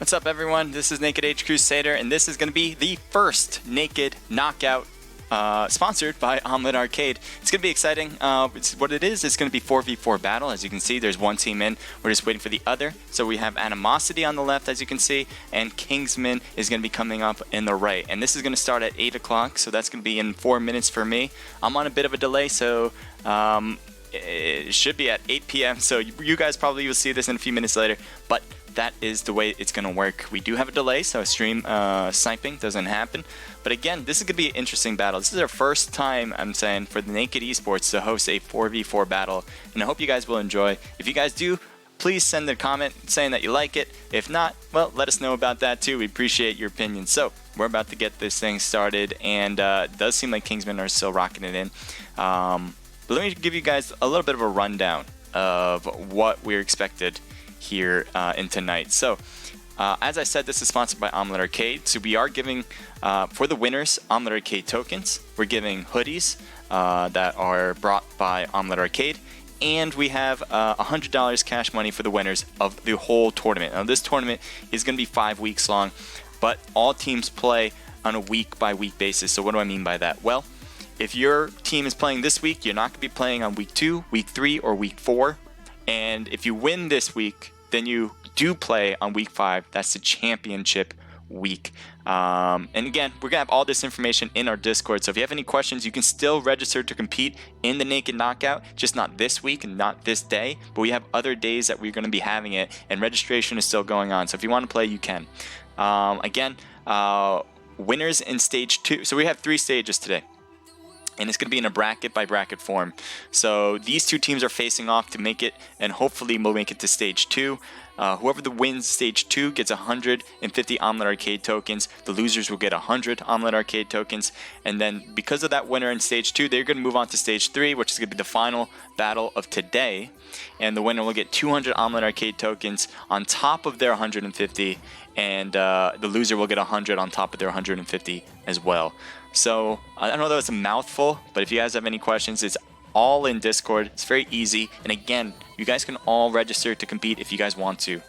What's up, everyone? This is Naked Age Crusader, and this is going to be the first Naked Knockout sponsored by Omlet Arcade. It's going to be exciting. What it is, it's going to be 4v4 battle. As you can see, there's one team in. We're just waiting for the other. So we have Animosity on the left, as you can see, and Kingsman is going to be coming up in the right. And this is going to start at 8 o'clock, so that's going to be in 4 minutes for me. I'm on a bit of a delay, so it should be at 8 p.m. So you guys probably will see this in a few minutes later, but that is the way it's going to work. We do have a delay, so stream sniping doesn't happen. But again, this is going to be an interesting battle. This is our first time, I'm saying, for the Naked Esports to host a 4v4 battle, and I hope you guys will enjoy. If you guys do, please send a comment saying that you like it. If not, well, let us know about that too. We appreciate your opinion. So we're about to get this thing started, and it does seem like Kingsmen are still rocking it in. But let me give you guys a little bit of a rundown of what we're expected here in tonight. So as I said, this is sponsored by Omlet Arcade. So we are giving for the winners Omlet Arcade tokens. We're giving hoodies that are brought by Omlet Arcade, and we have $100 cash money for the winners of the whole tournament. Now this tournament is going to be 5 weeks long, but all teams play on a week-by-week basis. So what do I mean by that? Well, if your team is playing this week, you're not going to be playing on week 2, week 3, or week 4. And if you win this week, then you do play on week 5. That's the championship week. And again, we're gonna have all this information in our Discord. So if you have any questions, you can still register to compete in the Naked Knockout, just not this week and not this day, but we have other days that we're gonna be having it, and registration is still going on. So if you want to play, you can. Again, winners in stage 2. So we have 3 stages today, and it's going to be in a bracket by bracket form. So these 2 teams are facing off to make it, and hopefully we'll make it to stage 2. Whoever wins stage 2 gets 150 Omlet Arcade tokens. The losers will get 100 Omlet Arcade tokens. And then because of that winner in stage 2, they're going to move on to stage 3, which is going to be the final battle of today. And the winner will get 200 Omlet Arcade tokens on top of their 150. And the loser will get 100 on top of their 150 as well. So I know that was a mouthful, but if you guys have any questions, it's all in Discord. It's very easy, and again, you guys can all register to compete if you guys want to.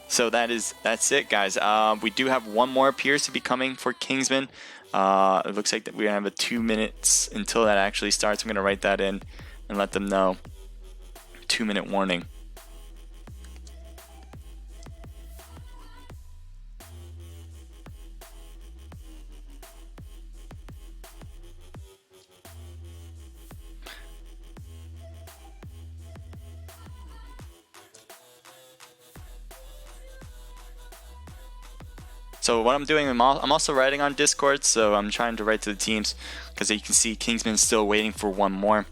So that's it, guys. We do have one more appears to be coming for Kingsman. It looks like that we have 2 minutes until that actually starts. I'm gonna write that in and let them know. 2-minute warning. So what I'm doing, I'm also writing on Discord, so I'm trying to write to the teams, because you can see Kingsman's still waiting for one more.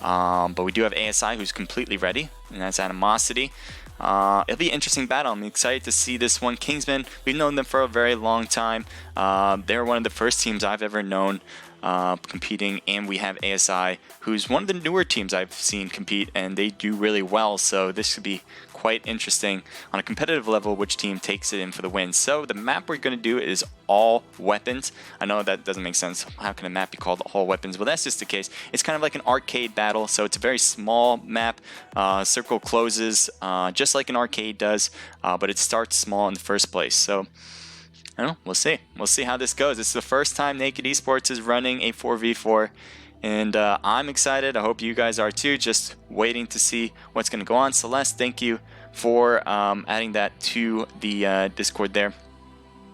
But we do have ASI, who's completely ready, and that's Animosity. It'll be an interesting battle. I'm excited to see this one. Kingsman, we've known them for a very long time. They're one of the first teams I've ever known competing, and we have ASI, who's one of the newer teams I've seen compete, and they do really well. So this should be quite interesting on a competitive level, which team takes it in for the win. So the map we're going to do is all weapons. I know that doesn't make sense. How can a map be called all weapons? Well, that's just the case. It's kind of like an arcade battle, so it's a very small map. Circle closes just like an arcade does, but it starts small in the first place. So I don't know, we'll see. We'll see how this goes. It's the first time Naked Esports is running a 4v4, and I'm excited. I hope you guys are too. Just waiting to see what's going to go on. Celeste, thank you for adding that to the Discord there,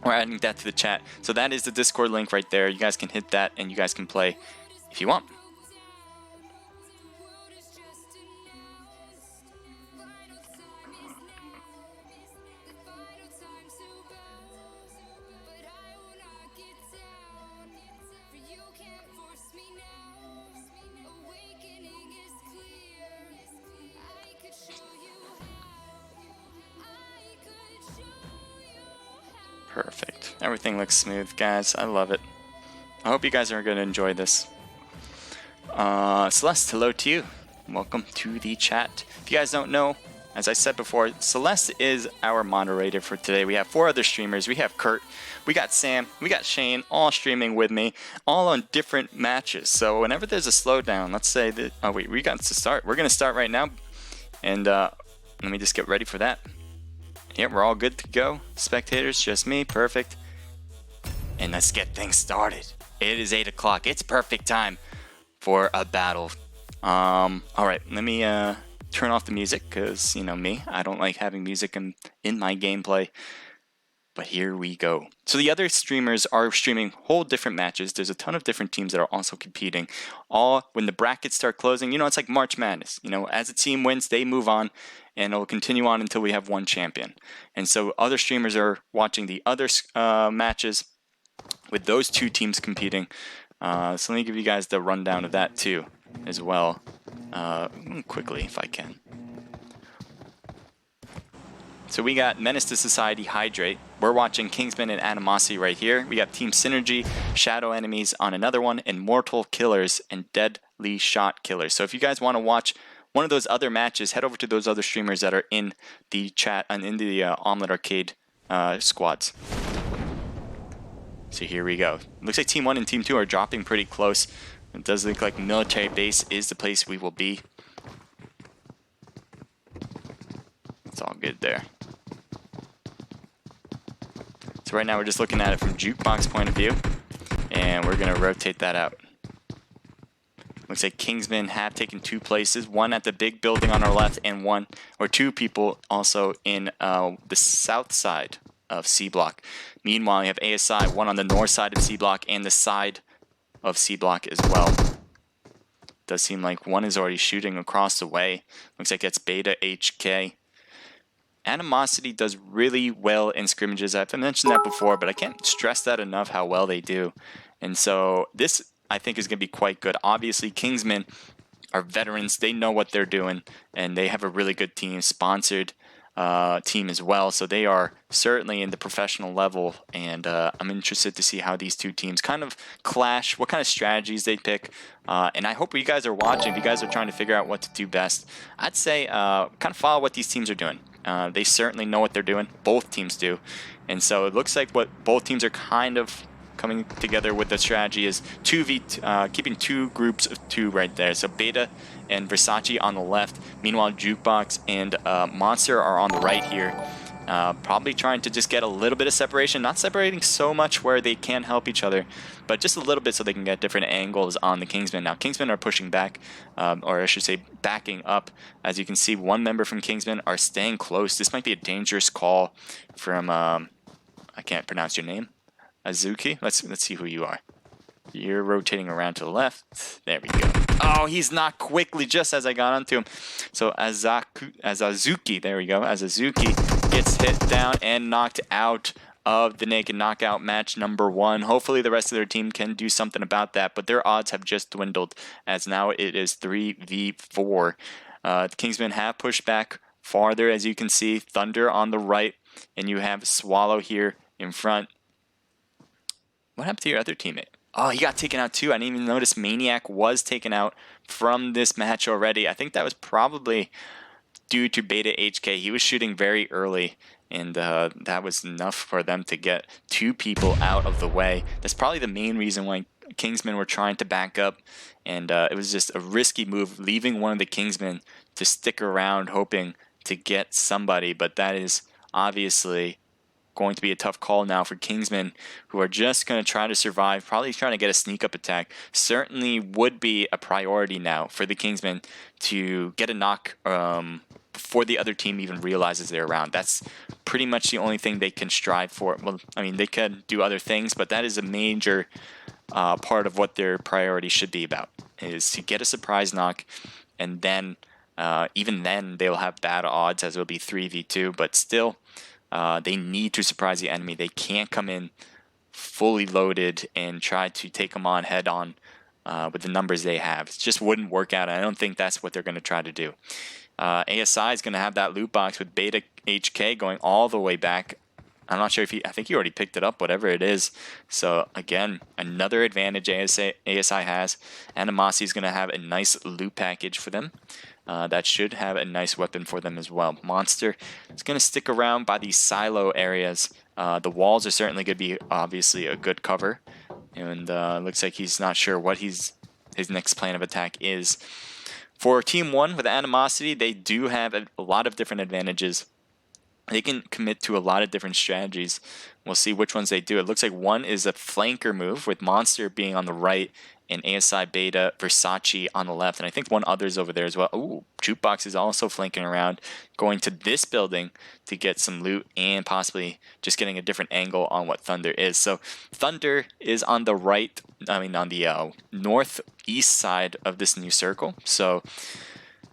or adding that to the chat. So that is the Discord link right there. You guys can hit that, and you guys can play if you want. Perfect. Everything looks smooth, guys. I love it. I hope you guys are going to enjoy this. Celeste, hello to you. Welcome to the chat. If you guys don't know, as I said before, Celeste is our moderator for today. We have 4 other streamers. We have Kurt, we got Sam, we got Shane, all streaming with me, all on different matches. So whenever there's a slowdown, let's say that... Oh, wait, we got to start. We're going to start right now. And let me just get ready for that. Yeah, we're all good to go. Spectators, just me, perfect. And let's get things started. It is 8 o'clock. It's perfect time for a battle. All right, let me turn off the music because, you know me, I don't like having music in my gameplay. But here we go. So the other streamers are streaming whole different matches. There's a ton of different teams that are also competing. All when the brackets start closing, you know, it's like March Madness. You know, as a team wins, they move on, and it'll continue on until we have one champion. And so other streamers are watching the other matches with those two teams competing. So let me give you guys the rundown of that too, as well, quickly if I can. So we got Menace to Society, Hydrate. We're watching Kingsman and Animosity right here. We got Team Synergy, Shadow Enemies on another one, and Mortal Killers and Deadly Shot Killers. So if you guys want to watch one of those other matches, head over to those other streamers that are in the chat and in the Omlet Arcade squads. So here we go. Looks like Team 1 and Team 2 are dropping pretty close. It does look like Military Base is the place we will be. It's all good there. So right now we're just looking at it from Jukebox point of view, and we're going to rotate that out. Looks like Kingsmen have taken 2 places, one at the big building on our left and one or 2 people also in the south side of C block. Meanwhile, you have ASI, one on the north side of C block and the side of C block as well. Does seem like one is already shooting across the way. Looks like it's Beta HK. Animosity does really well in scrimmages. I've mentioned that before, but I can't stress that enough how well they do. And so this, I think, is going to be quite good. Obviously, Kingsmen are veterans. They know what they're doing, and they have a really good team, sponsored team as well. So they are certainly in the professional level, and I'm interested to see how these two teams kind of clash, what kind of strategies they pick. And I hope you guys are watching. If you guys are trying to figure out what to do best, I'd say kind of follow what these teams are doing. They certainly know what they're doing. Both teams do. And so it looks like what both teams are kind of coming together with the strategy is keeping 2 groups of 2 right there. So Beta and Versace on the left. Meanwhile, Jukebox and Monster are on the right here. Probably trying to just get a little bit of separation. Not separating so much where they can't help each other, but just a little bit so they can get different angles on the Kingsmen. Now, Kingsmen are pushing back, or I should say backing up. As you can see, one member from Kingsmen are staying close. This might be a dangerous call from, I can't pronounce your name. Azuki? Let's see who you are. You're rotating around to the left. There we go. Oh, he's knocked quickly just as I got onto him. So Azuki, there we go. Azuki gets hit down and knocked out of the Naked Knockout match number 1. Hopefully the rest of their team can do something about that, but their odds have just dwindled as now it is 3v4. The Kingsmen have pushed back farther, as you can see. Thunder on the right, and you have Swallow here in front. What happened to your other teammate? Oh, he got taken out too. I didn't even notice Maniac was taken out from this match already. I think that was probably due to Beta HK. He was shooting very early, and that was enough for them to get 2 people out of the way. That's probably the main reason why Kingsmen were trying to back up, and it was just a risky move, leaving one of the Kingsmen to stick around hoping to get somebody, but that is obviously going to be a tough call now for Kingsmen, who are just going to try to survive, probably trying to get a sneak up attack. Certainly would be a priority now for the Kingsmen to get a knock before the other team even realizes they're around. That's pretty much the only thing they can strive for. Well, I mean, they can do other things, but that is a major part of what their priority should be about, is to get a surprise knock, and then even then they'll have bad odds as it'll be 3v2, but still they need to surprise the enemy. They can't come in fully loaded and try to take them on head on with the numbers they have. It just wouldn't work out. I don't think that's what they're going to try to do. ASI is going to have that loot box with Beta HK going all the way back. I'm not sure if I think he already picked it up, whatever it is. So again, another advantage ASI has. Animosity is going to have a nice loot package for them. That should have a nice weapon for them as well. Monster is going to stick around by these silo areas. The walls are certainly going to be obviously a good cover. And looks like he's not sure what his next plan of attack is. For Team 1 with Animosity, they do have a lot of different advantages. they can commit to a lot of different strategies. We'll see which ones they do. It looks like one is a flanker move with Monster being on the right and ASI Beta Versace on the left. And I think one other's over there as well. Ooh, Jukebox is also flanking around, going to this building to get some loot and possibly just getting a different angle on what Thunder is. So Thunder is on the right, on the northeast side of this new circle. So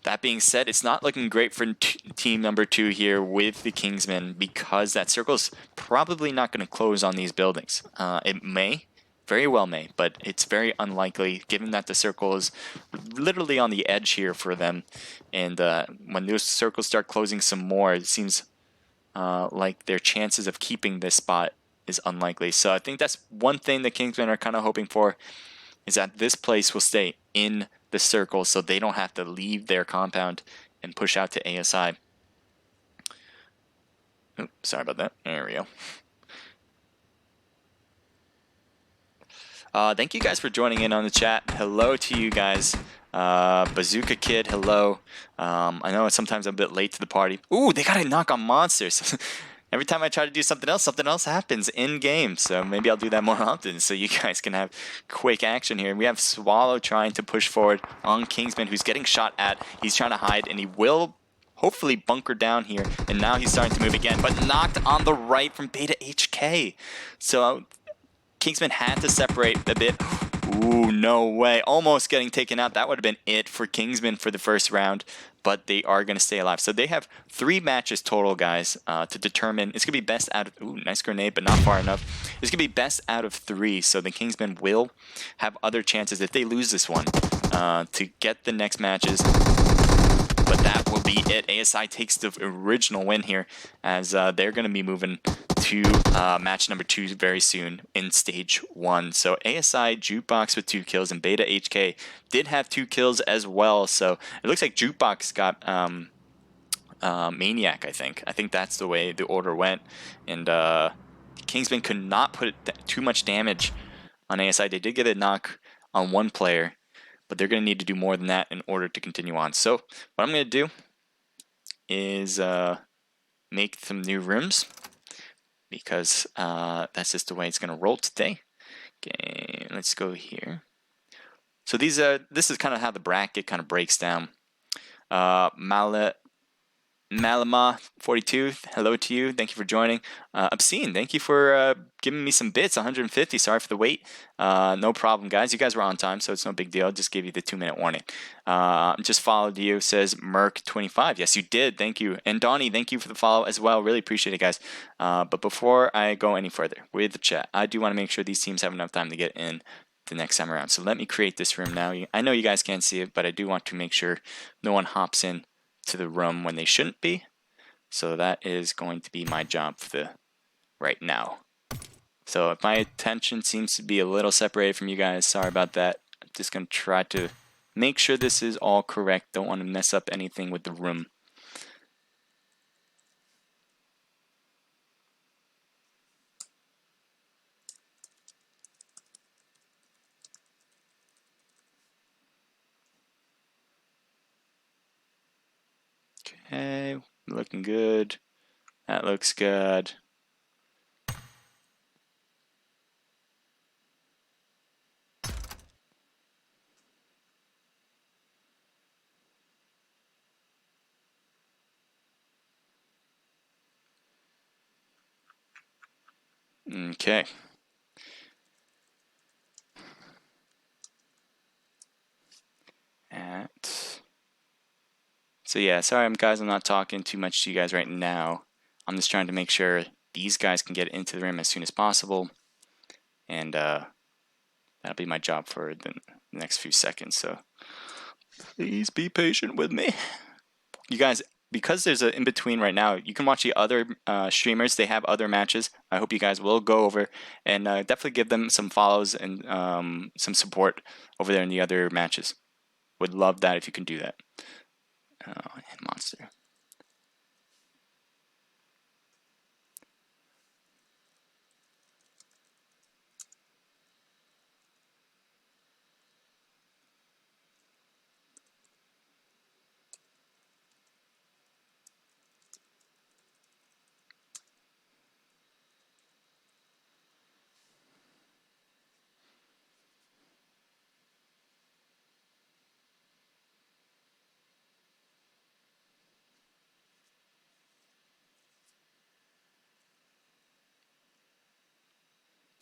that being said, it's not looking great for team number 2 here with the Kingsmen because that circle is probably not going to close on these buildings. It may, very well may, but it's very unlikely given that the circle is literally on the edge here for them. And when those circles start closing some more, it seems like their chances of keeping this spot is unlikely. So I think that's one thing the Kingsmen are kind of hoping for, is that this place will stay in the circle so they don't have to leave their compound and push out to ASI. Oops, sorry about that. There we go. Thank you guys for joining in on the chat. Hello to you guys. Bazooka Kid, hello. I know sometimes I'm a bit late to the party. Ooh, they got a knock on monsters. Every time I try to do something else happens in game. So maybe I'll do that more often so you guys can have quick action here. We have Swallow trying to push forward on Kingsman, who's getting shot at. He's trying to hide, and he will hopefully bunker down here. And now he's starting to move again, but knocked on the right from Beta HK. So Kingsman had to separate a bit. Ooh, no way. Almost getting taken out. That would have been it for Kingsman for the first round, but they are going to stay alive. So they have 3 matches total, guys, to determine. It's going to be best out of... Ooh, nice grenade, but not far enough. It's going to be best out of 3, so the Kingsmen will have other chances if they lose this one to get the next matches. But that will be it. ASI takes the original win here, as they're going to be moving to match number 2 very soon in stage 1. So ASI, Jukebox with 2 kills, and Beta HK did have 2 kills as well. So it looks like Jukebox got Maniac, I think. I think that's the way the order went. And Kingsman could not put too much damage on ASI. They did get a knock on one player, but they're going to need to do more than that in order to continue on. So what I'm going to do is make some new rooms, because that's just the way it's going to roll today. Okay, let's go here. So this is kind of how the bracket kind of breaks down. Malama 42, hello to you. Thank you for joining. Obscene, thank you for giving me some bits. 150. Sorry for the wait. No problem, guys. You guys were on time, so it's no big deal. Just gave you the 2-minute warning. Just followed you. Says Merc25. Yes, you did. Thank you. And Donnie, thank you for the follow as well. Really appreciate it, guys. But before I go any further with the chat, I do want to make sure these teams have enough time to get in the next time around. So let me create this room now. I know you guys can't see it, but I do want to make sure no one hops in to the room when they shouldn't be. So that is going to be my job for the right now. So if my attention seems to be a little separated from you guys, sorry about that. I'm just going to try to make sure this is all correct. Don't want to mess up anything with the room. Okay, looking good. That looks good. Okay. So yeah, sorry guys, I'm not talking too much to you guys right now. I'm just trying to make sure these guys can get into the room as soon as possible. And that'll be my job for the next few seconds. So please be patient with me. You guys, because there's an in-between right now, you can watch the other streamers. They have other matches. I hope you guys will go over and definitely give them some follows and some support over there in the other matches. Would love that if you can do that. And Monster.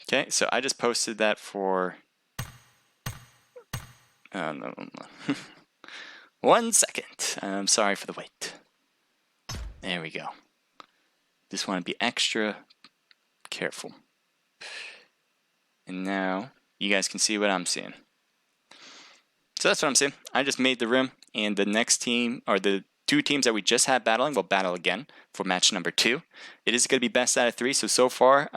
Okay, so I just posted that for... no. 1 second. I'm sorry for the wait. There we go. Just want to be extra careful. And now you guys can see what I'm seeing. So that's what I'm saying. I just made the rim, and the next team, or the two teams that we just had battling, will battle again for match number 2. It is going to be best out of 3. So far,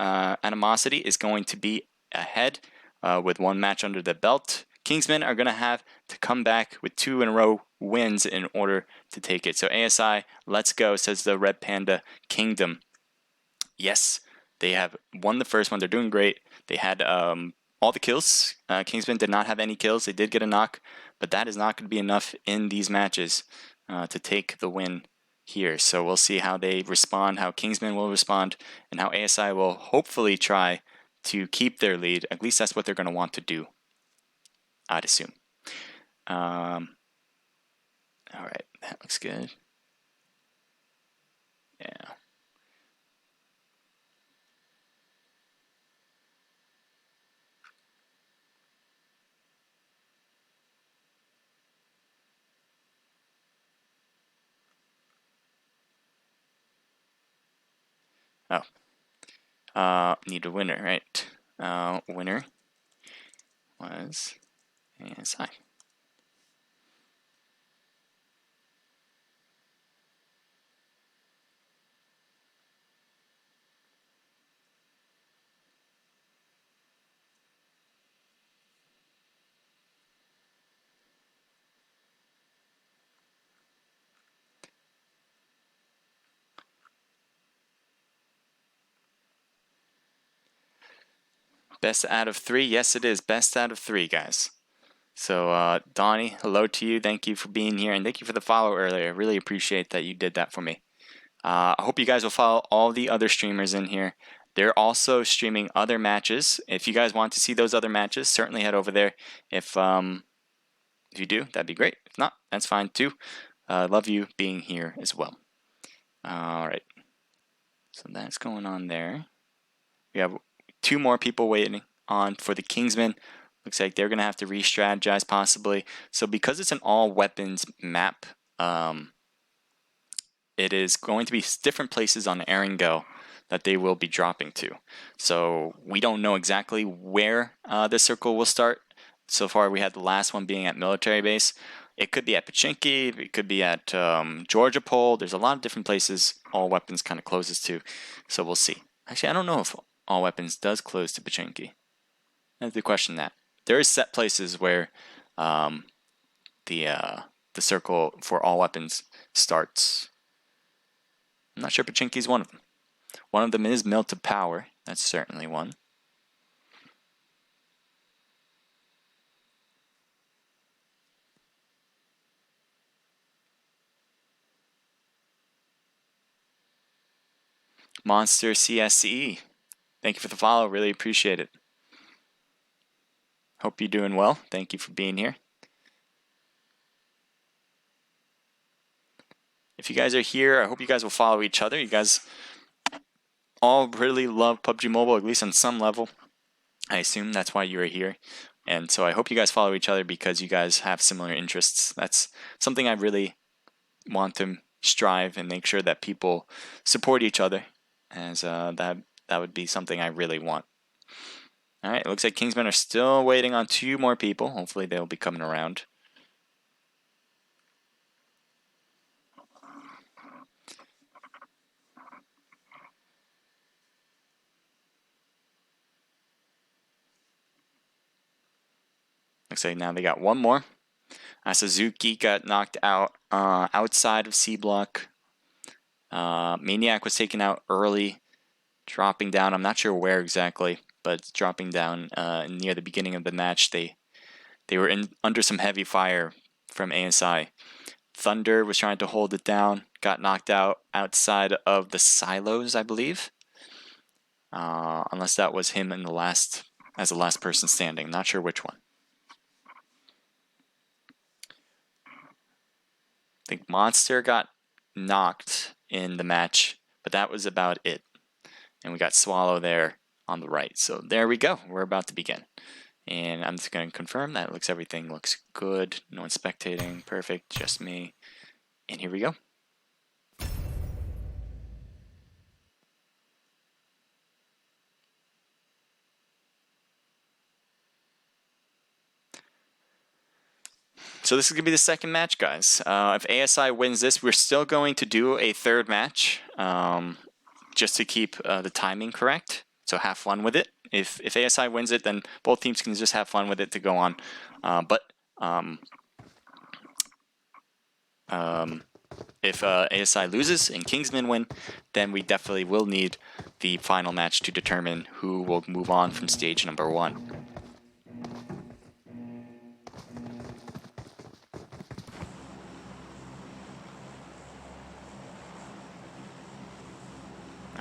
Animosity is going to be ahead with 1 match under the belt. Kingsmen are going to have to come back with 2 in a row wins in order to take it. So ASI, let's go, says the Red Panda Kingdom. Yes, they have won the first one. They're doing great. They had all the kills. Kingsmen did not have any kills. They did get a knock, but that is not going to be enough in these matches to take the win here. So we'll see how they respond, how Kingsmen will respond, and how ASI will hopefully try to keep their lead. At least that's what they're going to want to do, I'd assume. All right, that looks good. Yeah. Need a winner, right? Winner was ASI. Best out of 3? Yes, it is. Best out of 3, guys. So, Donnie, hello to you. Thank you for being here, and thank you for the follow earlier. I really appreciate that you did that for me. I hope you guys will follow all the other streamers in here. They're also streaming other matches. If you guys want to see those other matches, certainly head over there. If you do, that'd be great. If not, that's fine too. Love you being here as well. All right. So that's going on there. We have 2 more people waiting on for the Kingsmen. Looks like they're going to have to re-strategize possibly. So because it's an all-weapons map, it is going to be different places on Erangel that they will be dropping to. So we don't know exactly where the circle will start. So far we had the last one being at military base. It could be at Pachinki, it could be at Georgia Pole. There's a lot of different places all weapons kind of closes to. So we'll see. Actually, I don't know if all weapons does close to Pachinki. I have to question that. There is set places where the circle for all weapons starts. I'm not sure Pachinki is one of them. One of them is Mill to Power. That's certainly one. Monster CSE. Thank you for the follow. Really appreciate it. Hope you're doing well. Thank you for being here. If you guys are here, I hope you guys will follow each other. You guys all really love PUBG Mobile, at least on some level. I assume that's why you are here. And so I hope you guys follow each other because you guys have similar interests. That's something I really want to strive and make sure that people support each other, as that would be something I really want. All right, it looks like Kingsmen are still waiting on 2 more people. Hopefully they'll be coming around. Looks like now they got 1 more. Suzuki got knocked out outside of C block. Maniac was taken out early, dropping down. I'm not sure where exactly, but dropping down near the beginning of the match. They were under some heavy fire from ASI. Thunder was trying to hold it down, got knocked out outside of the silos, I believe. Unless that was him in as the last person standing. Not sure which one. I think Monster got knocked in the match, but that was about it. And we got Swallow there on the right. So there we go. We're about to begin. And I'm just going to confirm that everything looks good. No one spectating. Perfect. Just me. And here we go. So this is going to be the second match, guys. If ASI wins this, we're still going to do a third match, just to keep the timing correct. So have fun with it. If ASI wins it, then both teams can just have fun with it to go on. If ASI loses and Kingsmen win, then we definitely will need the final match to determine who will move on from stage number 1.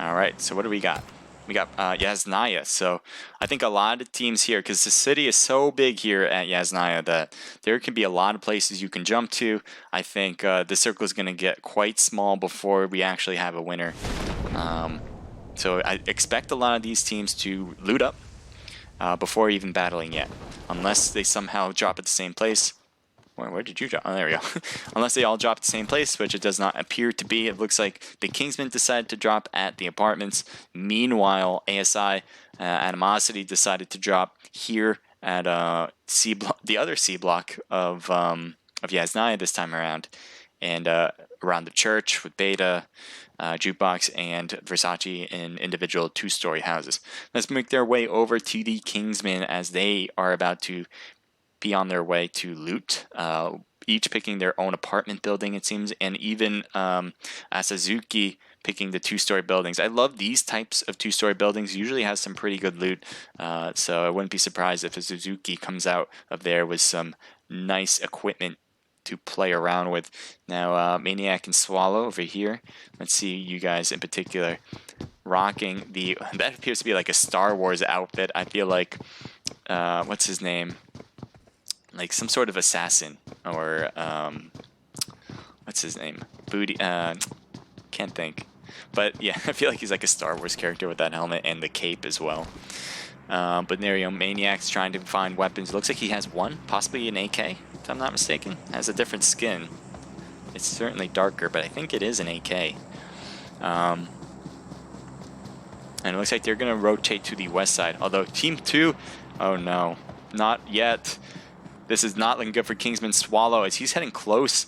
Alright, so what do we got? We got Yasnaya. So I think a lot of teams here, because the city is so big here at Yasnaya that there can be a lot of places you can jump to. I think the circle is going to get quite small before we actually have a winner. So I expect a lot of these teams to loot up before even battling yet. Unless they somehow drop at the same place. Where did you drop? Oh, there we go. Unless they all drop at the same place, which it does not appear to be. It looks like the Kingsmen decided to drop at the apartments. Meanwhile, ASI Animosity decided to drop here at C block, the other C block of Yasnaya this time around, and around the church with Beta, Jukebox, and Versace in individual 2-story houses. Let's make their way over to the Kingsmen as they are about to be on their way to loot, each picking their own apartment building, it seems, and even Asazuki picking the 2-story buildings. I love these types of 2-story buildings. Usually has some pretty good loot, so I wouldn't be surprised if a Suzuki comes out of there with some nice equipment to play around with. Now, Maniac and Swallow over here. Let's see you guys in particular rocking the... That appears to be like a Star Wars outfit. I feel like... what's his name? Like some sort of assassin, or what's his name? Booty. Can't think. But yeah, I feel like he's like a Star Wars character with that helmet and the cape as well. But there you go, Maniac's trying to find weapons. Looks like he has one, possibly an AK, if I'm not mistaken. Has a different skin. It's certainly darker, but I think it is an AK. And it looks like they're gonna rotate to the west side. Although Team 2, oh no, not yet. This is not looking good for Kingsman Swallow as he's heading close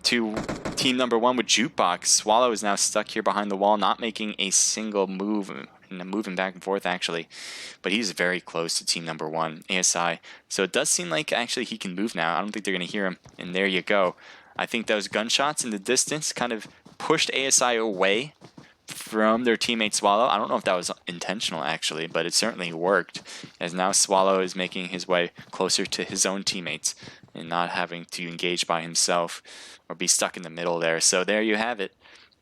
to team number 1 with Jukebox. Swallow is now stuck here behind the wall, not making a single move, and moving back and forth actually. But he's very close to team number 1, ASI. So it does seem like actually he can move now. I don't think they're going to hear him. And there you go. I think those gunshots in the distance kind of pushed ASI away from their teammate Swallow. I don't know if that was intentional actually, but it certainly worked, as now Swallow is making his way closer to his own teammates and not having to engage by himself or be stuck in the middle there. So there you have it.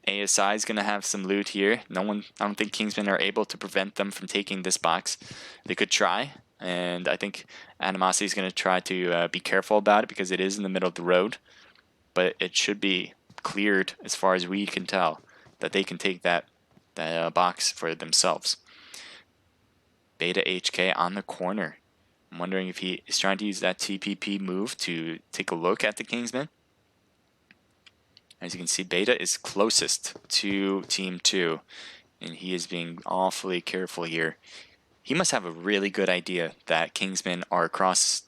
ASI is going to have some loot here. I don't think Kingsmen are able to prevent them from taking this box. They could try, and I think Animosity is going to try to be careful about it because it is in the middle of the road, but it should be cleared as far as we can tell, that they can take that box for themselves. Beta HK on the corner. I'm wondering if he is trying to use that TPP move to take a look at the Kingsmen. As you can see, Beta is closest to Team 2, and he is being awfully careful here. He must have a really good idea that Kingsmen are across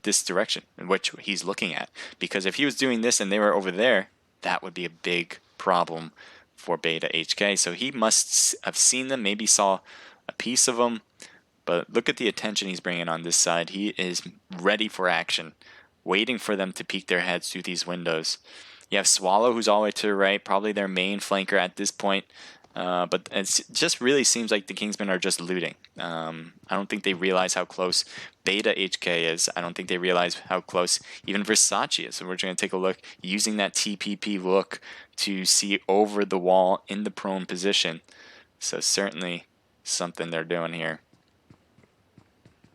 this direction, in which he's looking at. Because if he was doing this and they were over there, that would be a big problem for Beta HK. So he must have seen them, maybe saw a piece of them, but look at the attention he's bringing on this side. He is ready for action, waiting for them to peek their heads through these windows. You have Swallow, who's all the way to the right, probably their main flanker at this point, but it just really seems like the Kingsmen are just looting. I don't think they realize how close Beta HK is. I don't think they realize how close even Versace is. So we're going to take a look using that TPP look to see over the wall in the prone position. So certainly something they're doing here.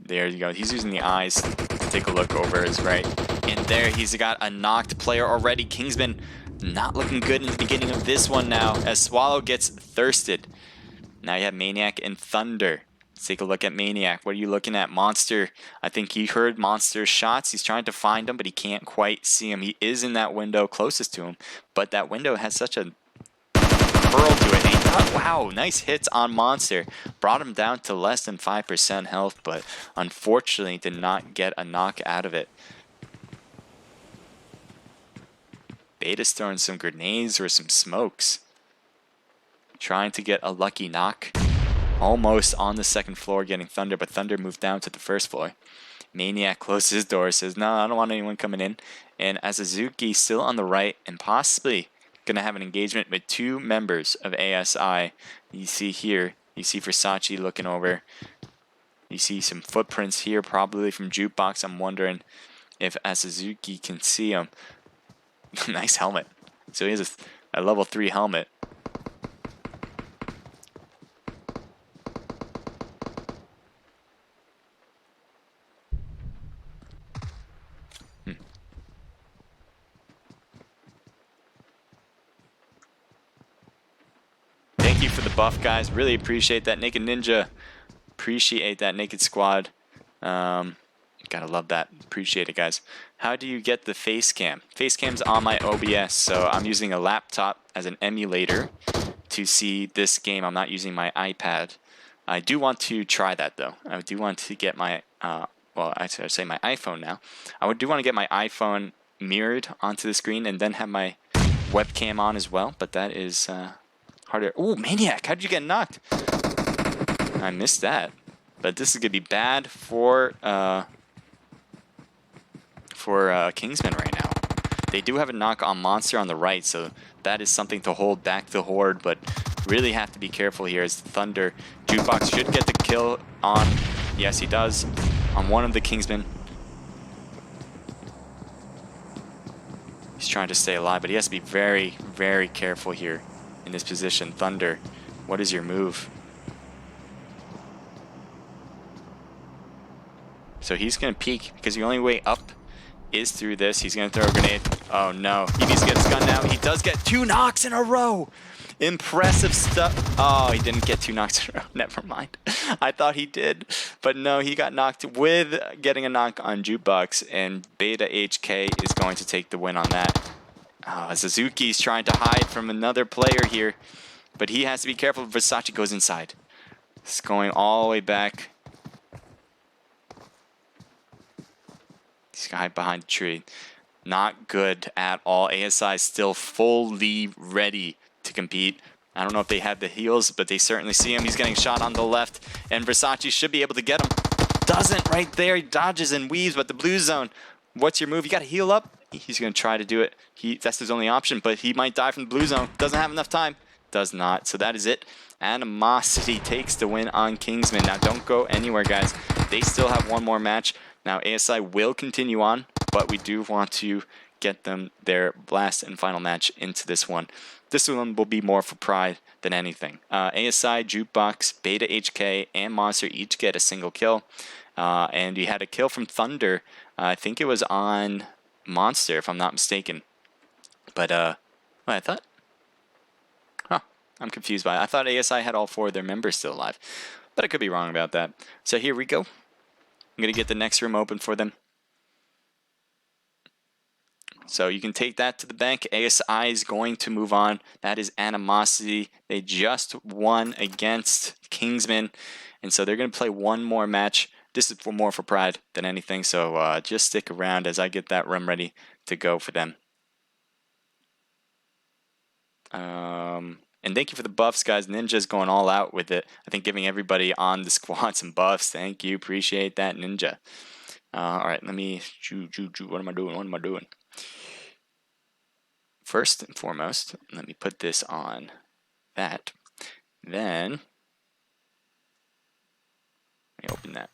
There you go. He's using the eyes to take a look over his right. And there he's got a knocked player already. Kingsman not looking good in the beginning of this one now as Swallow gets thirsted. Now you have Maniac and Thunder Let's take a look at Maniac. What are you looking at? Monster. I think he heard Monster's shots. He's trying to find him, but he can't quite see him. He is in that window closest to him, but that window has such a curl to it. And he got, wow, nice hits on Monster. Brought him down to less than 5% health, but unfortunately did not get a knock out of it. Beta's throwing some grenades or some smokes. Trying to get a lucky knock. Almost on the second floor getting Thunder, but Thunder moved down to the first floor. Maniac closes his door, says, no, I don't want anyone coming in. And Azuki still on the right and possibly going to have an engagement with two members of ASI. You see here, you see Versace looking over. You see some footprints here, probably from Jukebox. I'm wondering if Azuki can see him. Nice helmet. So he has a level 3 helmet. Thank you for the buff, guys. Really appreciate that. Naked Ninja. Appreciate that. Naked Squad. Gotta love that. Appreciate it, guys. How do you get the face cam? Face cam's on my OBS, so I'm using a laptop as an emulator to see this game. I'm not using my iPad. I do want to try that, though. I do want to get my, well, actually, I say my iPhone now. I do want to get my iPhone mirrored onto the screen and then have my webcam on as well, but that is harder. Ooh, Maniac, how did you get knocked? I missed that. But this is going to be bad for Kingsman right now. They do have a knock on Monster on the right, so that is something to hold back the Horde, but really have to be careful here as Thunder. Jukebox should get the kill on, yes he does, on one of the Kingsmen. He's trying to stay alive, but he has to be very, very careful here in this position. Thunder, what is your move? So he's going to peek because the only way up is through this. He's going to throw a grenade. Oh no, he needs to get his gun now. He does get 2 knocks in a row. Impressive stuff. Oh, he didn't get 2 knocks in a row. Never mind. I thought he did, but no, he got knocked with getting a knock on Jukebox, and Beta HK is going to take the win on that. Suzuki's trying to hide from another player here, but he has to be careful. Versace goes inside. It's going all the way back. He's hide behind the tree. Not good at all. ASI still fully ready to compete. I don't know if they have the heals, but they certainly see him. He's getting shot on the left, and Versace should be able to get him. Doesn't right there. He dodges and weaves, but the blue zone. What's your move? You got to heal up. He's going to try to do it. That's his only option, but he might die from the blue zone. Doesn't have enough time. Does not. So that is it. Animosity takes the win on Kingsman. Now don't go anywhere, guys. They still have one more match. Now ASI will continue on, but we do want to get them their last and final match into this one. This one will be more for pride than anything. ASI, Jukebox, Beta HK, and Monster each get a single kill. And you had a kill from Thunder. I think it was on Monster, if I'm not mistaken. But, I thought... Huh, I'm confused by it. I thought ASI had all 4 of their members still alive. But I could be wrong about that. So here we go. I'm going to get the next room open for them. So you can take that to the bank. ASI is going to move on. That is Animosity. They just won against Kingsman. And so they're going to play one more match. This is more for pride than anything. So just stick around as I get that room ready to go for them. And thank you for the buffs, guys. Ninja's going all out with it. I think giving everybody on the squad some buffs. Thank you. Appreciate that, Ninja. All right, let me... What am I doing? What am I doing? First and foremost, let me put this on that. Then, let me open that.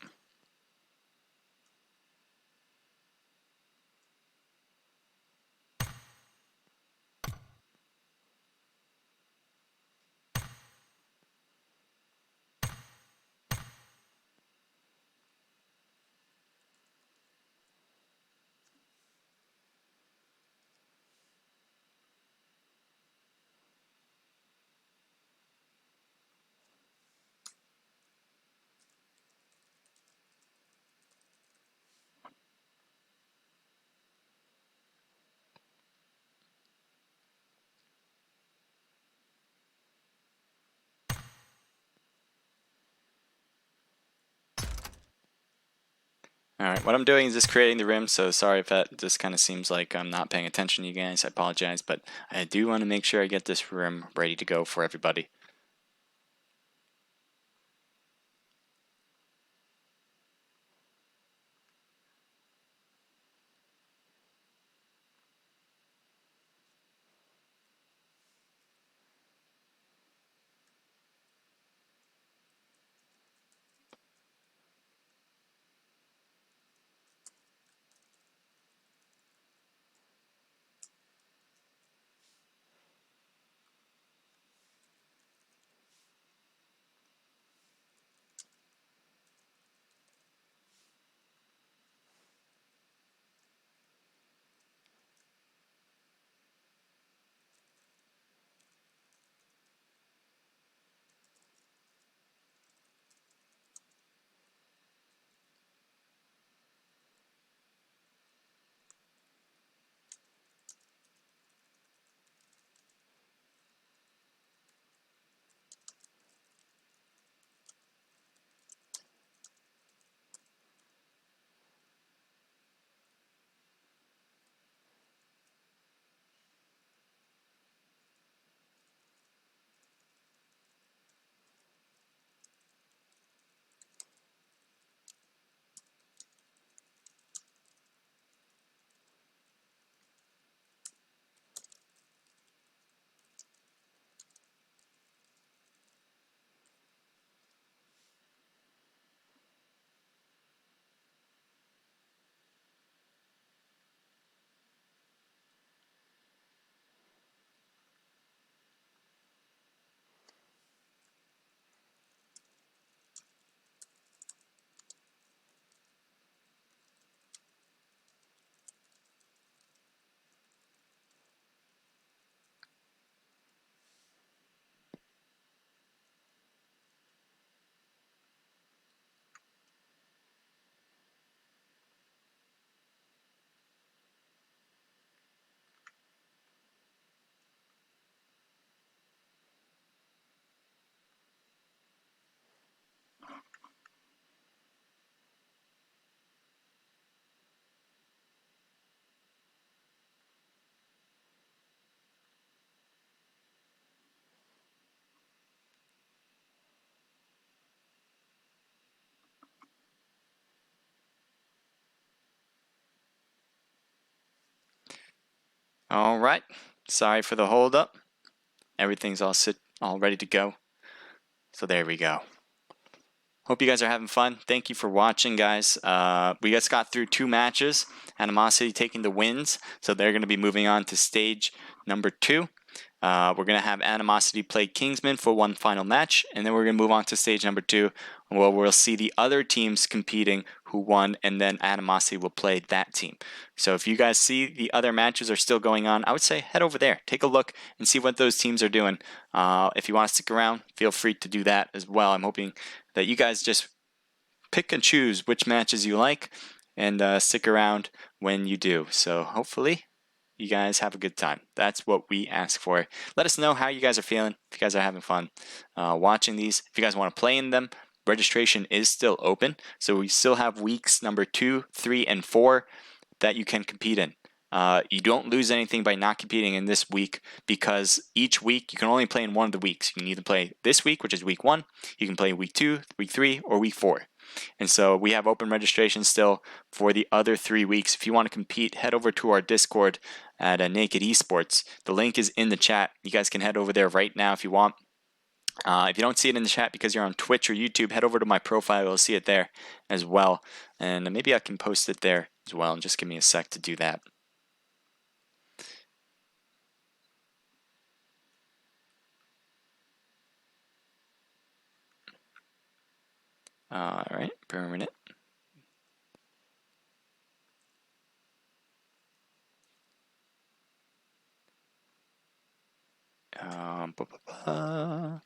Alright, what I'm doing is just creating the rim, so sorry if that just kind of seems like I'm not paying attention to you guys, I apologize, but I do want to make sure I get this rim ready to go for everybody. Alright, sorry for the hold up. Everything's all ready to go. So there we go. Hope you guys are having fun. Thank you for watching, guys. We just got through 2 matches. Animosity taking the wins, so they're going to be moving on to stage number 2. We're going to have Animosity play Kingsman for one final match, and then we're going to move on to stage number 2, where we'll see the other teams competing who won, and then Animosity will play that team. So if you guys see the other matches are still going on, I would say head over there, take a look, and see what those teams are doing. If you want to stick around, feel free to do that as well. I'm hoping that you guys just pick and choose which matches you like, and stick around when you do. So hopefully you guys have a good time. That's what we ask for. Let us know how you guys are feeling, if you guys are having fun watching these. If you guys want to play in them, registration is still open. So we still have weeks number 2, 3, and 4 that you can compete in. You don't lose anything by not competing in this week, because each week you can only play in one of the weeks. You can either play this week, which is week 1, you can play week 2, week 3, or week 4. And so we have open registration still for the other 3 weeks. If you want to compete, head over to our Discord at Naked Esports. The link is in the chat. You guys can head over there right now if you want. If you don't see it in the chat because you're on Twitch or YouTube, head over to my profile. You'll see it there as well. And maybe I can post it there as well. And just give me a sec to do that. All right, per minute. Ba, ba, ba.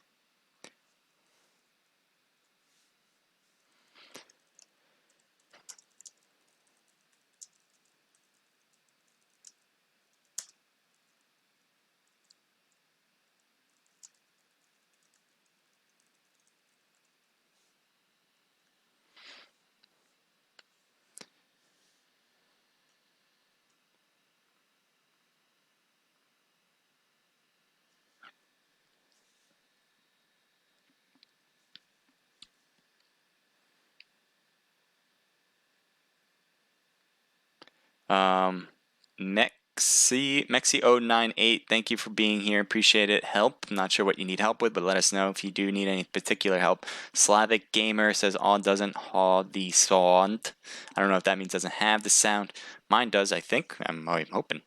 Mexi098, thank you for being here. Appreciate it. Help. I'm not sure what you need help with, but let us know if you do need any particular help. Slavic Gamer says all doesn't have the sound. I don't know if that means doesn't have the sound. Mine does, I think. I'm hoping.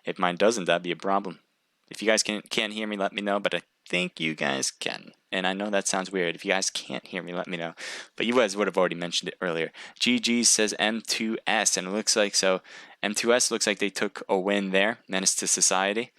If mine doesn't, that'd be a problem. If you guys can't hear me, let me know, but I think you guys can. And I know that sounds weird. If you guys can't hear me, let me know. But you guys would have already mentioned it earlier. GG says M2S, and it looks like so. M2S looks like they took a win there. Menace to Society.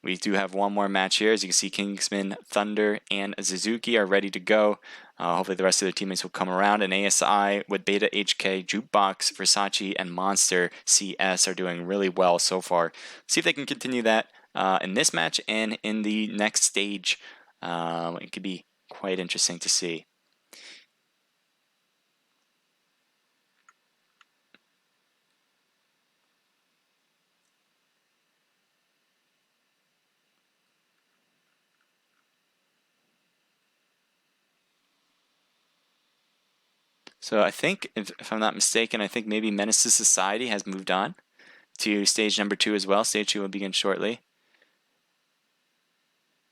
We do have one more match here. As you can see, Kingsman, Thunder, and Suzuki are ready to go. Hopefully the rest of their teammates will come around. And ASI with Beta HK, Jukebox, Versace, and Monster CS are doing really well so far. See if they can continue that in this match and in the next stage. It could be quite interesting to see. So I think, if I'm not mistaken, I think maybe Menace to Society has moved on to stage number 2 as well. Stage 2 will begin shortly.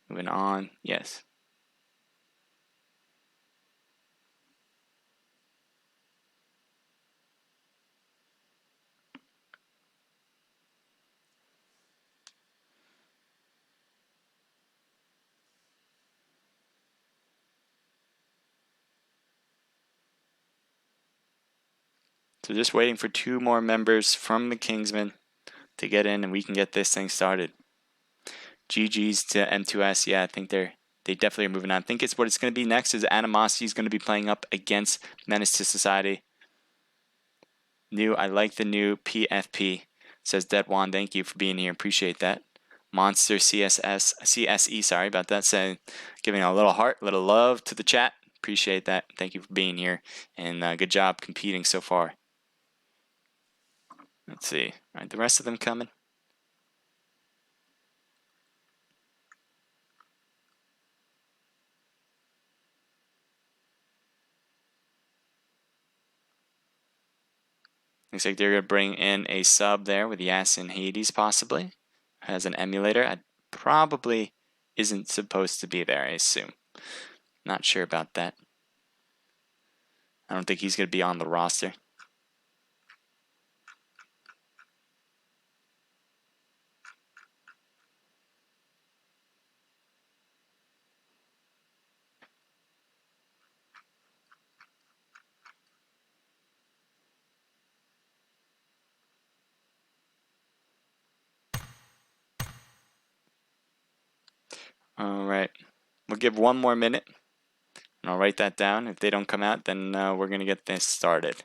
Moving on, yes. So just waiting for 2 more members from the Kingsmen to get in, and we can get this thing started. GG's to M2S. Yeah, I think they definitely are moving on. I think it's what it's going to be next is Animosity is going to be playing up against Menace to Society. I like the new PFP, says Dead Juan. Thank you for being here. Appreciate that. Monster CSE, sorry about that. Saying, giving a little heart, little love to the chat. Appreciate that. Thank you for being here, and good job competing so far. Let's see. All right, the rest of them coming. Looks like they're going to bring in a sub there with Yas and Hades possibly. Has an emulator. I probably isn't supposed to be there, I assume. Not sure about that. I don't think he's going to be on the roster. All right. We'll give 1 more minute, and I'll write that down. If they don't come out, then we're going to get this started.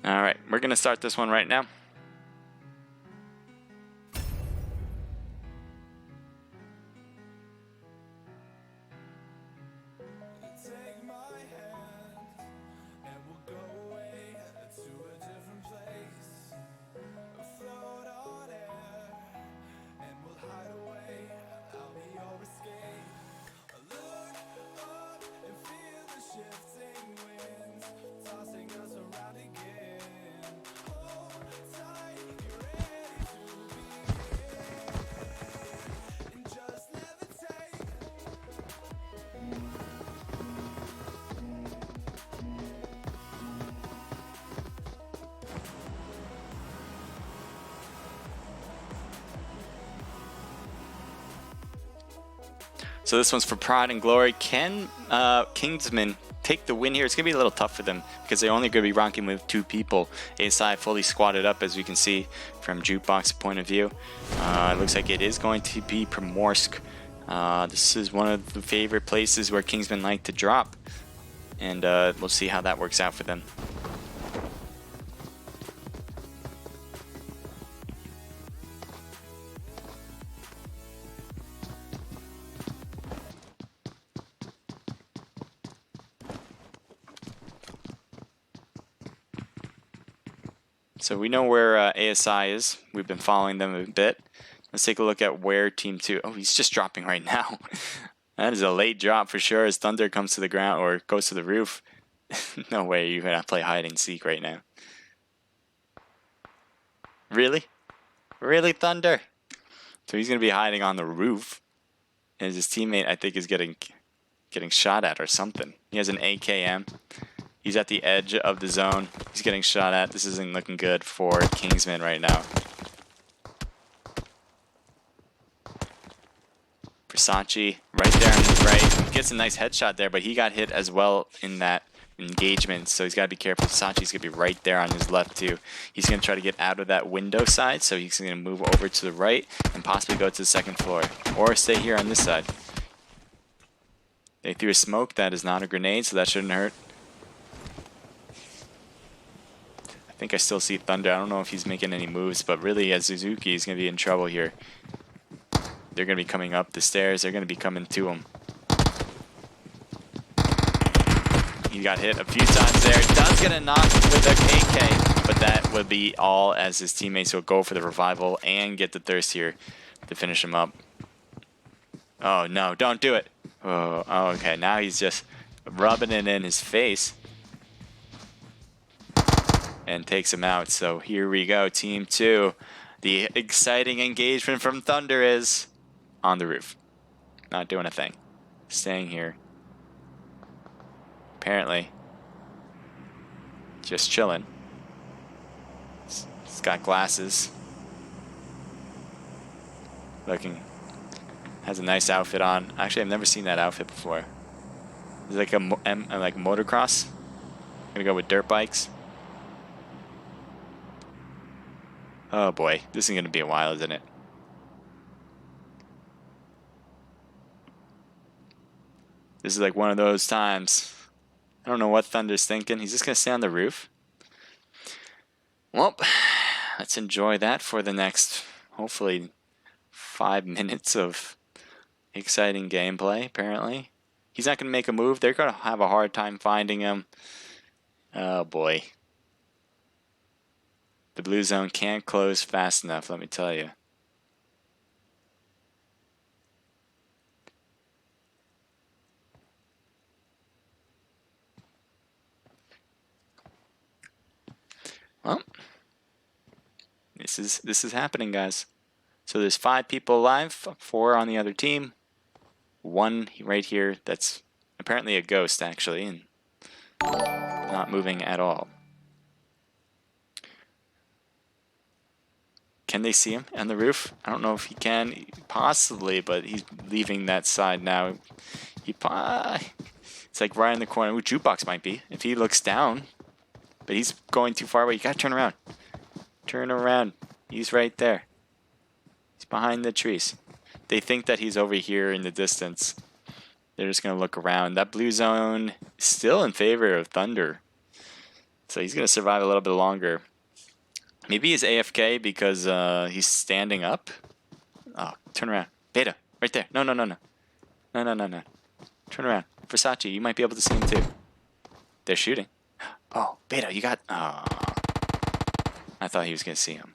All right, we're going to start this one right now. So this one's for Pride and Glory. Can Kingsman take the win here? It's going to be a little tough for them because they're only going to be rocking with 2 people. ASI fully squatted up, as we can see from Jukebox's point of view. It looks like it is going to be Primorsk. This is one of the favorite places where Kingsman like to drop. And we'll see how that works out for them. So we know where ASI is. We've been following them a bit. Let's take a look at where Team 2... Oh, he's just dropping right now. That is a late drop for sure as Thunder comes to the ground or goes to the roof. No way you're going to play hide and seek right now. Really? Really, Thunder? So he's going to be hiding on the roof. And his teammate, I think, is getting shot at or something. He has an AKM. He's at the edge of the zone. He's getting shot at. This isn't looking good for Kingsman right now. Versace right there on his right. He gets a nice headshot there, but he got hit as well in that engagement. So he's got to be careful. Versace's going to be right there on his left too. He's going to try to get out of that window side. So he's going to move over to the right and possibly go to the second floor. Or stay here on this side. They threw a smoke. That is not a grenade, so that shouldn't hurt. I think I still see Thunder. I don't know if he's making any moves, but really, as Suzuki is going to be in trouble here. They're going to be coming up the stairs. They're going to be coming to him. He got hit a few times there. Does get a knock with a AK, but that would be all as his teammates will go for the revival and get the thirst here to finish him up. Oh, no, don't do it. Oh, okay, now he's just rubbing it in his face. And takes him out. So here we go, Team 2. The exciting engagement from Thunder is on the roof. Not doing a thing. Staying here. Apparently. Just chilling. He's got glasses. Looking. Has a nice outfit on. Actually, I've never seen that outfit before. It's like a like motocross. I'm gonna go with dirt bikes. Oh boy, this is going to be a while, isn't it? This is like one of those times. I don't know what Thunder's thinking. He's just going to stay on the roof. Well, let's enjoy that for the next, hopefully, 5 minutes of exciting gameplay, apparently. He's not going to make a move. They're going to have a hard time finding him. Oh boy. The blue zone can't close fast enough, let me tell you. Well, this is happening, guys. So there's 5 people alive, 4 on the other team. 1 right here that's apparently a ghost, actually, and not moving at all. Can they see him on the roof? I don't know if he can. Possibly, but he's leaving that side now. It's like right in the corner. Ooh, Jukebox might be. If he looks down. But he's going too far away. You gotta turn around. Turn around. He's right there. He's behind the trees. They think that he's over here in the distance. They're just gonna look around. That blue zone is still in favor of Thunder. So he's gonna survive a little bit longer. Maybe he's AFK because he's standing up. Oh, turn around. Beta, right there. No. No. Turn around. Versace, you might be able to see him too. They're shooting. Oh, Beta, you got... Oh. I thought he was going to see him.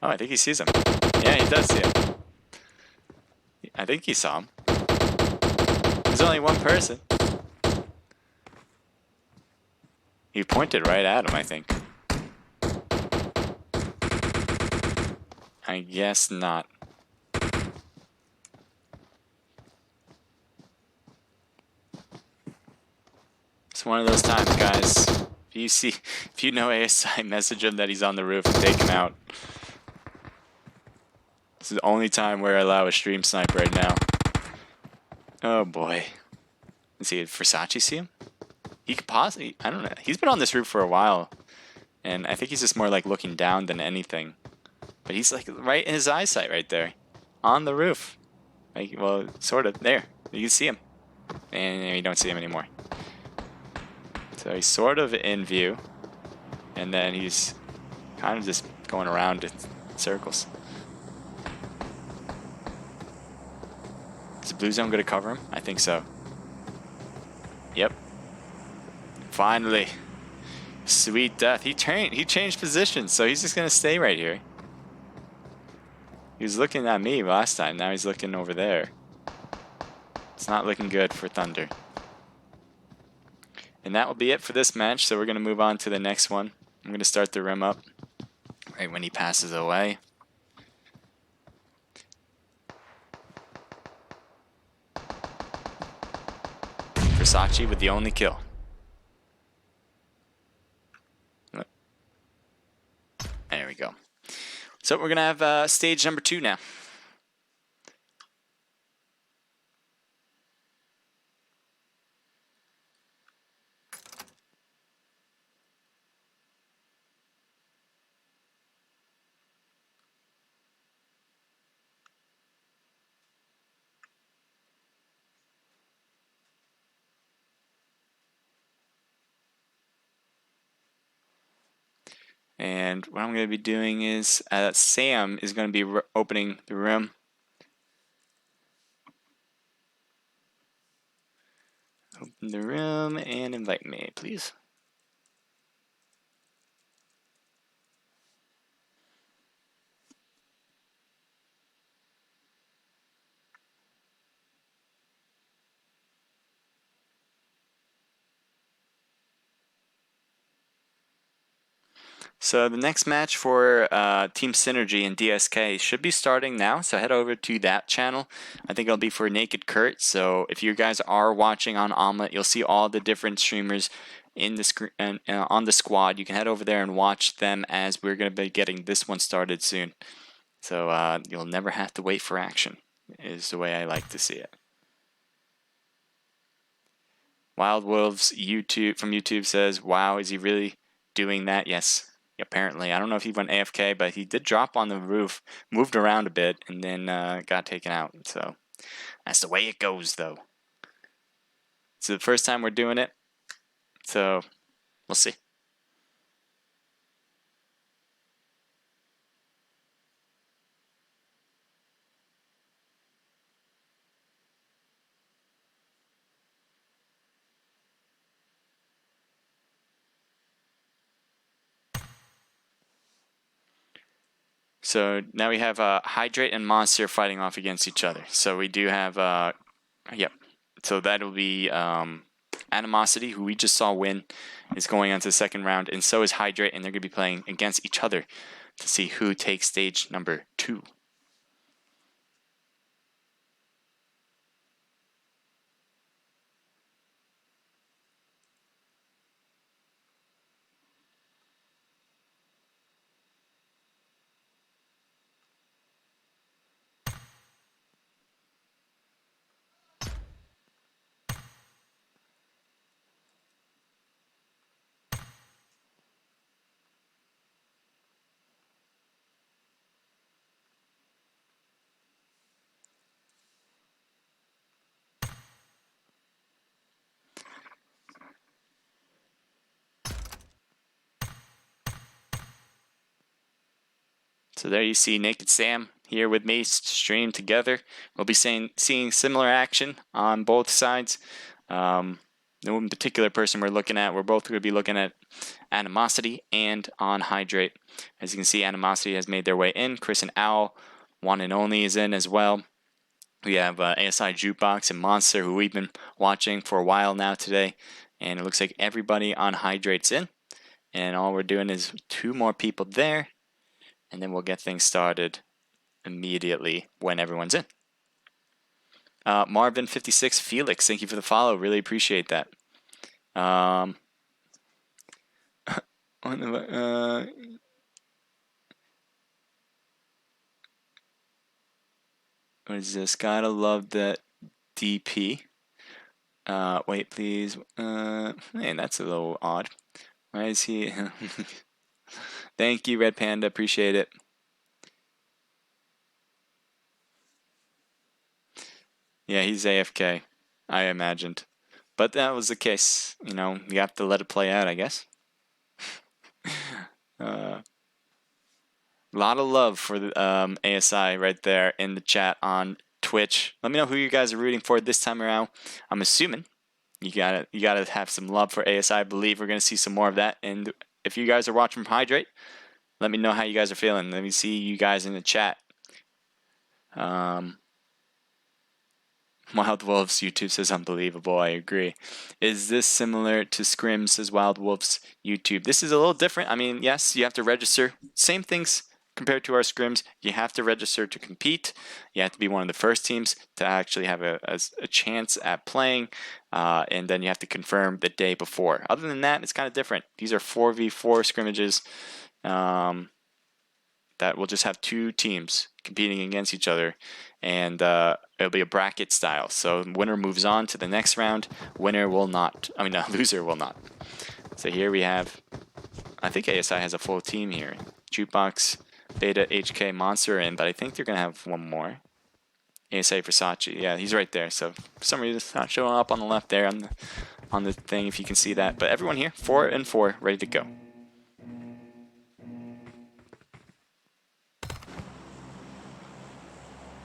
Oh, I think he sees him. Yeah, he does see him. I think he saw him. There's only one person. He pointed right at him, I think. I guess not. It's one of those times, guys. If you know ASI, message him that he's on the roof and take him out. This is the only time where I allow a stream snipe right now. Oh boy. Let's see, did Versace see him? He could possibly, I don't know. He's been on this roof for a while. And I think he's just more like looking down than anything. But he's like right in his eyesight right there. On the roof. Like, well, sort of. There. You can see him. And you don't see him anymore. So he's sort of in view. And then he's kind of just going around in circles. Is the blue zone going to cover him? I think so. Yep. Finally. Sweet death. He changed positions, so he's just going to stay right here. He was looking at me last time. Now he's looking over there. It's not looking good for Thunder. And that will be it for this match, so we're going to move on to the next one. I'm going to start the rim up right when he passes away. Versace with the only kill. There we go. So we're going to have stage number 2 now. And what I'm going to be doing is Sam is going to be opening the room. Open the room and invite me, please. So the next match for Team Synergy and DSK should be starting now, so head over to that channel. I think it'll be for Naked Kurt, so if you guys are watching on Omlet, you'll see all the different streamers in the on the squad. You can head over there and watch them as we're going to be getting this one started soon. So you'll never have to wait for action, is the way I like to see it. Wild Wolves from YouTube says, wow, is he really doing that? Yes. Apparently, I don't know if he went AFK, but he did drop on the roof, moved around a bit, and then got taken out. So that's the way it goes, though. It's the first time we're doing it, so we'll see. So now we have Hydrate and Monster fighting off against each other. So we do have, yep. So that'll be Animosity, who we just saw win, is going on to the second round, and so is Hydrate, and they're going to be playing against each other to see who takes stage number 2. So there you see Naked Sam here with me streamed together. We'll be seeing similar action on both sides. No particular person we're looking at. We're both going to be looking at Animosity and on Hydrate. As you can see, Animosity has made their way in. Chris and Owl, One and Only, is in as well. We have ASI Jukebox and Monster, who we've been watching for a while now today. And it looks like everybody on Hydrate's in. And all we're doing is 2 more people there. And then we'll get things started immediately when everyone's in. Marvin56 Felix, thank you for the follow. Really appreciate that. What is this? Gotta love that DP. Wait, please. Man, that's a little odd. Why is he? Thank you, Red Panda. Appreciate it. Yeah, he's AFK, I imagined. But that was the case. You know, you have to let it play out, I guess. A lot of love for the ASI right there in the chat on Twitch. Let me know who you guys are rooting for this time around. I'm assuming you gotta have some love for ASI. I believe we're gonna see some more of that. And if you guys are watching from Hydrate, let me know how you guys are feeling. Let me see you guys in the chat. Wild Wolves YouTube says unbelievable. I agree. Is this similar to Scrim, says Wild Wolves YouTube? This is a little different. I mean, yes, you have to register. Same things compared to our scrims. You have to register to compete. You have to be one of the first teams to actually have a chance at playing. And then you have to confirm the day before. Other than that, it's kind of different. These are 4v4 scrimmages. That will just have two teams competing against each other, and it'll be a bracket style. So winner moves on to the next round. Winner will not. I mean, loser will not. So here we have. I think ASI has a full team here. Jukebox, Beta, HK, Monster in, but I think they're gonna have one more. ASI Versace. Yeah, he's right there. So for some reason, it's not showing up on the left there on the thing. If you can see that, but everyone here, 4 and 4, ready to go.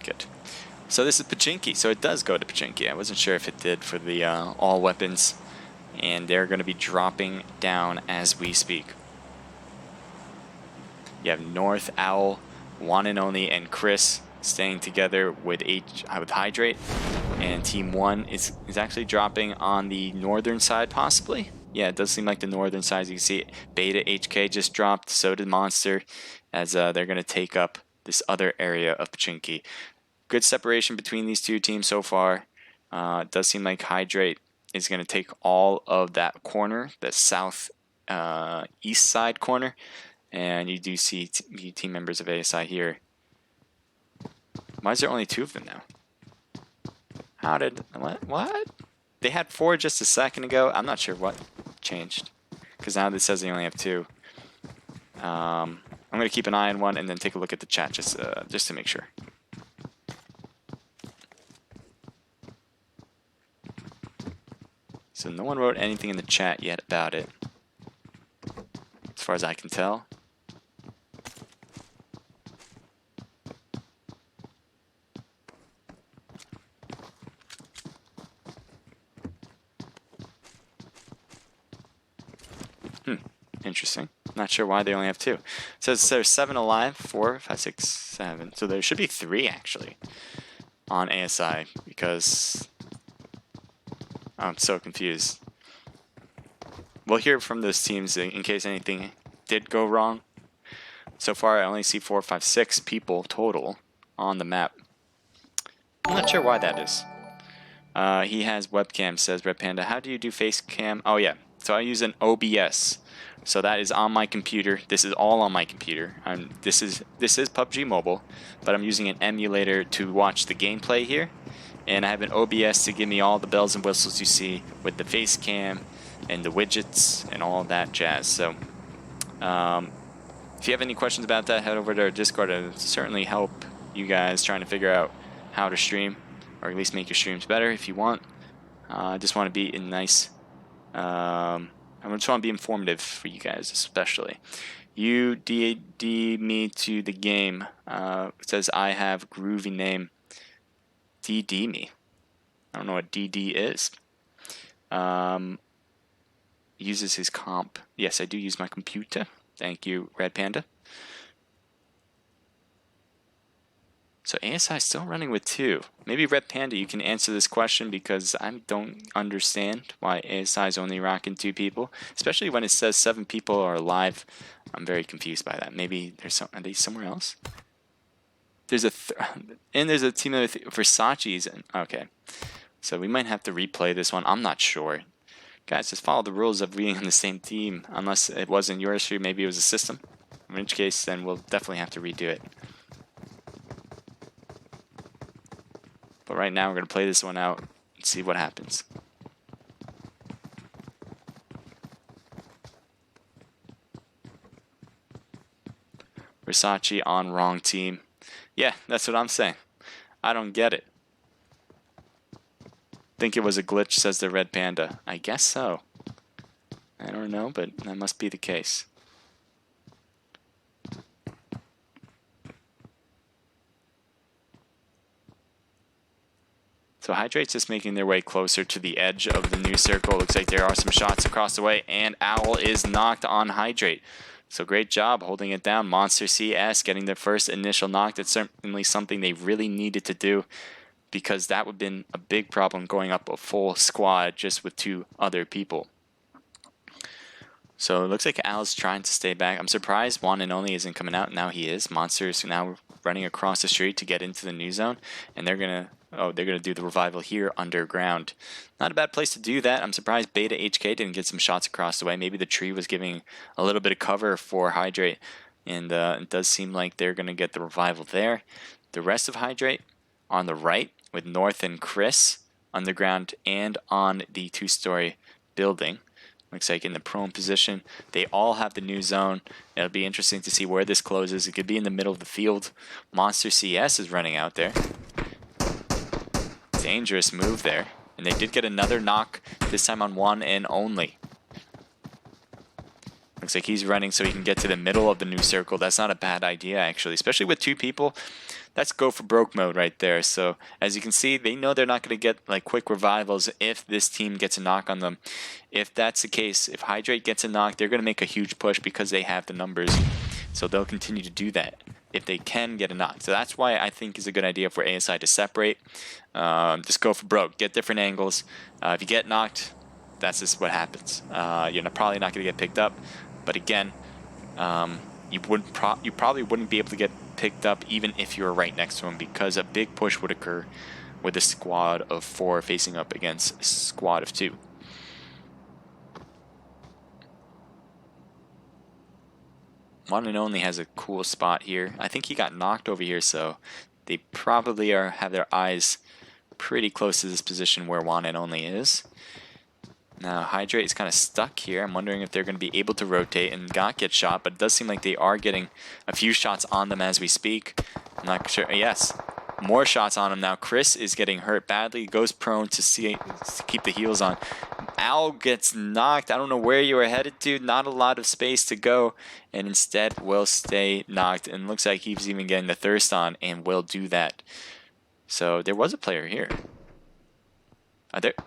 Good. So this is Pachinki, so it does go to Pachinki. I wasn't sure if it did for the all weapons, and they're going to be dropping down as we speak. You have North, Owl, One and Only, and Chris staying together with Hydrate, and Team 1 is actually dropping on the northern side, possibly. Yeah, it does seem like the northern side. As you can see, Beta HK just dropped, so did Monster, as they're going to take up this other area of Pachinki. Good separation between these two teams so far. It does seem like Hydrate is going to take all of that corner, the south east side corner, and you do see team members of ASI here. Why is there only 2 of them now? How did what? They had 4 just a second ago. I'm not sure what changed, because now this says they only have 2. I'm going to keep an eye on one and then take a look at the chat just to make sure. So no one wrote anything in the chat yet about it, as far as I can tell. Interesting. Not sure why they only have 2. It says there's 7 alive, 4, 5, 6, 7. So there should be 3 actually on ASI, because I'm so confused. We'll hear from those teams in case anything did go wrong. So far, I only see 4, 5, 6 people total on the map. I'm not sure why that is. He has webcam, says Red Panda. How do you do face cam? Oh yeah, so I use an OBS. So that is on my computer. This is all on my computer. This is PUBG Mobile, but I'm using an emulator to watch the gameplay here. And I have an OBS to give me all the bells and whistles you see with the face cam and the widgets and all that jazz. So if you have any questions about that, head over to our Discord. It'll certainly help you guys trying to figure out how to stream, or at least make your streams better if you want. I just want to be in nice... I just want to be informative for you guys, especially. You DD me to the game. It says I have groovy name. DD me. I don't know what DD is. Uses his comp. Yes, I do use my computer. Thank you, Red Panda. So ASI is still running with 2. Maybe Red Panda, you can answer this question, because I don't understand why ASI is only rocking 2 people, especially when it says 7 people are alive. I'm very confused by that. Maybe there's are they somewhere else? There's there's a team with Versace's. Okay, so we might have to replay this one. I'm not sure. Guys, just follow the rules of being on the same team. Unless it wasn't your issue, maybe it was a system. In which case, then we'll definitely have to redo it. But right now, we're going to play this one out and see what happens. Versace on wrong team. Yeah, that's what I'm saying. I don't get it. Think it was a glitch, says the Red Panda. I guess so. I don't know, but that must be the case. So Hydrate's just making their way closer to the edge of the new circle. Looks like there are some shots across the way, and Owl is knocked on Hydrate. So great job holding it down. Monster CS getting their first initial knock. That's certainly something they really needed to do, because that would have been a big problem going up a full squad just with 2 other people. So it looks like Al's trying to stay back. I'm surprised One and Only isn't coming out. Now he is. Monster's now running across the street to get into the new zone, and they're gonna do the revival here underground. Not a bad place to do that. I'm surprised Beta HK didn't get some shots across the way. Maybe the tree was giving a little bit of cover for Hydrate, and it does seem like they're gonna get the revival there. The rest of Hydrate on the right with North and Chris underground and on the 2-story building. Looks like in the prone position. They all have the new zone. It'll be interesting to see where this closes. It could be in the middle of the field. Monster CS is running out there. Dangerous move there. And they did get another knock, this time on One and Only. Looks like he's running so he can get to the middle of the new circle. That's not a bad idea, actually, especially with 2 people. That's go for broke mode right there. So as you can see, they know they're not going to get like quick revivals if this team gets a knock on them. If that's the case, if Hydrate gets a knock, they're going to make a huge push because they have the numbers. So they'll continue to do that if they can get a knock. So that's why I think it's a good idea for ASI to separate. Just go for broke, get different angles. If you get knocked, that's just what happens. You're probably not going to get picked up. But again, you probably wouldn't be able to get picked up even if you were right next to him, because a big push would occur with a squad of 4 facing up against a squad of 2. One and Only has a cool spot here. I think he got knocked over here, so they probably have their eyes pretty close to this position where One and Only is. Now Hydrate is kind of stuck here. I'm wondering if they're going to be able to rotate and not get shot, but it does seem like they are getting a few shots on them as we speak. I'm not sure. Yes, more shots on him now. Chris is getting hurt badly. Goes prone to keep the heals on. Owl gets knocked. I don't know where you were headed to. Not a lot of space to go, and instead will stay knocked. And looks like he's even getting the thirst on and will do that. So there was a player here.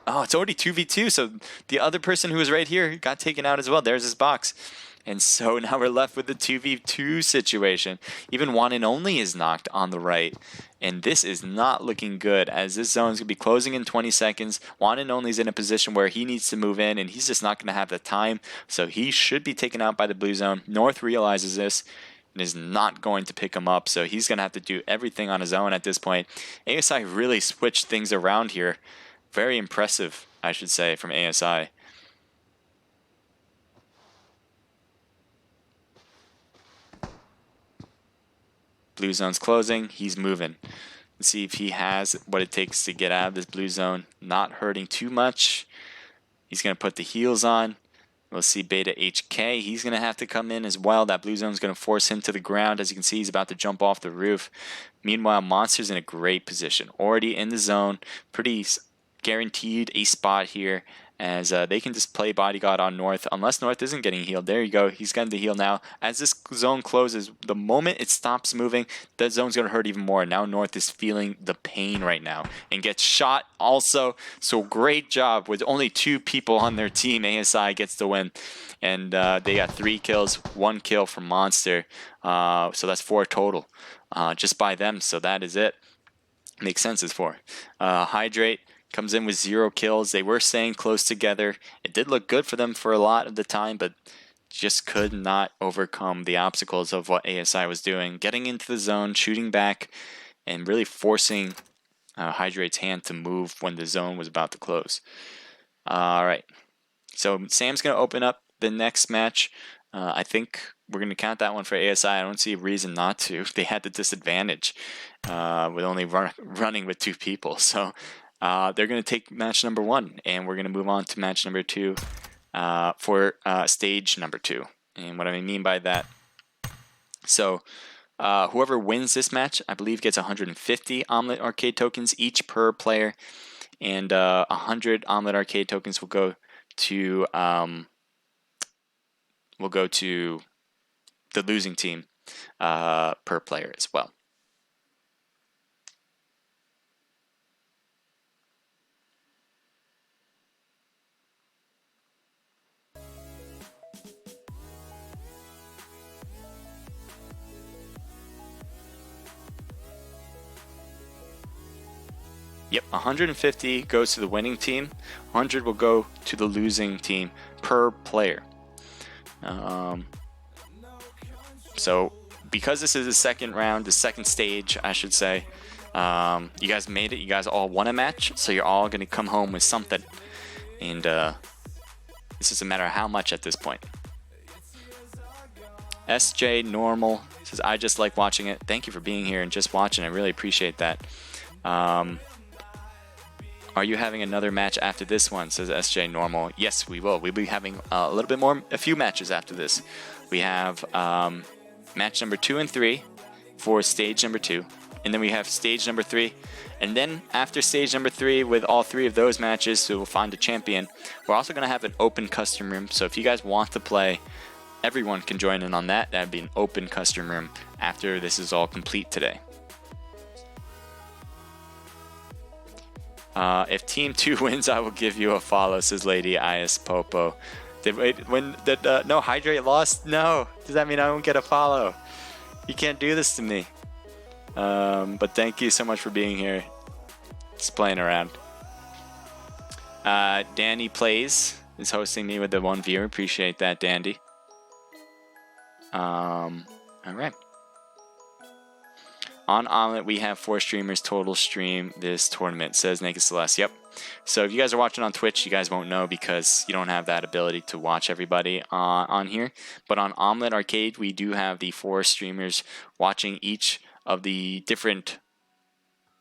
Oh, it's already 2v2, so the other person who was right here got taken out as well. There's his box. And so now we're left with the 2v2 situation. Even One and Only is knocked on the right. And this is not looking good, as this zone is going to be closing in 20 seconds. One and Only is in a position where he needs to move in, and he's just not going to have the time. So he should be taken out by the blue zone. North realizes this and is not going to pick him up, so he's going to have to do everything on his own at this point. ASI really switched things around here. Very impressive, I should say, from ASI. Blue zone's closing. He's moving. Let's see if he has what it takes to get out of this blue zone. Not hurting too much. He's going to put the heals on. We'll see Beta HK. He's going to have to come in as well. That blue zone is going to force him to the ground. As you can see, he's about to jump off the roof. Meanwhile, Monster's in a great position. Already in the zone. Pretty guaranteed a spot here, as they can just play bodyguard on North unless North isn't getting healed. There you go, he's getting the heal now. As this zone closes, the moment it stops moving, that zone's going to hurt even more. Now North is feeling the pain right now and gets shot also. So great job. With only 2 people on their team, ASI gets the win, and they got 3 kills, 1 kill from Monster, so that's 4 total just by them. So that is it. Makes sense, it's 4. Hydrate comes in with 0 kills. They were staying close together. It did look good for them for a lot of the time, but just could not overcome the obstacles of what ASI was doing. Getting into the zone, shooting back, and really forcing Hydrate's hand to move when the zone was about to close. All right. So Sam's going to open up the next match. I think we're going to count that one for ASI. I don't see a reason not to. They had the disadvantage with only running with 2 people. So they're going to take match number 1, and we're going to move on to match number 2 for stage number 2. And what I mean by that, so whoever wins this match, I believe, gets 150 Omlet Arcade tokens each per player, and 100 Omlet Arcade tokens will go to the losing team per player as well. Yep, 150 goes to the winning team. 100 will go to the losing team per player. So because this is the second round, the second stage, I should say, you guys made it. You guys all won a match, so you're all going to come home with something. And this is a matter of how much at this point. SJ Normal says, I just like watching it. Thank you for being here and just watching. I really appreciate that. Are you having another match after this one? Says SJ Normal. Yes, we will. We'll be having a few matches after this. We have match number 2 and 3 for stage number 2. And then we have stage number 3. And then after stage number 3, with all 3 of those matches, so we'll find a champion. We're also going to have an open custom room. So if you guys want to play, everyone can join in on that. That'd be an open custom room after this is all complete today. If Team 2 wins, I will give you a follow, says Lady Is Popo. No, Hydrate lost? No. Does that mean I won't get a follow? You can't do this to me. But thank you so much for being here. Just playing around. Danny Plays is hosting me with the 1 viewer. Appreciate that, Dandy. Alright. On Omlet, we have 4 streamers total stream this tournament, says Naked Celeste. Yep. So if you guys are watching on Twitch, you guys won't know because you don't have that ability to watch everybody on here. But on Omlet Arcade, we do have the 4 streamers watching each of the different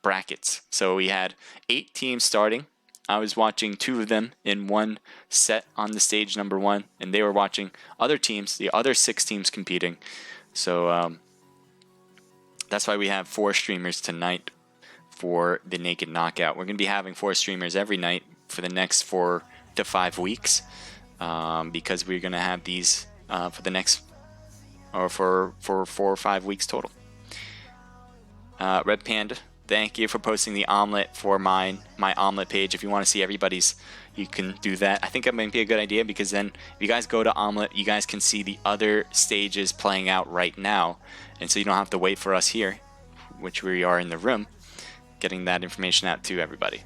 brackets. So we had 8 teams starting. I was watching 2 of them in one set on the stage number 1, and they were watching other teams, the other 6 teams competing. So that's why we have 4 streamers tonight for the Naked Knockout. We're going to be having 4 streamers every night for the next 4 to 5 weeks because we're going to have these for the next, or for 4 or 5 weeks total. Red Panda, thank you for posting the Omlet for my Omlet page. If you want to see everybody's, you can do that. I think that might be a good idea because then if you guys go to Omlet, you guys can see the other stages playing out right now. And so you don't have to wait for us here, which we are in the room, getting that information out to everybody.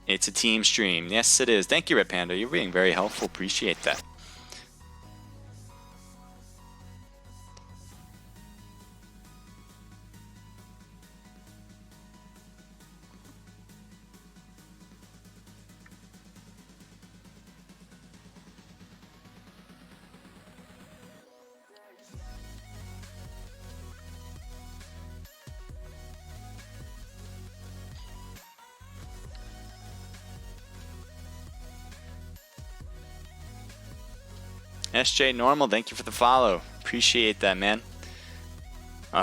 It's a team stream. Yes, it is. Thank you, Red Panda. You're being very helpful. Appreciate that. SJ Normal, thank you for the follow. Appreciate that, man. I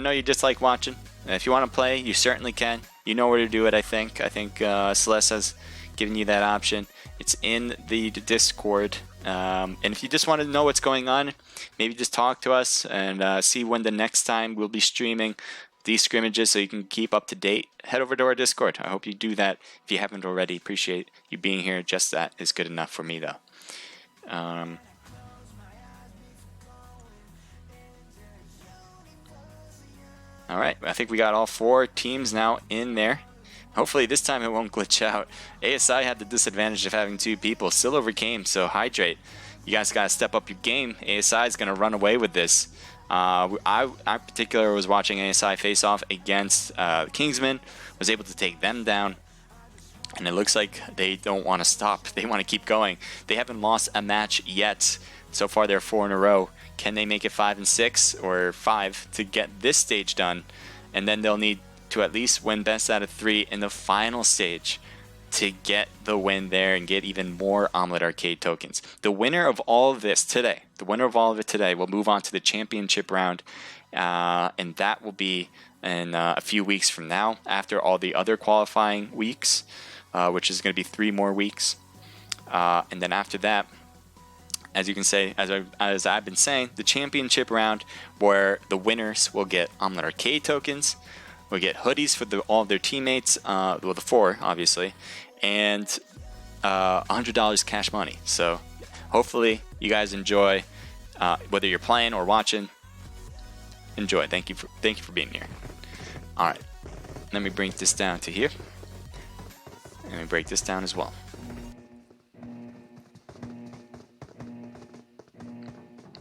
know you just like watching. If you want to play, you certainly can. You know where to do it, I think. I think Celeste has given you that option. It's in the Discord. And if you just want to know what's going on, maybe just talk to us and see when the next time we'll be streaming these scrimmages so you can keep up to date. Head over to our Discord. I hope you do that if you haven't already. Appreciate you being here. Just that is good enough for me, though. Alright, I think we got all 4 teams now in there. Hopefully this time it won't glitch out. ASI had the disadvantage of having 2 people. Still overcame, so Hydrate. You guys got to step up your game. ASI is going to run away with this. I particular was watching ASI face off against Kingsman, was able to take them down. And it looks like they don't want to stop. They want to keep going. They haven't lost a match yet. So far, they're 4 in a row. Can they make it 5 and 6 or 5 to get this stage done? And then they'll need to at least win best out of 3 in the final stage to get the win there and get even more Omlet Arcade tokens. The winner of all of this today, will move on to the championship round. And that will be in a few weeks from now, after all the other qualifying weeks. Which is going to be 3 more weeks. And then after that, as you can say, as I've been saying, the championship round, where the winners will get Omlet Arcade tokens, will get hoodies for all of their teammates, well, the 4, obviously, and $100 cash money. So hopefully you guys enjoy, whether you're playing or watching. Enjoy. Thank you for being here. All right, let me bring this down to here. Let me break this down as well.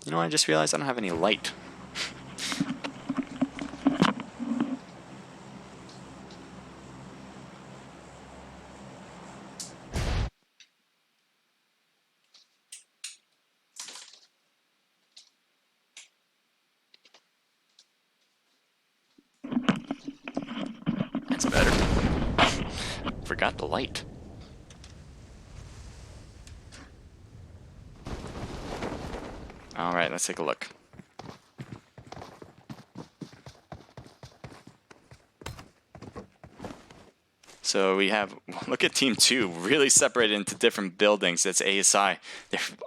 You know, I just realized I don't have any light. That's better. Forgot the light. All right, let's take a look. So we have, look at Team 2, really separated into different buildings. That's ASI.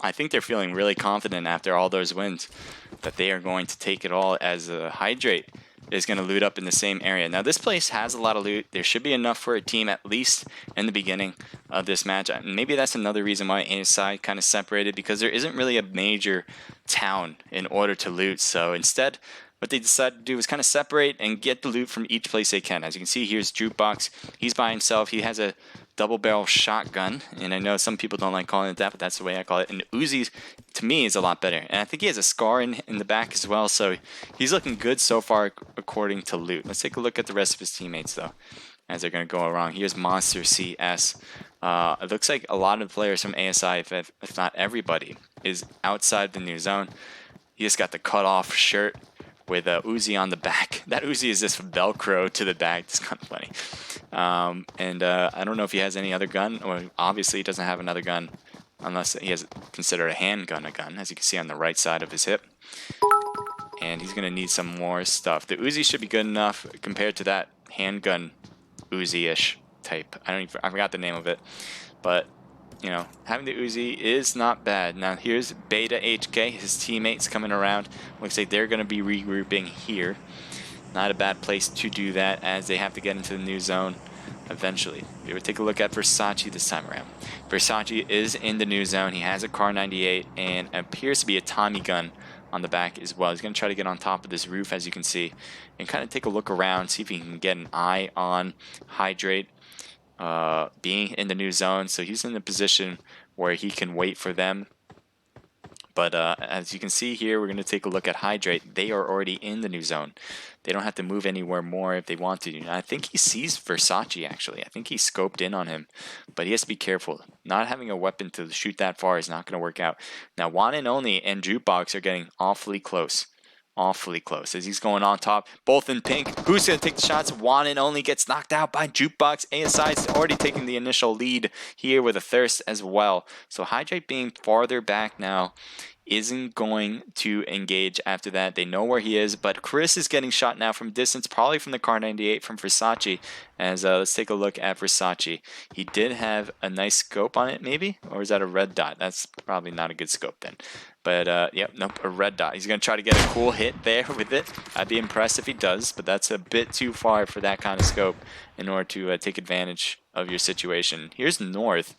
I think they're feeling really confident after all those wins that they are going to take it all, as Hydrate is going to loot up in the same area. Now this place has a lot of loot. There should be enough for a team, at least in the beginning of this match. Maybe that's another reason why ASI kind of separated, because there isn't really a major town in order to loot. So instead, what they decided to do is kind of separate and get the loot from each place they can. As you can see, here's Jukebox. He's by himself. He has a double barrel shotgun, and I know some people don't like calling it that, but that's the way I call it. And Uzi, to me, is a lot better. And I think he has a scar in the back as well, so he's looking good so far according to loot. Let's take a look at the rest of his teammates, though, as they're going to go around. Here's Monster CS. It looks like a lot of the players from ASI, if not everybody, is outside the new zone. He just got the cut-off shirt with Uzi on the back. That Uzi is just Velcro to the back. It's kind of funny. I don't know if he has any other gun, or obviously he doesn't have another gun unless he has considered a handgun a gun, as you can see on the right side of his hip. And he's going to need some more stuff. The Uzi should be good enough compared to that handgun Uzi-ish type. I forgot the name of it, but you know, having the Uzi is not bad. Now here's Beta HK, his teammates coming around. Looks like they're going to be regrouping here. Not a bad place to do that, as they have to get into the new zone eventually. We will take a look at Versace this time around. Versace is in the new zone. He has a Car 98 and appears to be a Tommy gun on the back as well. He's going to try to get on top of this roof, as you can see, and kind of take a look around, see if he can get an eye on Hydrate being in the new zone. So he's in a position where he can wait for them. But as you can see here, we're going to take a look at Hydrate. They are already in the new zone. They don't have to move anywhere more if they want to. And I think he sees Versace, actually. I think he scoped in on him. But he has to be careful. Not having a weapon to shoot that far is not going to work out. Now, One and Only and Jukebox are getting awfully close. Awfully close as he's going on top, both in pink. Who's going to take the shots? One and Only gets knocked out by Jukebox. ASI is already taking the initial lead here with a Thirst as well. So Hydrate being farther back now isn't going to engage after that. They know where he is, but Chris is getting shot now from distance, probably from the Car 98 from Versace. As let's take a look at Versace. He did have a nice scope on it, maybe, or is that a red dot? That's probably not a good scope then. But yep, nope, a red dot. He's going to try to get a cool hit there with it. I'd be impressed if he does, but that's a bit too far for that kind of scope in order to take advantage of your situation. Here's North.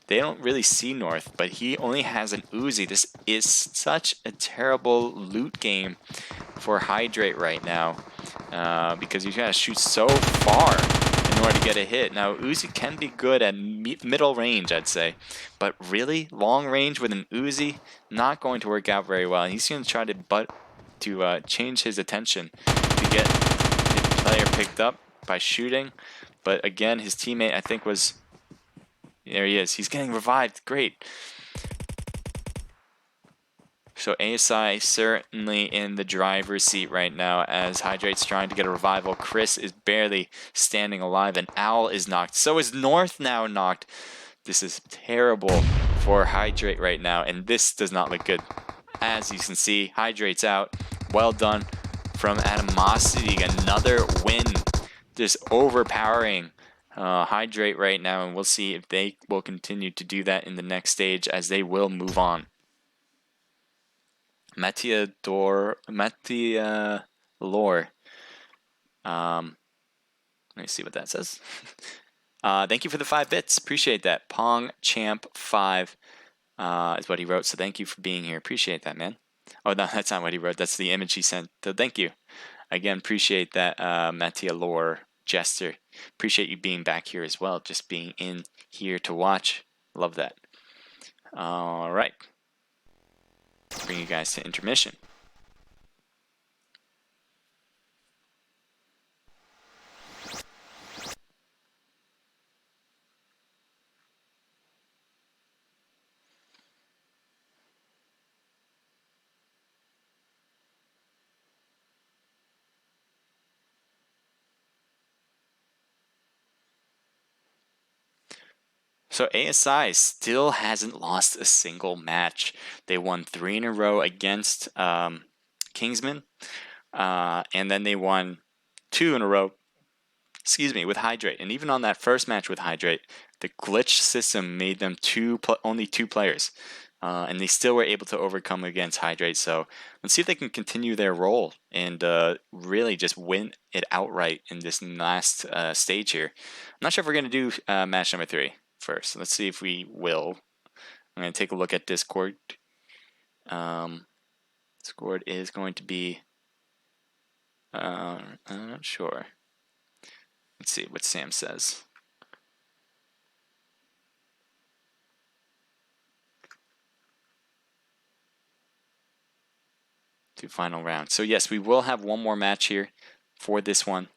They don't really see North, but he only has an Uzi. This is such a terrible loot game for Hydrate right now, because you gotta shoot so far in order to get a hit. Now Uzi can be good at middle range, I'd say, but really long range with an Uzi, not going to work out very well. And he's going to try to to change his attention to get the player picked up by shooting. But again, his teammate, I think, was... There he is. He's getting revived. Great. So ASI certainly in the driver's seat right now as Hydrate's trying to get a revival. Chris is barely standing alive, and Owl is knocked. So is North now knocked. This is terrible for Hydrate right now, and this does not look good. As you can see, Hydrate's out. Well done from Animosity. Another win. Just overpowering Hydrate right now, and we'll see if they will continue to do that in the next stage as they will move on. Lore. Let me see what that says. Thank you for the 5 bits. Appreciate that. Pong Champ 5 is what he wrote. So thank you for being here. Appreciate that, man. Oh, no, that's not what he wrote. That's the image he sent. So thank you. Again, appreciate that, Mattia Lore Jester. Appreciate you being back here as well. Just being in here to watch. Love that. All right. Bring you guys to intermission. So ASI still hasn't lost a single match. They won 3 in a row against Kingsman, and then they won 2 in a row, with Hydrate. And even on that first match with Hydrate, the glitch system made them only 2 players, and they still were able to overcome against Hydrate. So let's see if they can continue their role and really just win it outright in this last stage here. I'm not sure if we're going to do match number 3. First, let's see if we will. I'm going to take a look at Discord. Discord is going to be... I'm not sure. Let's see what Sam says. To final round. So yes, we will have one more match here for this one.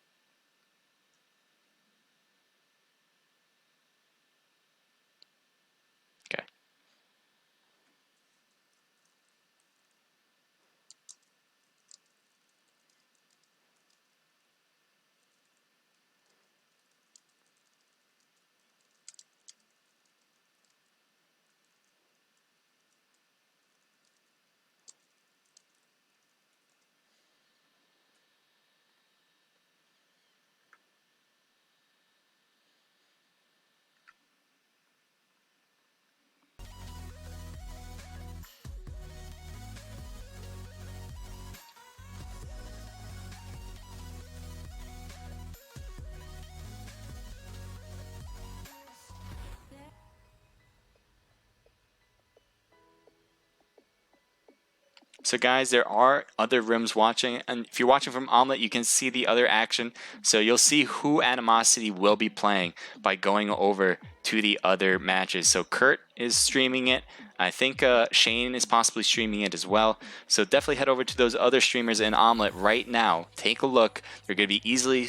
So guys, there are other rooms watching, and if you're watching from Omlet, you can see the other action. So you'll see who Animosity will be playing by going over to the other matches. So Kurt is streaming it. I think Shane is possibly streaming it as well. So definitely head over to those other streamers in Omlet right now. Take a look. They're going to be easily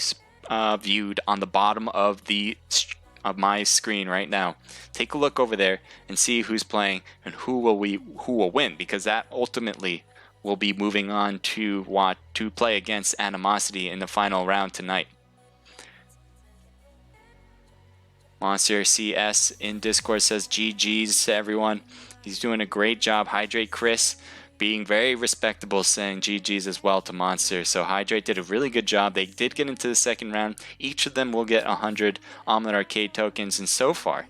viewed on the bottom of my screen right now. Take a look over there and see who's playing and who will win, because that ultimately will be moving on to play against Animosity in the final round tonight. Monster CS in Discord says GG's to everyone. He's doing a great job. Hydrate Chris being very respectable, saying GG's as well to Monster. So Hydrate did a really good job. They did get into the second round. Each of them will get 100 Omlet Arcade tokens, and so far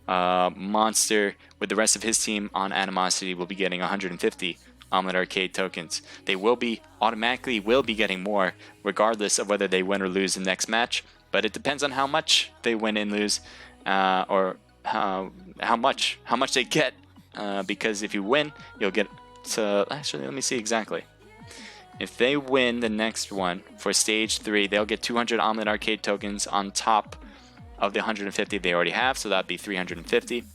Monster with the rest of his team on Animosity will be getting 150 Omlet Arcade tokens. They will be getting more regardless of whether they win or lose the next match, but it depends on how much they win and lose, or how much they get, because if you win, you'll get... So actually, let me see exactly. If they win the next one for stage 3, they'll get 200 Omlet Arcade tokens on top of the 150 they already have, so that'd be 350.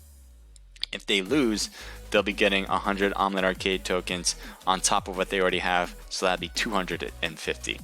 If they lose, they'll be getting 100 Omlet Arcade tokens on top of what they already have, so that'd be 250.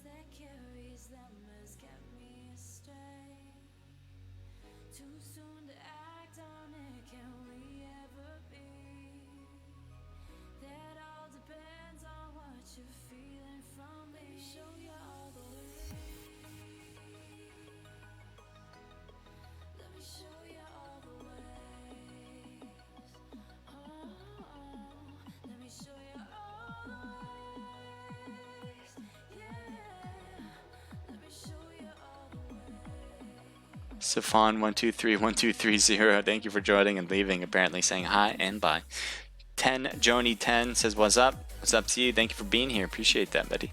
That carries them has kept me astray. Too soon to act on it, can we ever be? That all depends on what you're feeling from me. Let me show you all the way. Let me show you all the ways. Oh, let me show you all the ways. Yeah, let me show you all the ways. Safan12312330, thank you for joining and leaving, apparently saying hi and bye. 10 Joni 10 says what's up? What's up to you? Thank you for being here. Appreciate that, buddy.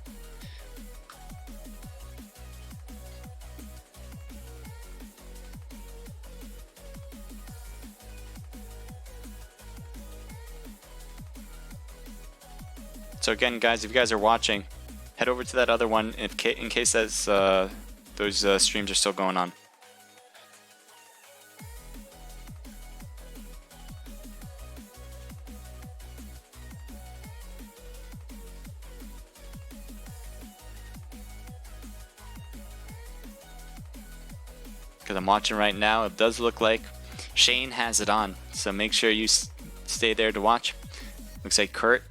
So again, guys, if you guys are watching, head over to that other one in case that's, those streams are still going on. Because I'm watching right now, it does look like Shane has it on, so make sure you stay there to watch. Looks like Kurt.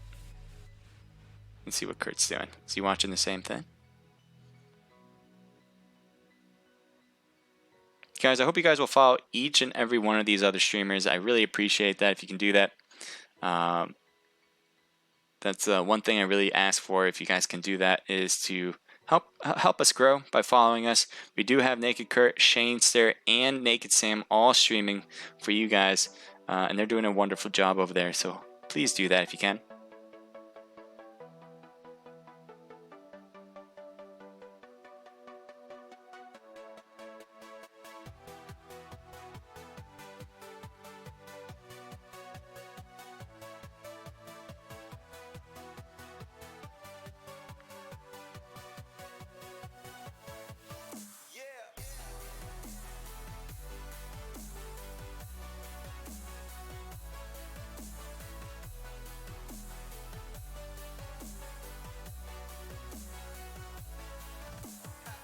Let's see what Kurt's doing. Is he watching the same thing? Guys, I hope you guys will follow each and every one of these other streamers. I really appreciate that if you can do that. That's one thing I really ask for. If you guys can do that, is to help us grow by following us. We do have Naked Kurt, Shane Stair, and Naked Sam all streaming for you guys, and they're doing a wonderful job over there. So please do that if you can.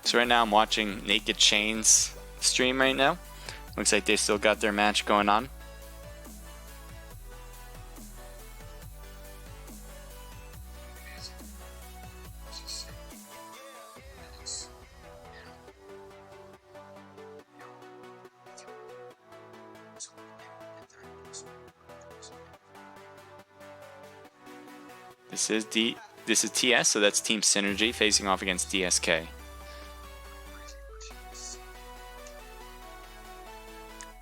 So right now I'm watching Naked Shane's stream right now. Looks like they still got their match going on. This is TS, so that's Team Synergy facing off against DSK.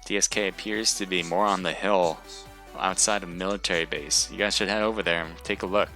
DSK appears to be more on the hill outside of military base. You guys should head over there and take a look.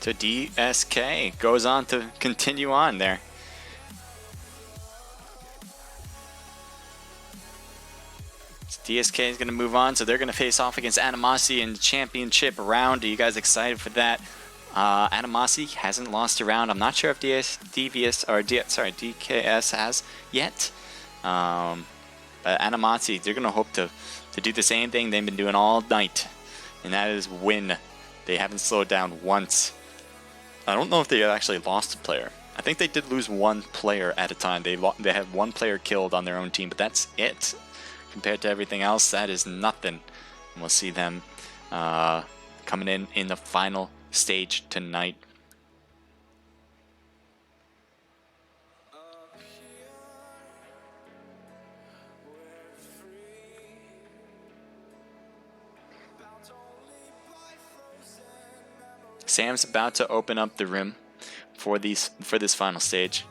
to DSK. Goes on to continue on there. So DSK is going to move on, so they're going to face off against Animosity in the championship round. Are you guys excited for that? Animosity hasn't lost a round. I'm not sure if DKS has yet. But Animosity, they're going to hope to do the same thing they've been doing all night, and that is win. They haven't slowed down once. I don't know if they actually lost a player. I think they did lose one player at a time. They had one player killed on their own team, but that's it. Compared to everything else, that is nothing. And we'll see them coming in the final stage tonight. Sam's about to open up the room for this final stage.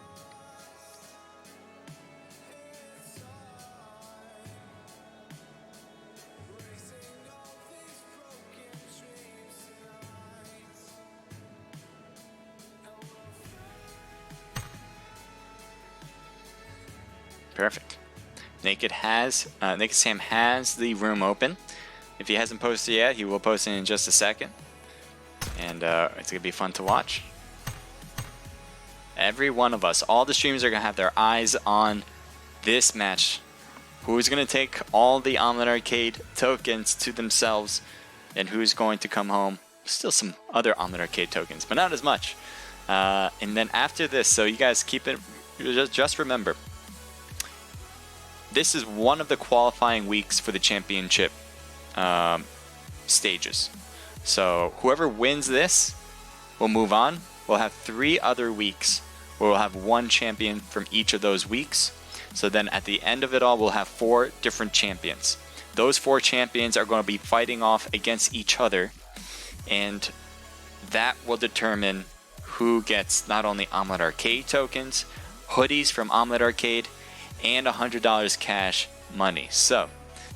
Perfect. Naked Sam has the room open. If he hasn't posted yet, he will post it in just a second. And it's going to be fun to watch. Every one of us, all the streamers are going to have their eyes on this match. Who's going to take all the Omlet Arcade tokens to themselves, and who's going to come home? Still some other Omlet Arcade tokens, but not as much. And then after this, so you guys keep it, just remember, this is one of the qualifying weeks for the championship stages. So whoever wins this will move on. We'll have 3 other weeks where we'll have one champion from each of those weeks. So then at the end of it all, we'll have 4 different champions. Those 4 champions are going to be fighting off against each other, and that will determine who gets not only Omlet Arcade tokens, hoodies from Omlet Arcade, and $100 cash money. So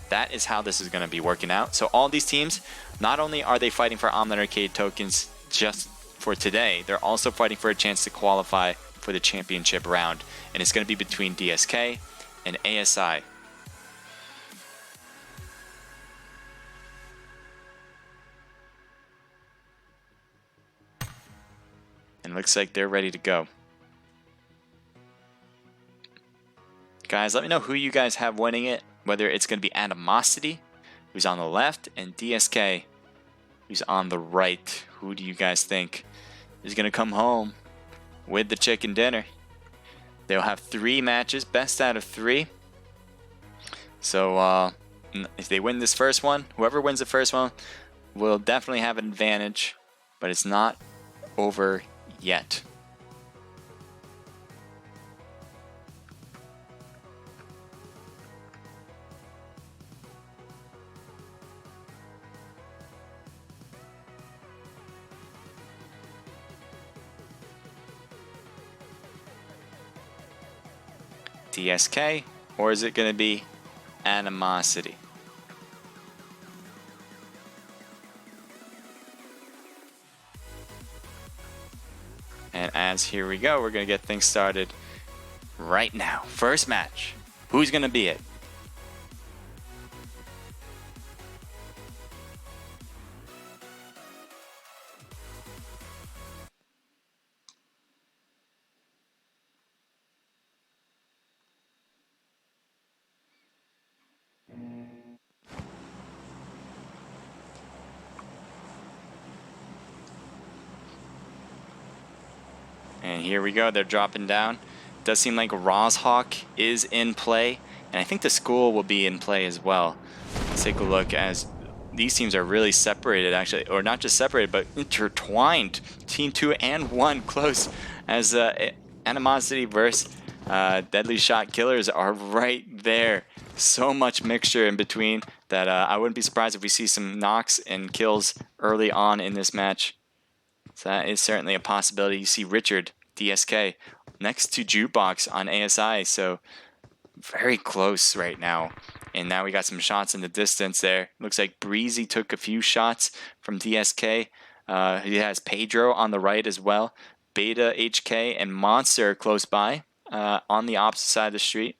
that is how this is going to be working out. So all these teams, not only are they fighting for Omlet Arcade tokens just for today, they're also fighting for a chance to qualify for the championship round. And it's going to be between DSK and ASI. And it looks like they're ready to go. Guys, let me know who you guys have winning it, whether it's going to be Animosity, who's on the left, and DSK, who's on the right. Who do you guys think is going to come home with the chicken dinner? They'll have 3 matches, best out of 3. So if they win this first one, whoever wins the first one will definitely have an advantage, but it's not over yet. DSK, or is it going to be Animosity? And as here we go, we're going to get things started right now. First match. Who's going to be it? And here we go, they're dropping down. It does seem like Rozhawk is in play, and I think the school will be in play as well. Let's take a look, as these teams are really separated actually, or not just separated, but intertwined. Team 2 and 1 close, as Animosity versus Deadly Shot Killers are right there. So much mixture in between that I wouldn't be surprised if we see some knocks and kills early on in this match. So that is certainly a possibility. You see Richard, DSK, next to Jukebox on ASI, so very close right now. And now we got some shots in the distance there. Looks like Breezy took a few shots from DSK. He has Pedro on the right as well. Beta, HK, and Monster close by on the opposite side of the street.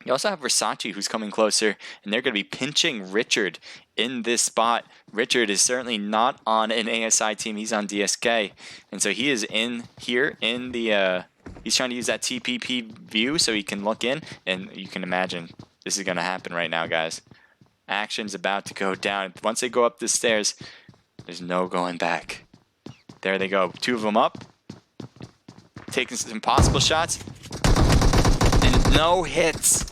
You also have Versace, who's coming closer, and they're going to be pinching Richard in this spot. Richard is certainly not on an ASI team. He's on DSK. And so he is in here in the... he's trying to use that TPP view so he can look in. And you can imagine this is going to happen right now, guys. Action's about to go down. Once they go up the stairs, there's no going back. There they go. 2 of them up. Taking some impossible shots. And no hits.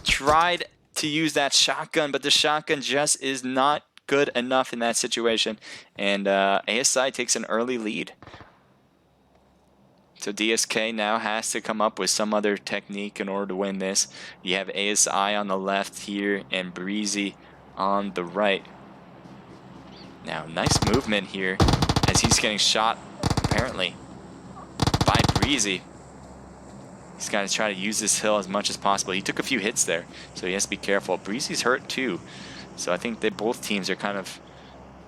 Tried to use that shotgun, but the shotgun just is not good enough in that situation. And ASI takes an early lead. So DSK now has to come up with some other technique in order to win this. You have ASI on the left here and Breezy on the right. Now, nice movement here as he's getting shot, apparently, by Breezy. He's got to try to use this hill as much as possible. He took a few hits there, so he has to be careful. Breezy's hurt too, so I think that both teams are kind of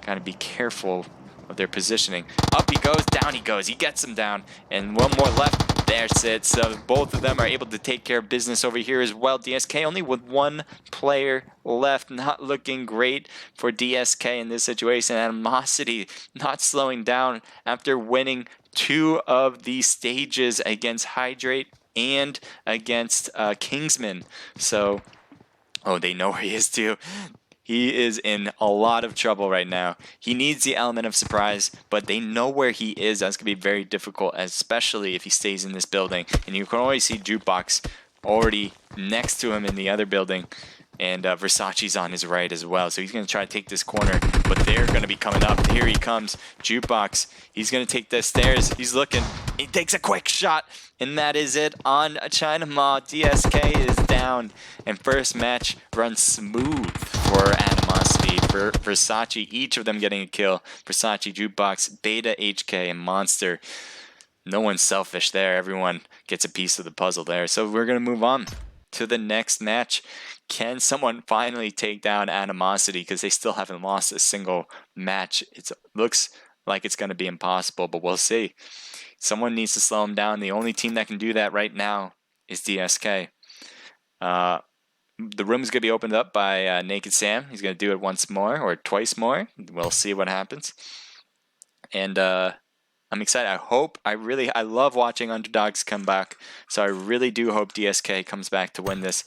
got to be careful of their positioning. Up he goes, down he goes. He gets him down, and one more left. There's it. So both of them are able to take care of business over here as well. DSK only with 1 player left. Not looking great for DSK in this situation. Animosity not slowing down after winning 2 of these stages against Hydrate and against Kingsman. So, oh, they know where he is too. He is in a lot of trouble right now. He needs the element of surprise, but they know where he is. That's going to be very difficult, especially if he stays in this building. And you can always see Jukebox already next to him in the other building. And Versace's on his right as well. So he's going to try to take this corner, but they're going to be coming up. Here he comes. Jukebox. He's going to take the stairs. He's looking. He takes a quick shot. And that is it on China Mall. DSK is down. And first match runs smooth for Animosity. For Versace, each of them getting a kill. Versace, Jukebox, Beta, HK, and Monster. No one's selfish there. Everyone gets a piece of the puzzle there. So we're going to move on to the next match. Can someone finally take down Animosity, because they still haven't lost a single match? It looks like it's going to be impossible, but we'll see. Someone needs to slow them down. The only team that can do that right now is DSK. The room is going to be opened up by Naked Sam. He's going to do it once more or twice more. We'll see what happens. And I'm excited. I love watching underdogs come back. So I really do hope DSK comes back to win this.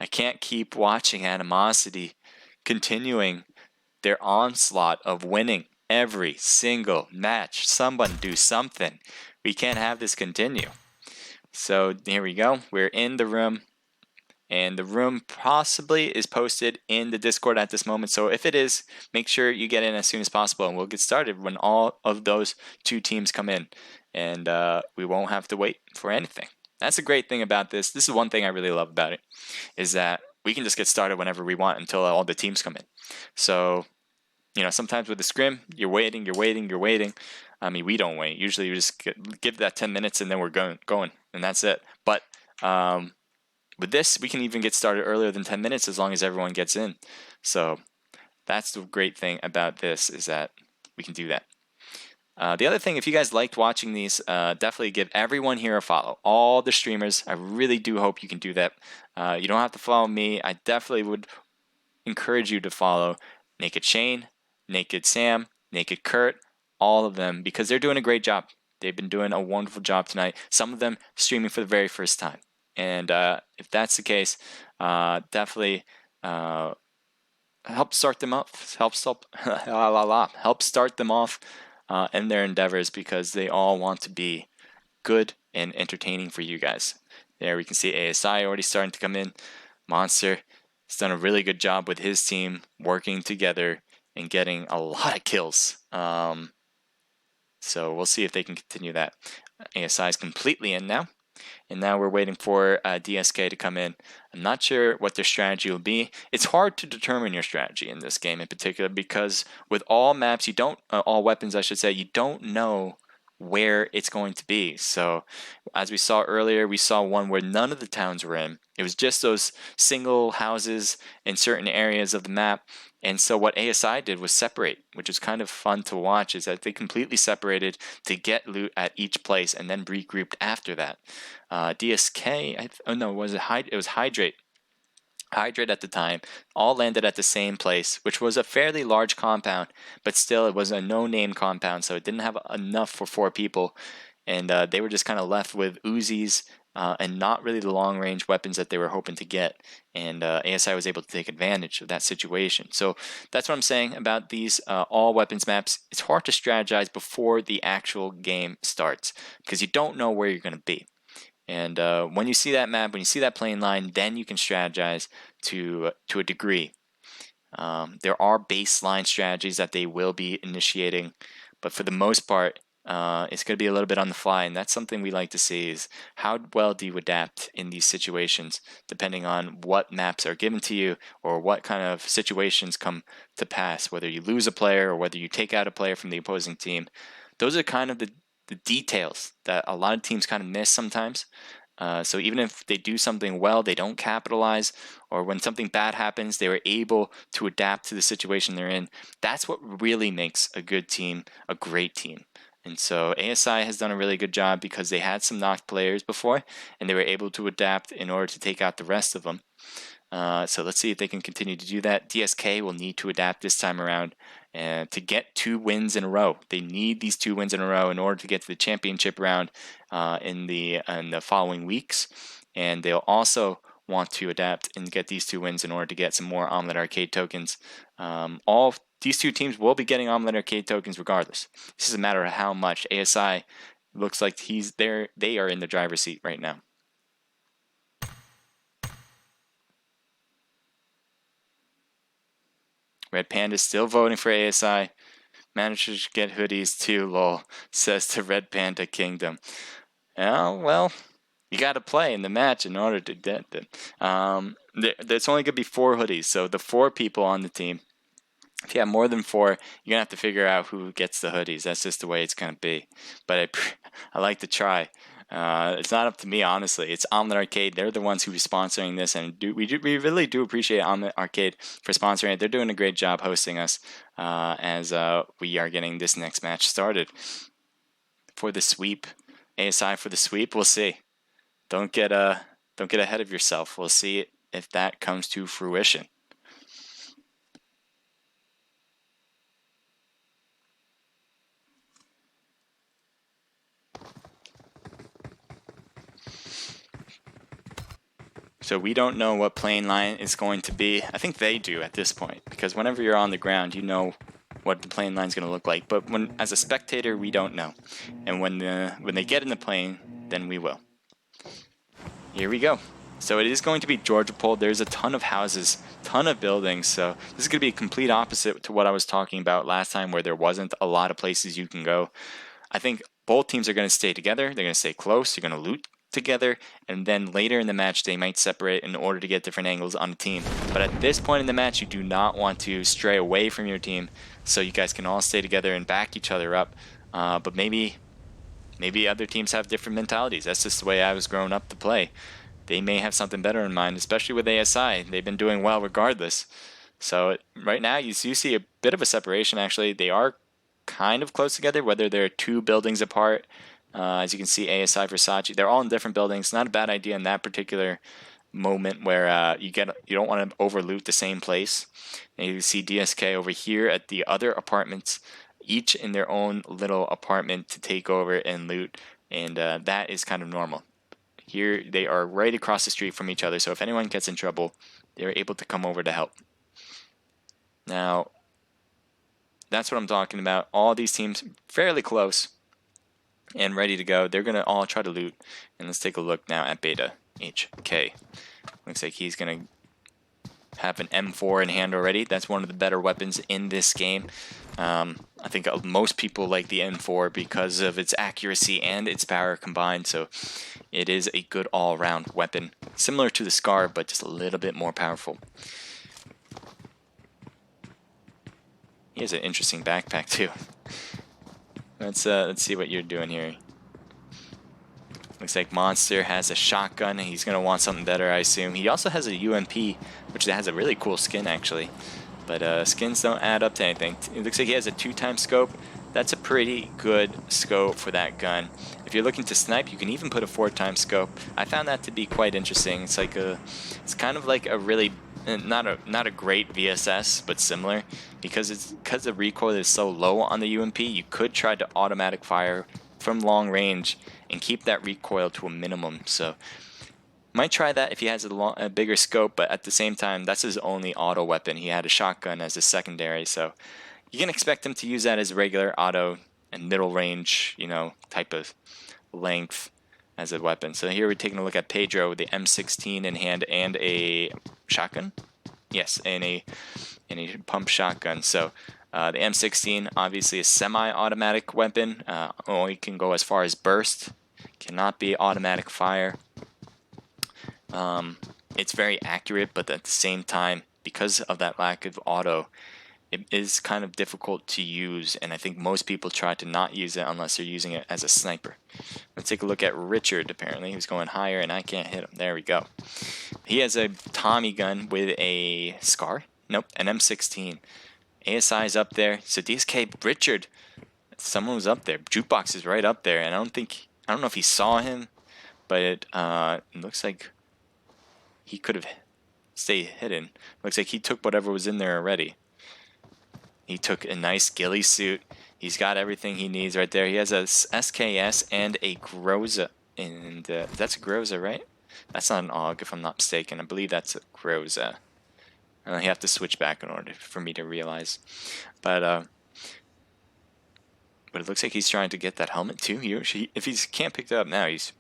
I can't keep watching Animosity continuing their onslaught of winning every single match. Someone do something. We can't have this continue. So here we go. We're in the room. And the room possibly is posted in the Discord at this moment. So if it is, make sure you get in as soon as possible. And we'll get started when all of those 2 teams come in. And we won't have to wait for anything. That's a great thing about this. This is one thing I really love about it, is that we can just get started whenever we want until all the teams come in. So, you know, sometimes with the scrim, you're waiting. I mean, we don't wait. Usually you just give that 10 minutes and then we're going, and that's it. But with this, we can even get started earlier than 10 minutes as long as everyone gets in. So that's the great thing about this, is that we can do that. The other thing, if you guys liked watching these, definitely give everyone here a follow. All the streamers, I really do hope you can do that. You don't have to follow me. I definitely would encourage you to follow Naked Shane, Naked Sam, Naked Kurt, all of them, because they're doing a great job. They've been doing a wonderful job tonight. Some of them streaming for the very first time. And if that's the case, definitely help start them off. Help start them off in their endeavors, because they all want to be good and entertaining for you guys. There we can see ASI already starting to come in. Monster has done a really good job with his team working together and getting a lot of kills. So we'll see if they can continue that. ASI is completely in now. And now we're waiting for DSK to come in. I'm not sure what their strategy will be. It's hard to determine your strategy in this game in particular, because with all maps, all weapons, I should say, you don't know where it's going to be. So as we saw earlier, we saw one where none of the towns were in. It was just those single houses in certain areas of the map. And so what ASI did was separate, which is kind of fun to watch, is that they completely separated to get loot at each place and then regrouped after that. DSK, it was Hydrate. Hydrate at the time, all landed at the same place, which was a fairly large compound, but still it was a no-name compound, so it didn't have enough for 4 people, and they were just kind of left with Uzis and not really the long-range weapons that they were hoping to get, and ASI was able to take advantage of that situation. So that's what I'm saying about these all weapons maps. It's hard to strategize before the actual game starts, because you don't know where you're going to be. And when you see that map, when you see that playing line, then you can strategize to a degree. There are baseline strategies that they will be initiating, but for the most part, it's going to be a little bit on the fly, and that's something we like to see, is how well do you adapt in these situations, depending on what maps are given to you or what kind of situations come to pass, whether you lose a player or whether you take out a player from the opposing team. Those are kind of the details that a lot of teams kind of miss sometimes. So even if they do something well, they don't capitalize, or when something bad happens, they were able to adapt to the situation they're in. That's what really makes a good team a great team. And so ASI has done a really good job because they had some knocked players before, and they were able to adapt in order to take out the rest of them. So let's see if they can continue to do that. DSK will need to adapt this time around to get 2 wins in a row. They need these 2 wins in a row in order to get to the championship round in the following weeks. And they'll also want to adapt and get these 2 wins in order to get some more Omlet Arcade tokens. All these 2 teams will be getting Omlet Arcade tokens regardless. This is a matter of how much. ASI looks like they are in the driver's seat right now. Red Panda still voting for ASI. Manages to get hoodies too, lol, says to Red Panda Kingdom. Oh, well, you got to play in the match in order to get them. There's only going to be 4 hoodies, so the 4 people on the team, if you have more than 4, you're going to have to figure out who gets the hoodies. That's just the way it's going to be. But I like to try. It's not up to me, honestly. It's Omlet Arcade. They're the ones who are sponsoring this, and we really do appreciate Omlet Arcade for sponsoring it. They're doing a great job hosting us as we are getting this next match started. For the sweep, ASI for the sweep, we'll see. Don't get ahead of yourself. We'll see if that comes to fruition. So we don't know what playing line is going to be. I think they do at this point, because whenever you're on the ground, you know what the playing line is going to look like. But as a spectator, we don't know. And when they get in the plane, then we will. Here we go. So it is going to be Georgia Pole. There's a ton of houses, ton of buildings. So this is going to be a complete opposite to what I was talking about last time, where there wasn't a lot of places you can go. I think both teams are going to stay together. They're going to stay close. You're going to loot together, and then later in the match they might separate in order to get different angles on the team. But at this point in the match, you do not want to stray away from your team, so you guys can all stay together and back each other up. But maybe other teams have different mentalities. That's just the way I was growing up to play. They may have something better in mind, especially with ASI. They've been doing well regardless. So right now you see a bit of a separation. Actually, they are kind of close together, whether they're 2 buildings apart. As you can see, ASI, Versace, they're all in different buildings. Not a bad idea in that particular moment where you don't want to overloot the same place. And you see DSK over here at the other apartments, each in their own little apartment to take over and loot, and that is kind of normal. Here they are right across the street from each other, so if anyone gets in trouble, they're able to come over to help. Now, that's what I'm talking about. All these teams fairly close and ready to go. They're going to all try to loot. And let's take a look now at Beta HK. Looks like he's going to have an M4 in hand already. That's one of the better weapons in this game. I think most people like the M4 because of its accuracy and its power combined. So it is a good all-around weapon. Similar to the Scar, but just a little bit more powerful. He has an interesting backpack too. Let's see what you're doing here. Looks like Monster has a shotgun. He's gonna want something better, I assume. He also has a UMP, which has a really cool skin actually. But skins don't add up to anything. It looks like he has a 2x scope. That's a pretty good scope for that gun. If you're looking to snipe, you can even put a 4x scope. I found that to be quite interesting. It's kind of like a really not a great VSS, but similar, because the recoil is so low on the UMP. You could try to automatic fire from long range and keep that recoil to a minimum. So might try that if he has a bigger scope, but at the same time, that's his only auto weapon. He had a shotgun as a secondary, so you can expect him to use that as regular auto and middle range, you know, type of length as a weapon. So here we're taking a look at Pedro with the M16 in hand and a shotgun. Yes, and a pump shotgun. So the M16, obviously a semi-automatic weapon. Only can go as far as burst. Cannot be automatic fire. It's very accurate, but at the same time, because of that lack of auto, it is kind of difficult to use, and I think most people try to not use it unless they're using it as a sniper. Let's take a look at Richard. Apparently he's going higher and I can't hit him. There we go. He has a Tommy gun with a SCAR. Nope, an M16. ASI is up there. So DSK, Richard, someone was up there. Jukebox is right up there, and I don't know if he saw him, but it looks like he could have stayed hidden. Looks like he took whatever was in there already. He took a nice ghillie suit. He's got everything he needs right there. He has a SKS and a Groza. And that's a Groza, right? That's not an AUG, if I'm not mistaken. I believe that's a Groza. You have to switch back in order for me to realize. But it looks like he's trying to get that helmet too. If he can't pick it up now, he's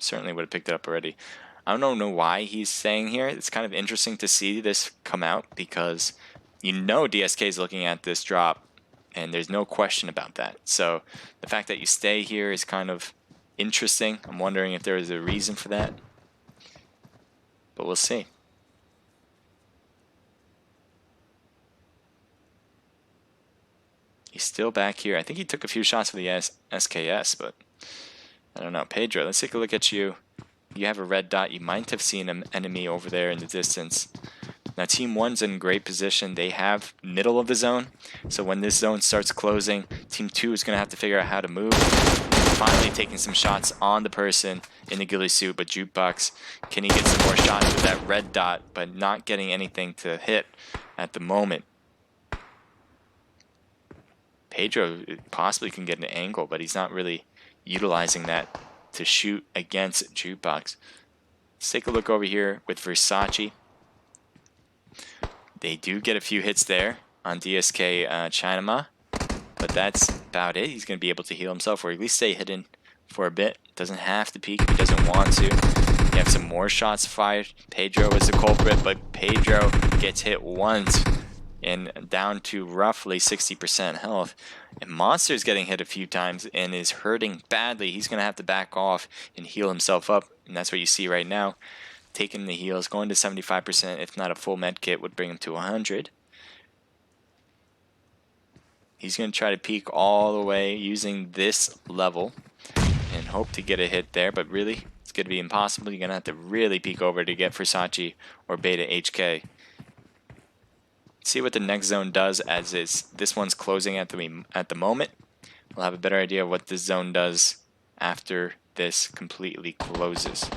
certainly would have picked it up already. I don't know why he's staying here. It's kind of interesting to see this come out, because you know DSK is looking at this drop, and there's no question about that. So the fact that you stay here is kind of interesting. I'm wondering if there is a reason for that, but we'll see. He's still back here. I think he took a few shots with the SKS, but I don't know. Pedro, let's take a look at you. You have a red dot. You might have seen an enemy over there in the distance. Now Team 1's in great position. They have middle of the zone. So when this zone starts closing, Team 2 is going to have to figure out how to move. Finally taking some shots on the person in the ghillie suit, but Jukebox, can he get some more shots with that red dot, but not getting anything to hit at the moment. Pedro possibly can get an angle, but he's not really utilizing that to shoot against Jukebox. Let's take a look over here with Versace. They do get a few hits there on DSK Chinama, but that's about it. He's going to be able to heal himself, or at least stay hidden for a bit. Doesn't have to peek if he doesn't want to. You have some more shots fired. Pedro is the culprit, but Pedro gets hit once and down to roughly 60% health. And Monster's getting hit a few times and is hurting badly. He's going to have to back off and heal himself up, and that's what you see right now. Taking the heals, going to 75%, if not a full med kit would bring him to 100. He's going to try to peek all the way using this level and hope to get a hit there, but really, it's going to be impossible. You're going to have to really peek over to get Versace or Beta HK. See what the next zone does, as this one's closing at the moment. We'll have a better idea of what this zone does after this completely closes.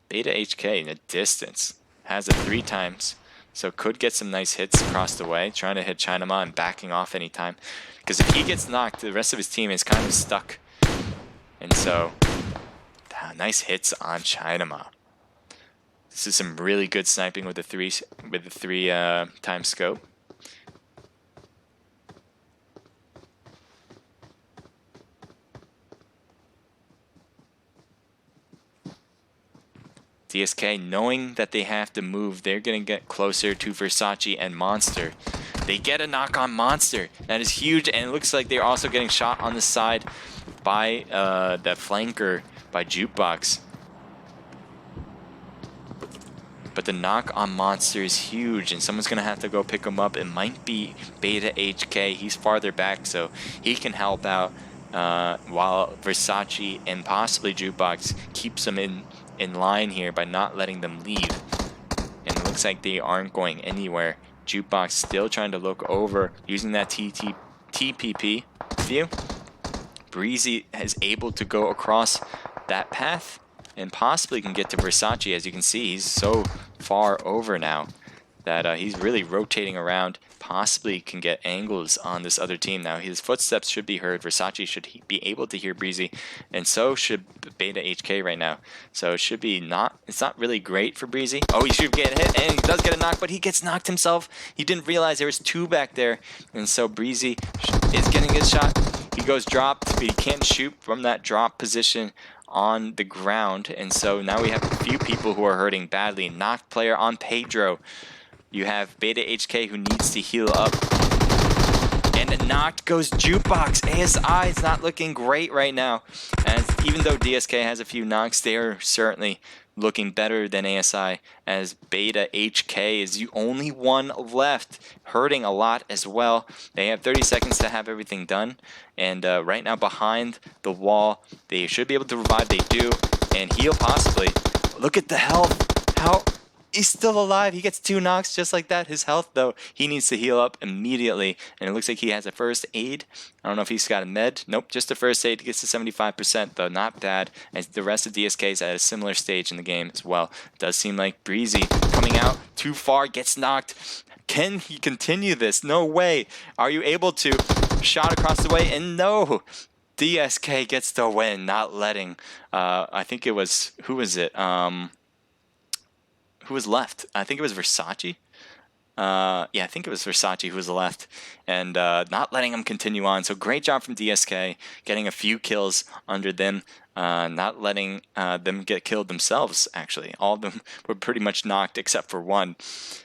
Beta HK in the distance has it 3 times, so could get some nice hits across the way, trying to hit Chinama and backing off anytime, because if he gets knocked, the rest of his team is kind of stuck. And so nice hits on Chinama. This is some really good sniping with the three time scope. DSK, knowing that they have to move, they're going to get closer to Versace and Monster. They get a knock on Monster. That is huge, and it looks like they're also getting shot on the side by that flanker, by Jukebox. but the knock on Monster is huge, and someone's going to have to go pick him up. It might be Beta HK. He's farther back, so he can help out, while Versace and possibly Jukebox keeps them in line here by not letting them leave. And it looks like they aren't going anywhere. Jukebox still trying to look over, using that TPP view. Breezy is able to go across that path and possibly can get to Versace. As you can see, he's so far over now that he's really rotating around, possibly can get angles on this other team. Now his footsteps should be heard. Versace should be able to hear Breezy, and so should Beta HK right now. So it should be it's not really great for Breezy. Oh, he should get hit, and he does get a knock, but he gets knocked himself. He didn't realize there was two back there, and so Breezy is getting his shot. He goes dropped, but he can't shoot from that drop position on the ground, and so now we have a few people who are hurting badly. Knocked player on Pedro. You have Beta HK who needs to heal up. And knocked goes Jukebox. ASI is not looking great right now. And even though DSK has a few knocks, they are certainly looking better than ASI, as Beta HK is the only one left, hurting a lot as well. They have 30 seconds to have everything done. And right now behind the wall, they should be able to revive. They do. And heal possibly. Look at the health. How... He's still alive. He gets 2 knocks just like that. His health, though, he needs to heal up immediately. And it looks like he has a first aid. I don't know if he's got a med. Nope, just a first aid. He gets to 75%, though. Not bad. As the rest of DSK is at a similar stage in the game as well. It does seem like Breezy coming out too far, gets knocked. Can he continue this? No way. Are you able to? Shot across the way, and no. DSK gets the win, not letting. I think it was... Who was it? Who was left? I think it was Versace. Yeah, I think it was Versace who was left, and not letting him continue on. So great job from DSK, getting a few kills under them, not letting them get killed themselves, actually. All of them were pretty much knocked except for one.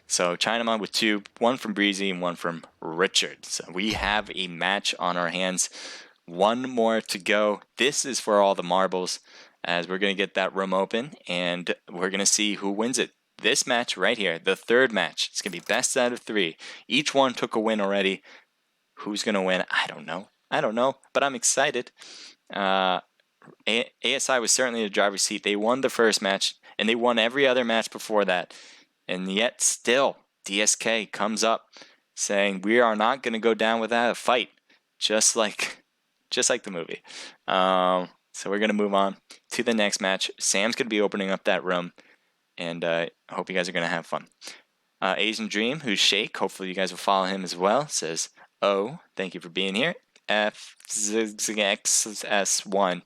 So Chinaman with 2, 1 from Breezy and 1 from Richard. So we have a match on our hands. 1 more to go. This is for all the marbles, as we're going to get that room open, and we're going to see who wins it. This match right here, the third match, it's going to be best out of 3. Each one took a win already. Who's going to win? I don't know, but I'm excited. ASI was certainly in the driver's seat. They won the first match, and they won every other match before that. And yet still, DSK comes up saying, we are not going to go down without a fight, just like the movie. So we're going to move on to the next match. Sam's going to be opening up that room. And I hope you guys are going to have fun. Asian Dream, who's Shake, hopefully you guys will follow him as well, says, oh, thank you for being here. FZXS1.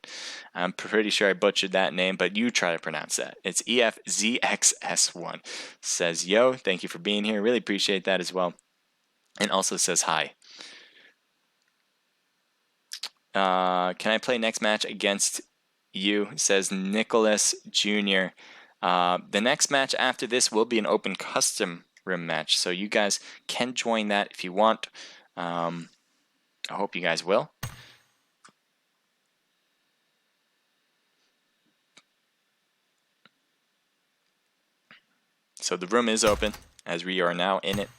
I'm pretty sure I butchered that name, but you try to pronounce that. It's EFZXS1. Says, yo, thank you for being here. Really appreciate that as well. And also says hi. Can I play next match against you? Says Nicholas Jr. The next match after this will be an open custom room match, so you guys can join that if you want. I hope you guys will. So the room is open, as we are now in it.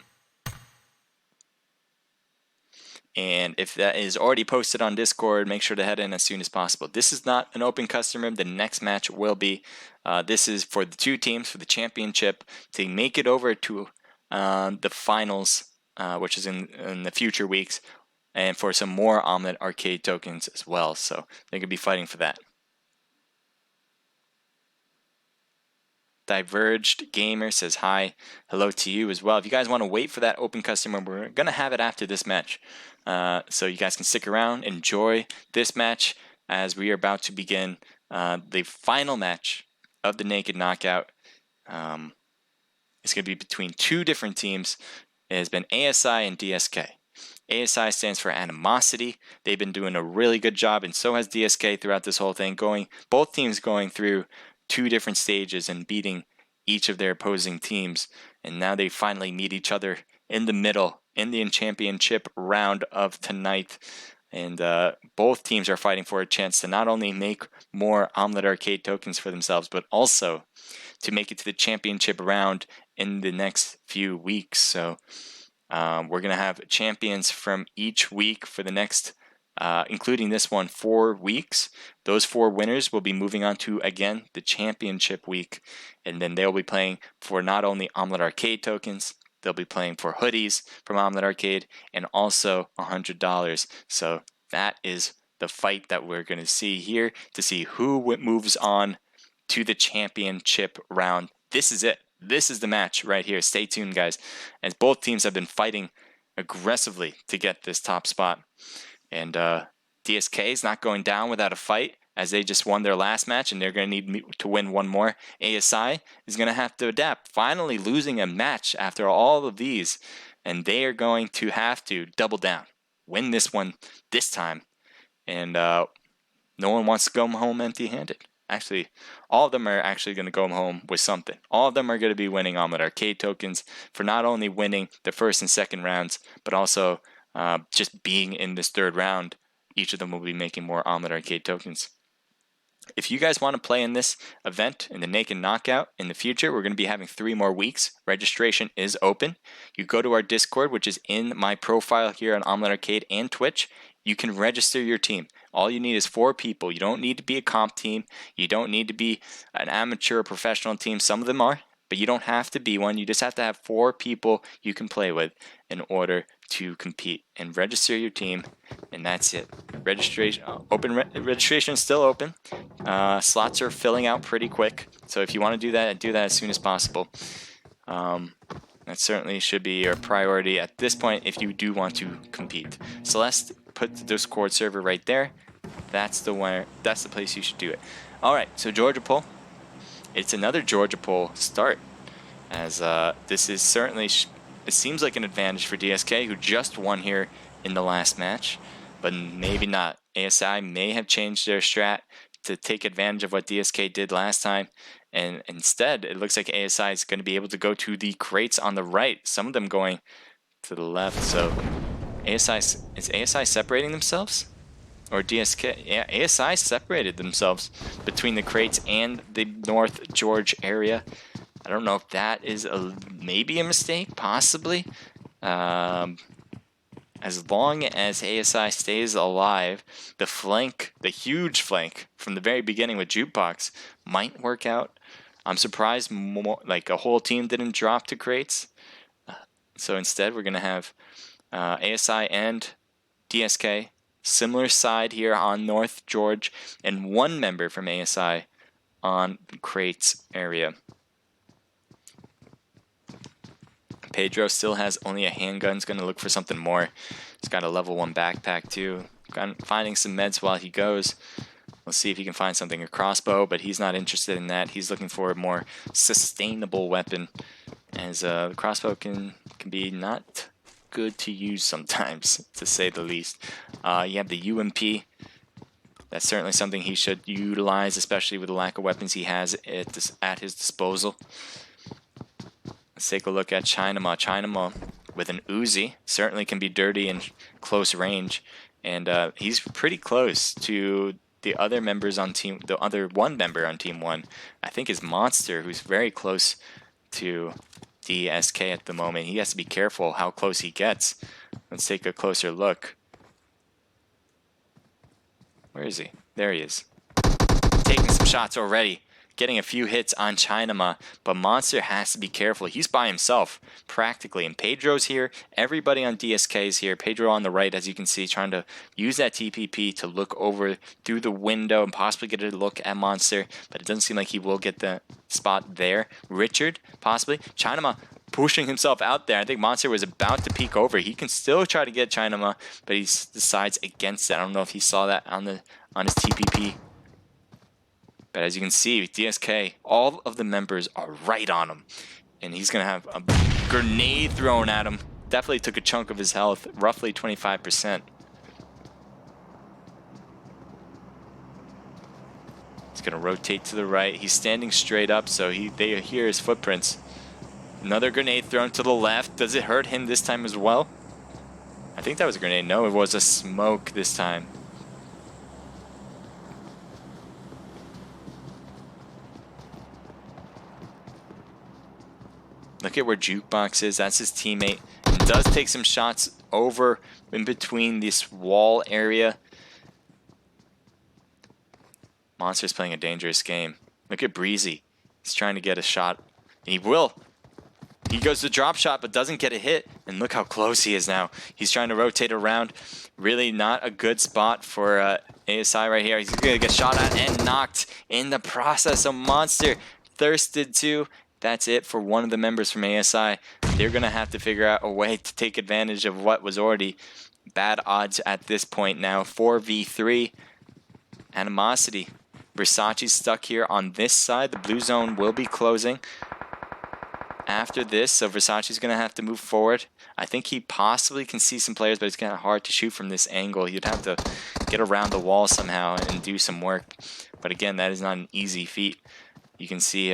And if that is already posted on Discord, make sure to head in as soon as possible. This is not an open custom room. The next match will be. This is for the 2 teams for the championship to make it over to the finals, which is in the future weeks, and for some more Omlet arcade tokens as well. So they're going to be fighting for that. Diverged Gamer says hi. Hello to you as well. If you guys want to wait for that open custom room, we're going to have it after this match. So you guys can stick around, enjoy this match as we are about to begin the final match of the Naked Knockout. It's going to be between 2 different teams. It has been ASI and DSK. ASI stands for Animosity. They've been doing a really good job, and so has DSK throughout this whole thing. Both teams going through 2 different stages and beating each of their opposing teams. And now they finally meet each other in the middle in the championship round of tonight. And both teams are fighting for a chance to not only make more Omelette Arcade tokens for themselves, but also to make it to the championship round in the next few weeks. So we're going to have champions from each week for the next, including this one, 4 weeks. Those 4 winners will be moving on to, again, the championship week. And then they'll be playing for not only Omelette Arcade tokens, they'll be playing for hoodies from Omelette Arcade and also $100. So that is the fight that we're going to see here to see who moves on to the championship round. This is it. This is the match right here. Stay tuned, guys, as both teams have been fighting aggressively to get this top spot. And DSK is not going down without a fight, as they just won their last match and they're going to need to win one more. ASI is going to have to adapt, finally losing a match after all of these, and they are going to have to double down, win this one this time. And no one wants to go home empty-handed. Actually, all of them are actually going to go home with something. All of them are going to be winning Omelette Arcade tokens for not only winning the first and second rounds, but also just being in this third round. Each of them will be making more Omelette Arcade tokens. If you guys want to play in this event, in the Naked Knockout, in the future, we're going to be having 3 more weeks. Registration is open. You go to our Discord, which is in my profile here on Omelette Arcade and Twitch. You can register your team. All you need is 4 people. You don't need to be a comp team. You don't need to be an amateur or professional team. Some of them are, but you don't have to be one. You just have to have 4 people you can play with in order to compete and register your team, and that's it. Registration registration is still open. Slots are filling out pretty quick, so if you want to do that as soon as possible. That certainly should be your priority at this point if you do want to compete. Celeste put the Discord server right there. That's the place you should do it. All right, so Georgia poll. It's another Georgia poll start, as this is certainly it seems like an advantage for DSK, who just won here in the last match, but maybe not. ASI may have changed their strat to take advantage of what DSK did last time, and instead it looks like ASI is going to be able to go to the crates on the right, some of them going to the left. So is ASI separating themselves? Or DSK? Yeah, ASI separated themselves between the crates and the North George area. I don't know if that is maybe a mistake, possibly. As long as ASI stays alive, the huge flank from the very beginning with Jukebox might work out. I'm surprised like a whole team didn't drop to crates. So instead, we're going to have ASI and DSK, similar side here on North George, and 1 member from ASI on the crates area. Pedro still has only a handgun. He's going to look for something more. He's got a level 1 backpack too. Finding some meds while he goes. We'll see if he can find something, a crossbow, but he's not interested in that. He's looking for a more sustainable weapon, as the crossbow can be not good to use sometimes, to say the least. You have the UMP. That's certainly something he should utilize, especially with the lack of weapons he has at his disposal. Let's take a look at Chinama. Chinama with an Uzi certainly can be dirty in close range, and he's pretty close to the other members on the other 1 member on Team 1. I think is Monster, who's very close to DSK at the moment. He has to be careful how close he gets. Let's take a closer look. Where is he? There he is. Taking some shots already. Getting a few hits on Chinama, but Monster has to be careful. He's by himself, practically, and Pedro's here. Everybody on DSK is here. Pedro on the right, as you can see, trying to use that TPP to look over through the window and possibly get a look at Monster, but it doesn't seem like he will get the spot there. Richard, possibly. Chinama pushing himself out there. I think Monster was about to peek over. He can still try to get Chinama, but he decides against it. I don't know if he saw that on his TPP. But as you can see, with DSK, all of the members are right on him. And he's going to have a grenade thrown at him. Definitely took a chunk of his health, roughly 25%. He's going to rotate to the right. He's standing straight up, so they hear his footprints. Another grenade thrown to the left. Does it hurt him this time as well? I think that was a grenade. No, it was a smoke this time. Look at where Jukebox is. That's his teammate. He does take some shots over in between this wall area. Monster's playing a dangerous game. Look at Breezy. He's trying to get a shot. And he will. He goes to drop shot but doesn't get a hit. And look how close he is now. He's trying to rotate around. Really not a good spot for ASI right here. He's going to get shot at and knocked in the process. A Monster thirsted too. That's it for one of the members from ASI. They're going to have to figure out a way to take advantage of what was already bad odds at this point now. 4v3. Animosity. Versace's stuck here on this side. The blue zone will be closing after this, so Versace's going to have to move forward. I think he possibly can see some players, but it's kind of hard to shoot from this angle. You'd have to get around the wall somehow and do some work. But again, that is not an easy feat. You can see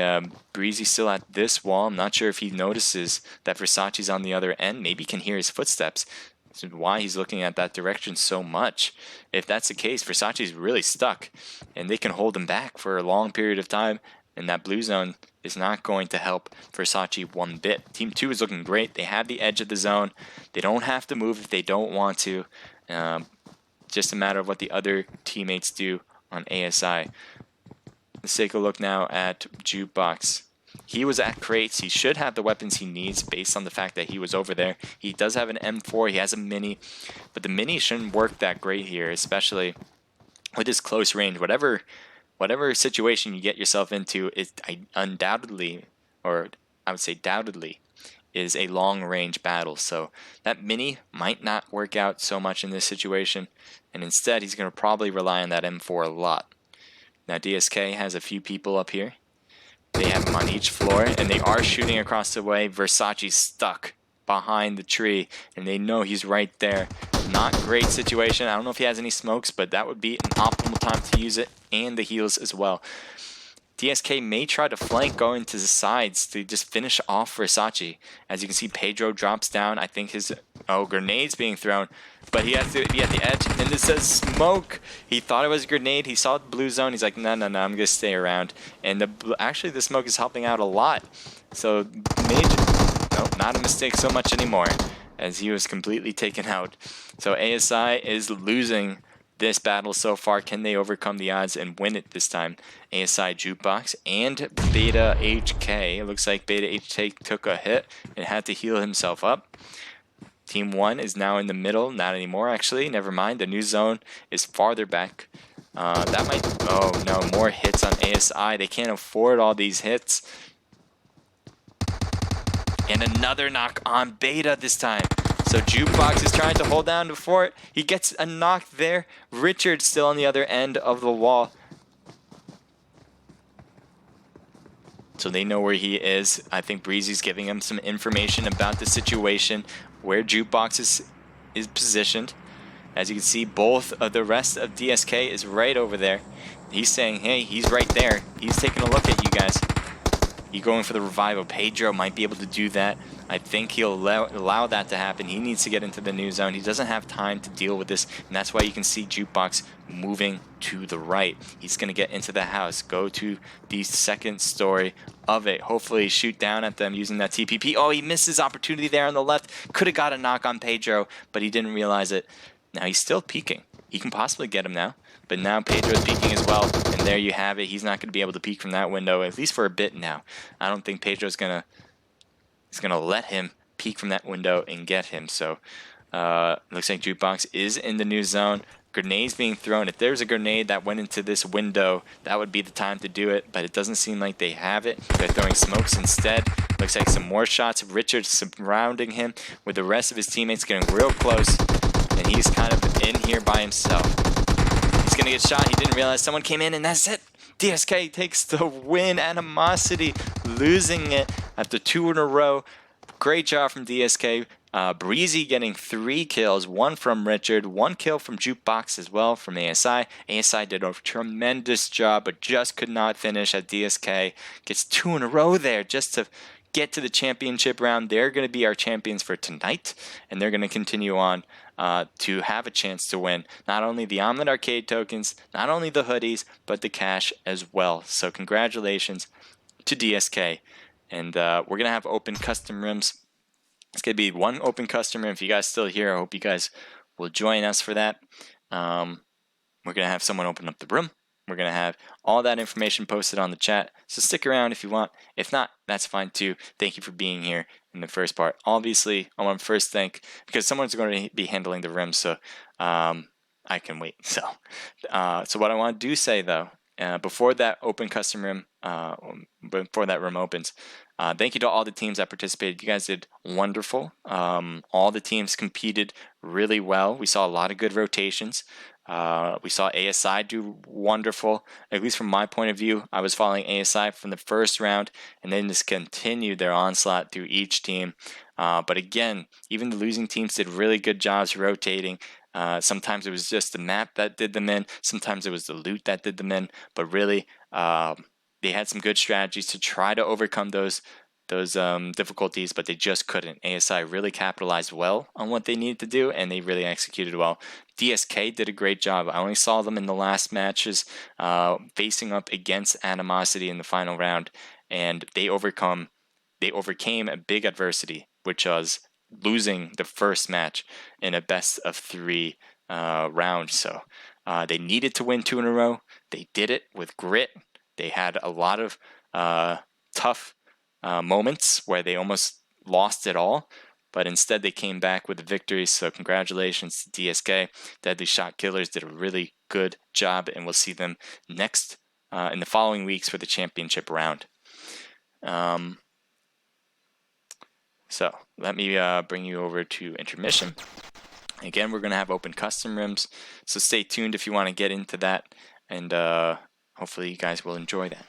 Breezy still at this wall. I'm not sure if he notices that Versace's on the other end. Maybe can hear his footsteps. That's why he's looking at that direction so much. If that's the case, Versace's really stuck, and they can hold him back for a long period of time. And that blue zone is not going to help Versace one bit. Team 2 is looking great. They have the edge of the zone. They don't have to move if they don't want to. Just a matter of what the other teammates do on ASI. Let's take a look now at Jukebox. He was at crates. He should have the weapons he needs based on the fact that he was over there. He does have an M4. He has a mini. But the mini shouldn't work that great here, especially with his close range. Whatever situation you get yourself into, it undoubtedly, or I would say doubtedly, is a long-range battle. So that mini might not work out so much in this situation, and instead he's going to probably rely on that M4 a lot. Now DSK has a few people up here. They have him on each floor, and they are shooting across the way. Versace's stuck behind the tree, and they know he's right there. Not great situation. I don't know if he has any smokes, but that would be an optimal time to use it, and the heals as well. DSK may try to flank going to the sides to just finish off Versace. As you can see, Pedro drops down. I think his grenade's being thrown, but he has to be at the edge, and this says smoke. He thought it was a grenade. He saw the blue zone. He's like, no, I'm gonna stay around. And actually the smoke is helping out a lot. So not a mistake so much anymore, as he was completely taken out. So ASI is losing this battle so far. Can they overcome the odds and win it this time? ASI Jukebox and Beta HK. It looks like Beta HK took a hit and had to heal himself up. Team 1 is now in the middle. Not anymore, actually. Never mind. The new zone is farther back. That might... Oh, no. More hits on ASI. They can't afford all these hits. And another knock on Beta this time. So Jukebox is trying to hold down the fort. He gets a knock there. Richard still on the other end of the wall. So they know where he is. I think Breezy's giving him some information about the situation, where Jukebox is positioned. As you can see, both of the rest of DSK is right over there. He's saying, hey, he's right there. He's taking a look at you guys. He's going for the revival. Pedro might be able to do that. I think he'll allow that to happen. He needs to get into the new zone. He doesn't have time to deal with this, and that's why you can see Jukebox moving to the right. He's going to get into the house, go to the second story of it, hopefully shoot down at them using that TPP. Oh, he missed his opportunity there on the left. Could have got a knock on Pedro, but he didn't realize it. Now he's still peeking. He can possibly get him now. But now Pedro's peeking as well, and there you have it. He's not going to be able to peek from that window, at least for a bit now. I don't think Pedro's gonna let him peek from that window and get him. So looks like Jukebox is in the new zone. Grenades being thrown. If there's a grenade that went into this window, that would be the time to do it, but it doesn't seem like they have it. They're throwing smokes instead. Looks like some more shots. Richard surrounding him with the rest of his teammates getting real close, and he's kind of in here by himself. He's gonna get shot. He didn't realize someone came in, and that's it. DSK takes the win. Animosity losing it after 2 in a row. Great job from DSK. Breezy getting 3 kills, 1 from Richard, 1 kill from Jukebox as well from ASI. ASI did a tremendous job, but just could not finish as DSK gets 2 in a row there just to get to the championship round, they're going to be our champions for tonight, and they're going to continue on to have a chance to win not only the Omlet Arcade tokens, not only the hoodies, but the cash as well. So congratulations to DSK. And we're going to have open custom rooms. It's going to be one open custom room. If you guys still here, I hope you guys will join us for that. We're going to have someone open up the room. We're going to have all that information posted on the chat. So stick around if you want. If not, that's fine too. Thank you for being here in the first part. Obviously, I want to first thank, because someone's going to be handling the room, so I can wait. So what I want to do say though, before that open custom room, before that room opens, thank you to all the teams that participated. You guys did wonderful. All the teams competed really well. We saw a lot of good rotations. We saw ASI do wonderful, at least from my point of view. I was following ASI from the first round and then just continued their onslaught through each team. But again, even the losing teams did really good jobs rotating. Sometimes it was just the map that did them in. Sometimes it was the loot that did them in. But really, they had some good strategies to try to overcome those difficulties, but they just couldn't. ASI really capitalized well on what they needed to do, and they really executed well. DSK did a great job. I only saw them in the last matches facing up against Animosity in the final round, and they overcame a big adversity, which was losing the first match in a best of 3 round. So they needed to win 2 in a row. They did it with grit. They had a lot of tough moments where they almost lost it all, but instead they came back with a victory. So congratulations to DSK. Deadly Shot Killers did a really good job, and we'll see them next in the following weeks for the championship round. So let me bring you over to intermission. Again, we're going to have open custom rooms, so stay tuned if you want to get into that, and hopefully you guys will enjoy that.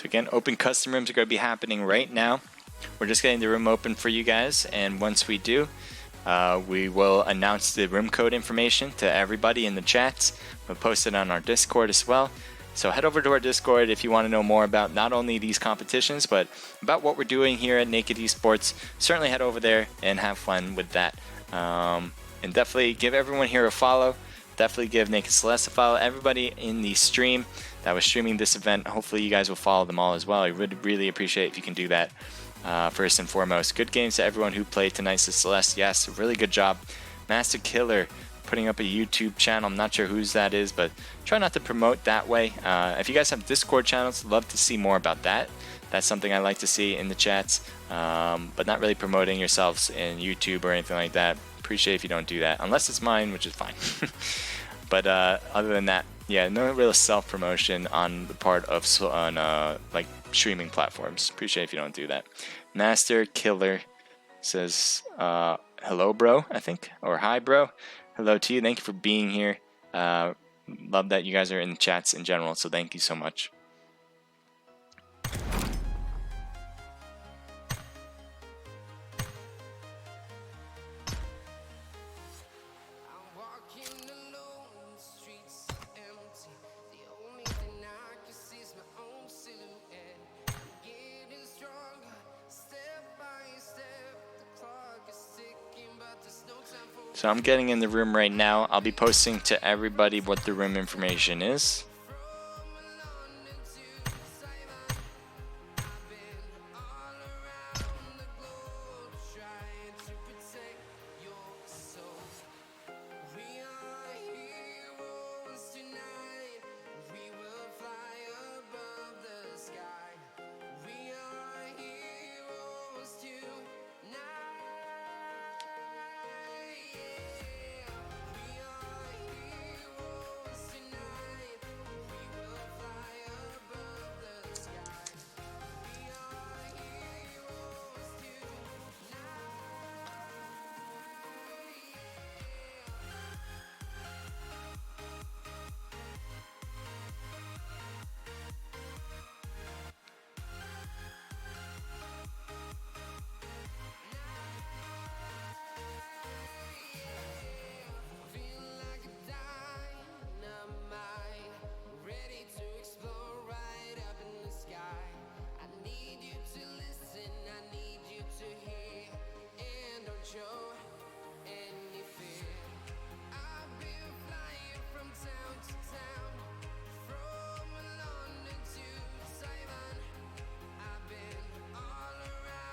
So again, open custom rooms are going to be happening right now. We're just getting the room open for you guys, and once we do, we will announce the room code information to everybody in the chats. We'll post it on our Discord as well. So head over to our Discord if you want to know more about not only these competitions, but about what we're doing here at Naked Esports. Certainly head over there and have fun with that. And definitely give everyone here a follow. Definitely give Naked Celeste a follow. Everybody in the stream that was streaming this event, hopefully you guys will follow them all as well. I would really appreciate if you can do that. First and foremost, good games to everyone who played tonight's Celeste. Yes, really good job. Master Killer putting up a YouTube channel. I'm not sure whose that is, but try not to promote that way. If you guys have Discord channels, love to see more about that. That's something I like to see in the chats, but not really promoting yourselves in YouTube or anything like that. appreciate if you don't do that, unless it's mine, which is fine. But other than that, yeah, no real self-promotion on the part of like streaming platforms. Appreciate if you don't do that. Master Killer says, hello, bro, I think, or hi, bro. Hello to you. Thank you for being here. Love that you guys are in the chats in general, so thank you so much. So I'm getting in the room right now. I'll be posting to everybody what the room information is.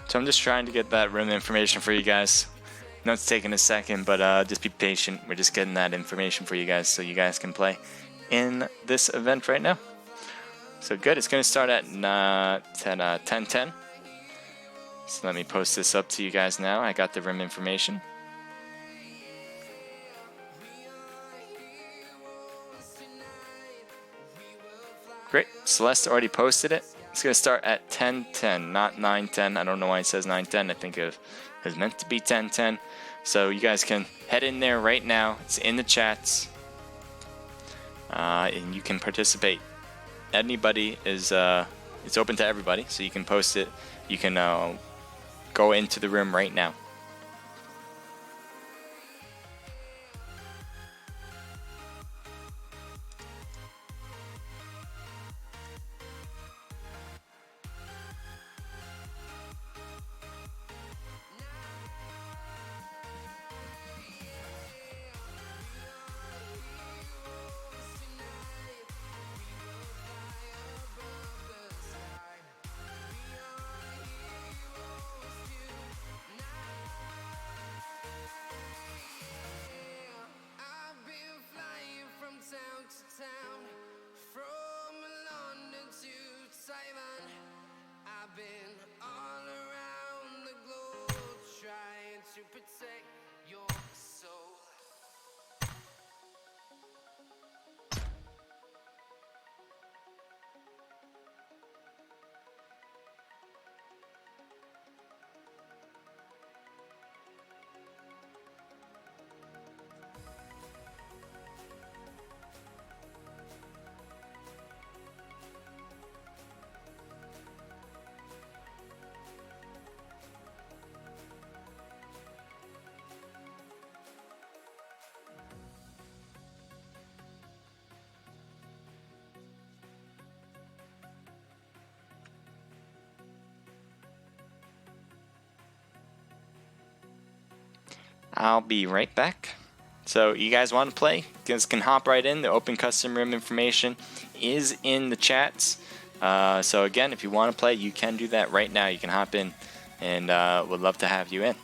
So I'm just trying to get that room information for you guys. I know it's taking a second, but just be patient. We're just getting that information for you guys so you guys can play in this event right now. So good. It's going to start at 10:10. So let me post this up to you guys now. I got the room information. Great. Celeste already posted it. It's going to start at 10:10, not 9:10. I don't know why it says 9:10. I think it was meant to be 10:10. So you guys can head in there right now. It's in the chats. And you can participate. Anybody is, it's open to everybody. So you can post it. You can go into the room right now. I'll be right back. So you guys want to play? You guys can hop right in. The open custom room information is in the chats. So again, if you want to play, you can do that right now. You can hop in, and would love to have you in.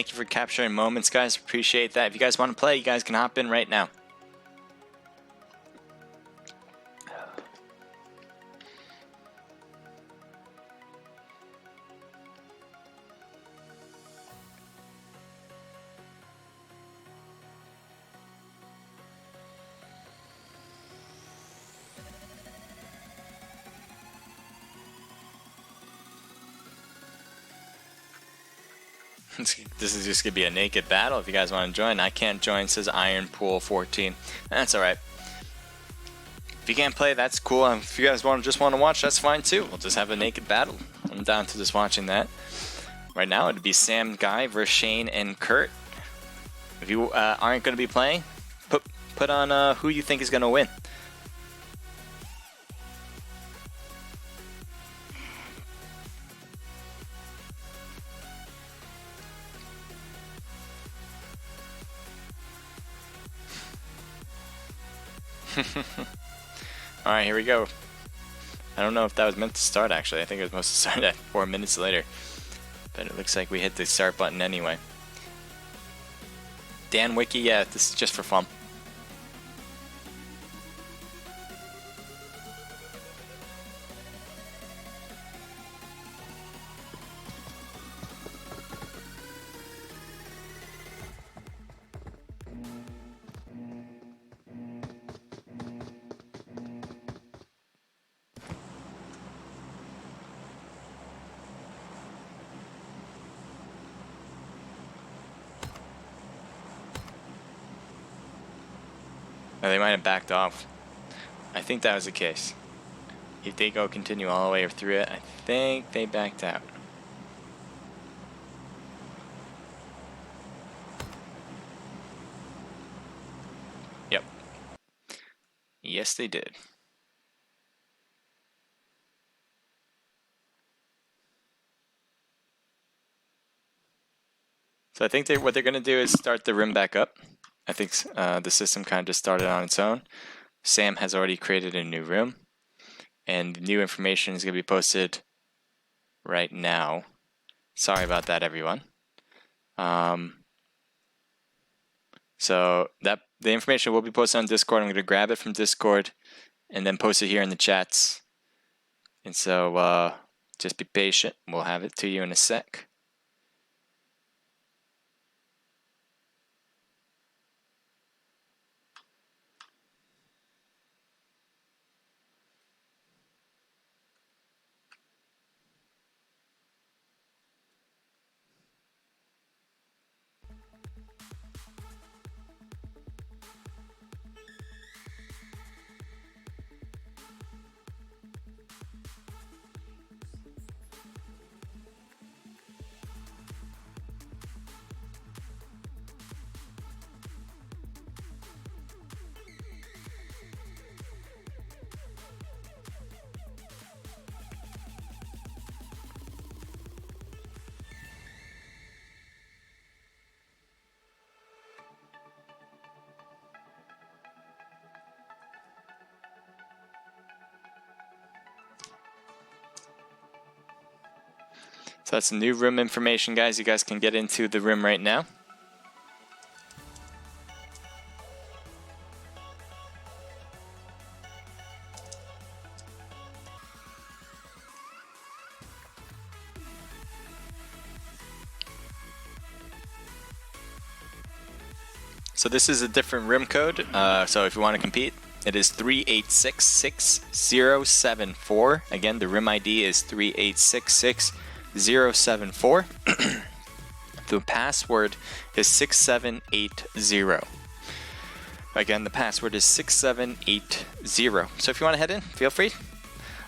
Thank you for capturing moments, guys. Appreciate that. If you guys want to play, you guys can hop in right now. This is just gonna be a naked battle. If you guys want to join, I can't join. Says Iron Pool 14. That's all right. If you can't play, that's cool. If you guys just want to watch, that's fine too. We'll just have a naked battle. I'm down to just watching that. Right now, it'd be Sam, Guy versus Shane and Kurt. If you aren't going to be playing, put on who you think is going to win. Alright, here we go. I don't know if that was meant to start actually. I think it was supposed to start at 4 minutes later. But it looks like we hit the start button anyway. Dan Wiki, yeah, this is just for fun. No, they might have backed off. I think that was the case. If they go continue all the way through it, I think they backed out. Yep. Yes, they did. So I think what they're going to do is start the room back up. I think the system kind of just started on its own. Sam has already created a new room, and new information is going to be posted right now. Sorry about that, everyone. So the information will be posted on Discord. I'm going to grab it from Discord and then post it here in the chats. And so just be patient. We'll have it to you in a sec. So that's new room information, guys. You guys can get into the room right now. So this is a different room code. So if you want to compete, it is 3866074. Again, the room ID is 3866074. The password is 6780. Again, the password is 6780. So if you want to head in, feel free.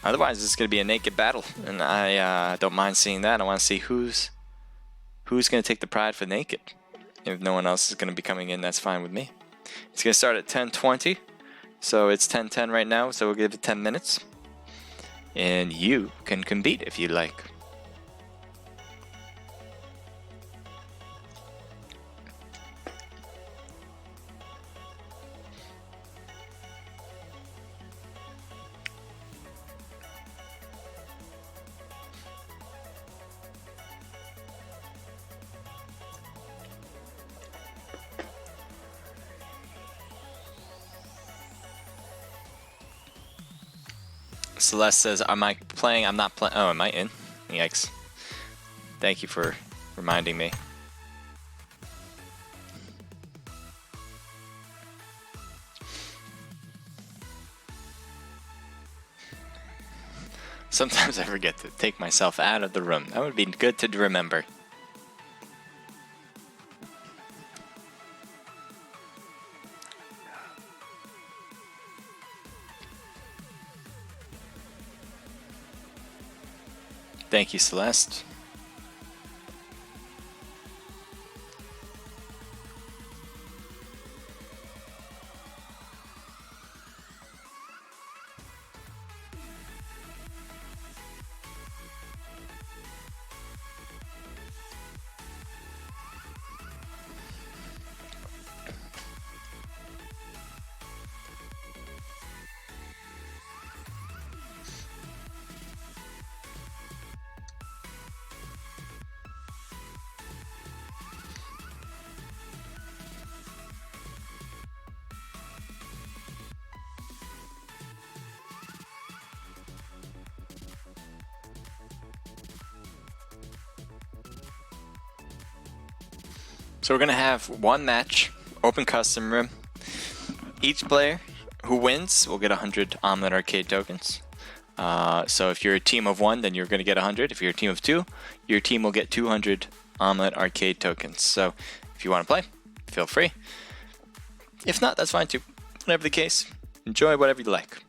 Otherwise, it's going to be a naked battle, and I don't mind seeing that. I want to see who's going to take the pride for naked. If no one else is going to be coming in, that's fine with me. It's going to start at 10:20, so it's 10:10 right now. So we'll give it 10 minutes, and you can compete if you like. Celeste says, am I playing? I'm not playing. Oh, am I in? Yikes. Thank you for reminding me. Sometimes I forget to take myself out of the room. That would be good to remember. Thank you, Celeste. So we're going to have one match, open custom room. Each player who wins will get 100 Omlet Arcade tokens. So if you're a team of 1, then you're going to get 100. If you're a team of 2, your team will get 200 Omlet Arcade tokens. So if you want to play, feel free. If not, that's fine too. Whatever the case, enjoy whatever you like.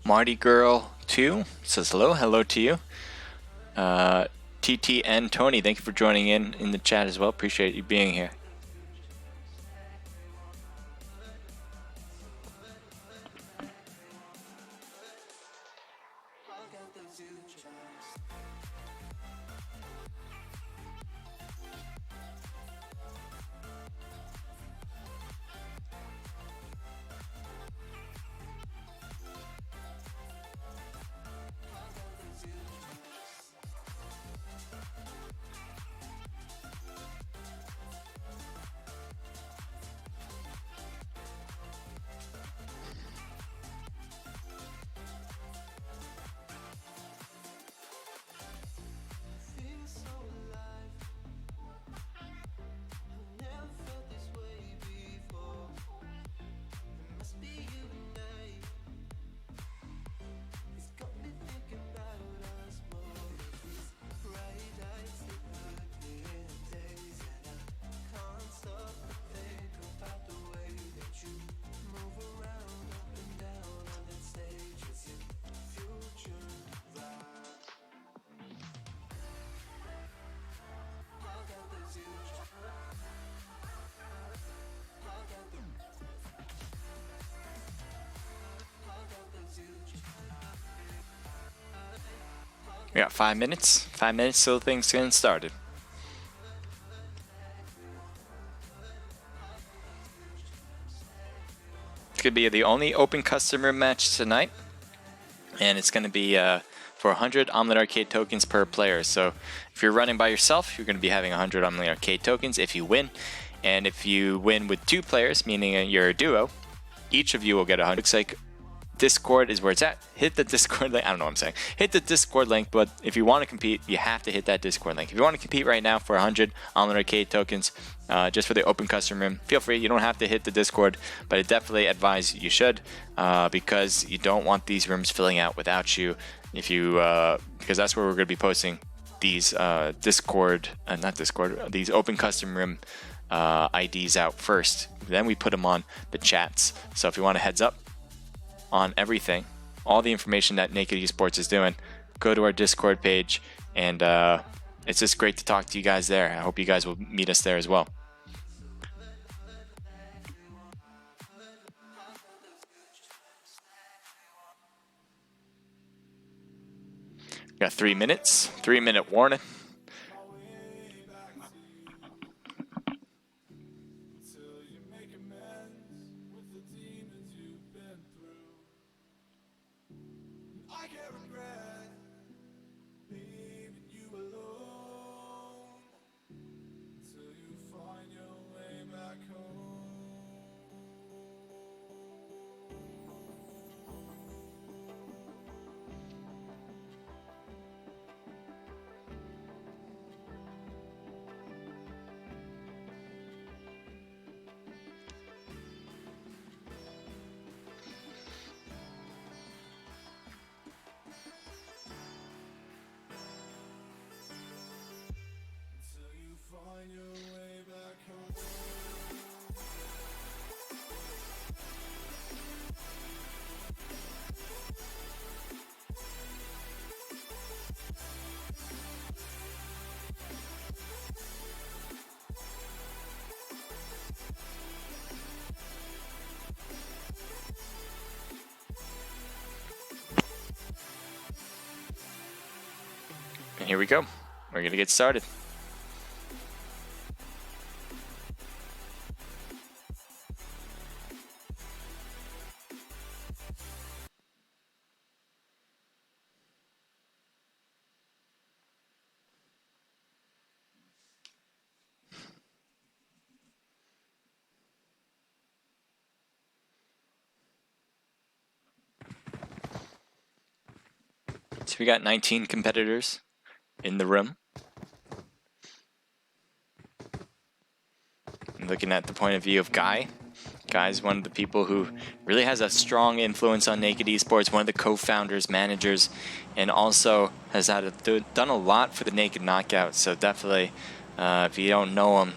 Marty Girl 2 says hello to you. TT and Tony, thank you for joining in the chat as well. Appreciate you being here. We got 5 minutes. 5 minutes till things getting started. It's going to be the only open customer match tonight, and it's going to be for 100 Omlet Arcade tokens per player. So if you're running by yourself, you're going to be having 100 Omlet Arcade tokens if you win. And if you win with 2 players, meaning you're a duo, each of you will get 100. Looks like Discord is where it's at. Hit the Discord link. I don't know what I'm saying. Hit the Discord link, but if you want to compete, you have to hit that Discord link. If you want to compete right now for 100 Omlet Arcade tokens, just for the open custom room, feel free. You don't have to hit the Discord, but I definitely advise you should, because you don't want these rooms filling out without you. If you, because that's where we're going to be posting these these open custom room IDs out first. Then we put them on the chats. So if you want a heads up on everything, all the information that Naked Esports is doing, go to our Discord page, and it's just great to talk to you guys there. I hope you guys will meet us there as well. Got 3 minutes, 3-minute warning. And here we go. We're going to get started. So we got 19 competitors in the room. Looking at the point of view of Guy. Guy's one of the people who really has a strong influence on Naked Esports, one of the co-founders, managers, and also has done a lot for the Naked Knockout. So definitely, if you don't know him,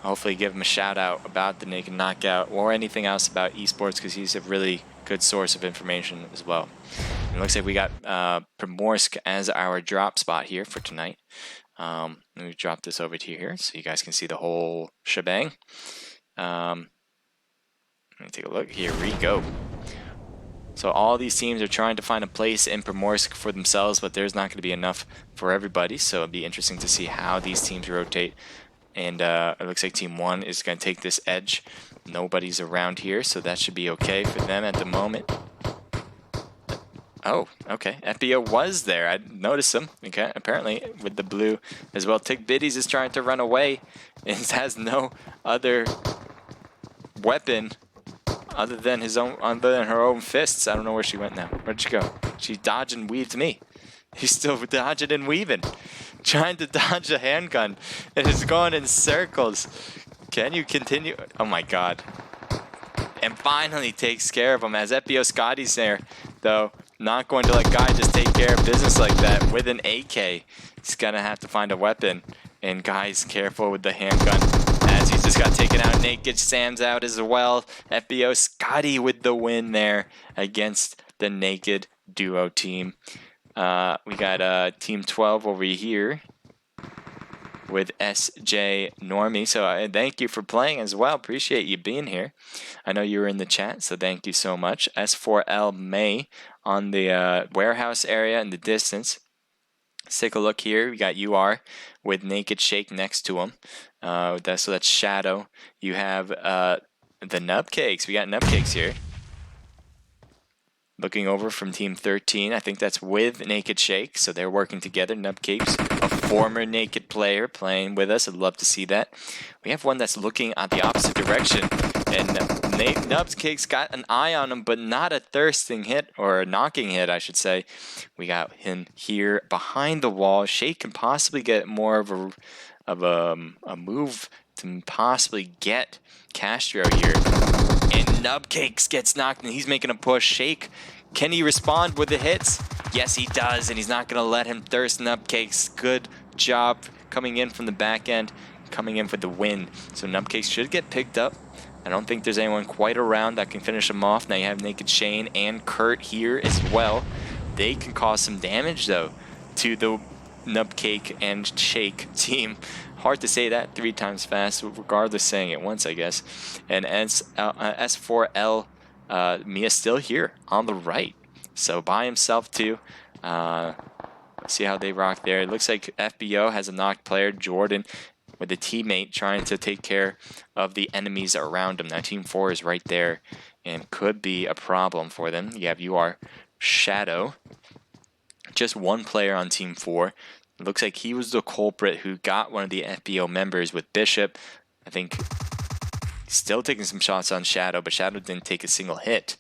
hopefully give him a shout out about the Naked Knockout or anything else about esports, because he's a really good source of information as well. It looks like we got Primorsk as our drop spot here for tonight. Let me drop this over to here so you guys can see the whole shebang. Let me take a look. Here we go. So all these teams are trying to find a place in Primorsk for themselves, but there's not going to be enough for everybody. So it'll be interesting to see how these teams rotate. And it looks like Team 1 is going to take this edge. Nobody's around here, so that should be okay for them at the moment. Oh, okay. FBO was there. I noticed him. Okay, apparently with the blue as well. Tick Biddies is trying to run away and has no other weapon other than her own fists. I don't know where she went now. Where'd she go? She dodged and weaved me. He's still dodging and weaving, trying to dodge a handgun. It is going in circles. Can you continue? Oh my god. And finally takes care of him as FBO Scotty's there, though. Not going to let Guy just take care of business like that with an AK. He's gonna have to find a weapon. And Guy's careful with the handgun as he's just got taken out. Naked Sam's out as well. FBO Scotty with the win there against the Naked duo team. We got Team 12 over here with SJ Normie. So thank you for playing as well. Appreciate you being here. I know you were in the chat, so thank you so much. S4L May on the warehouse area in the distance. Let's take a look here. We got UR with Naked Shake next to him. So that's Shadow. You have the Nubcakes. We got Nubcakes here. Looking over from Team 13, I think that's with Naked Shake, so they're working together. Nubcake's a former Naked player playing with us. I'd love to see that. We have one that's looking at the opposite direction, and Nubcake's got an eye on him, but not a thirsting hit, or a knocking hit, I should say. We got him here behind the wall. Shake can possibly get more of a move to possibly get Castro here. And Nubcakes gets knocked, and he's making a push. Shake, can he respond with the hits? Yes, he does, and he's not going to let him thirst Nubcakes. Good job coming in from the back end, coming in for the win. So Nubcakes should get picked up. I don't think there's anyone quite around that can finish him off. Now you have Naked Shane and Kurt here as well. They can cause some damage, though, to the Nubcake and Shake team. Hard to say that 3 times fast, regardless saying it once, I guess. And S4L, Mia still here on the right. So by himself too. Let's see how they rock there. It looks like FBO has a knocked player, Jordan, with a teammate trying to take care of the enemies around him. Now Team 4 is right there and could be a problem for them. You have UR Shadow. Just one player on Team 4. It looks like he was the culprit who got one of the FBO members with Bishop. I think still taking some shots on Shadow, but Shadow didn't take a single hit.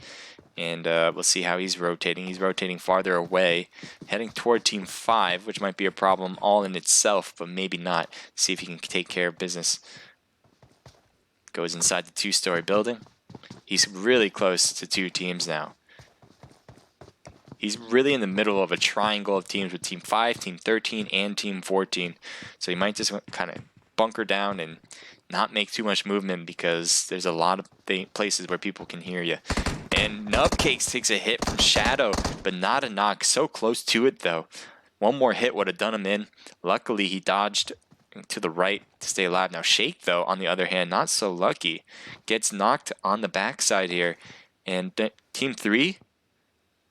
And we'll see how he's rotating. He's rotating farther away, heading toward Team 5, which might be a problem all in itself, but maybe not. See if he can take care of business. Goes inside the 2-story building. He's really close to 2 teams now. He's really in the middle of a triangle of teams with Team 5, Team 13, and Team 14. So he might just kind of bunker down and not make too much movement because there's a lot of places where people can hear you. And Nubcakes takes a hit from Shadow, but not a knock. So close to it, though. One more hit would have done him in. Luckily, he dodged to the right to stay alive. Now Shake, though, on the other hand, not so lucky. Gets knocked on the backside here. And Team 3...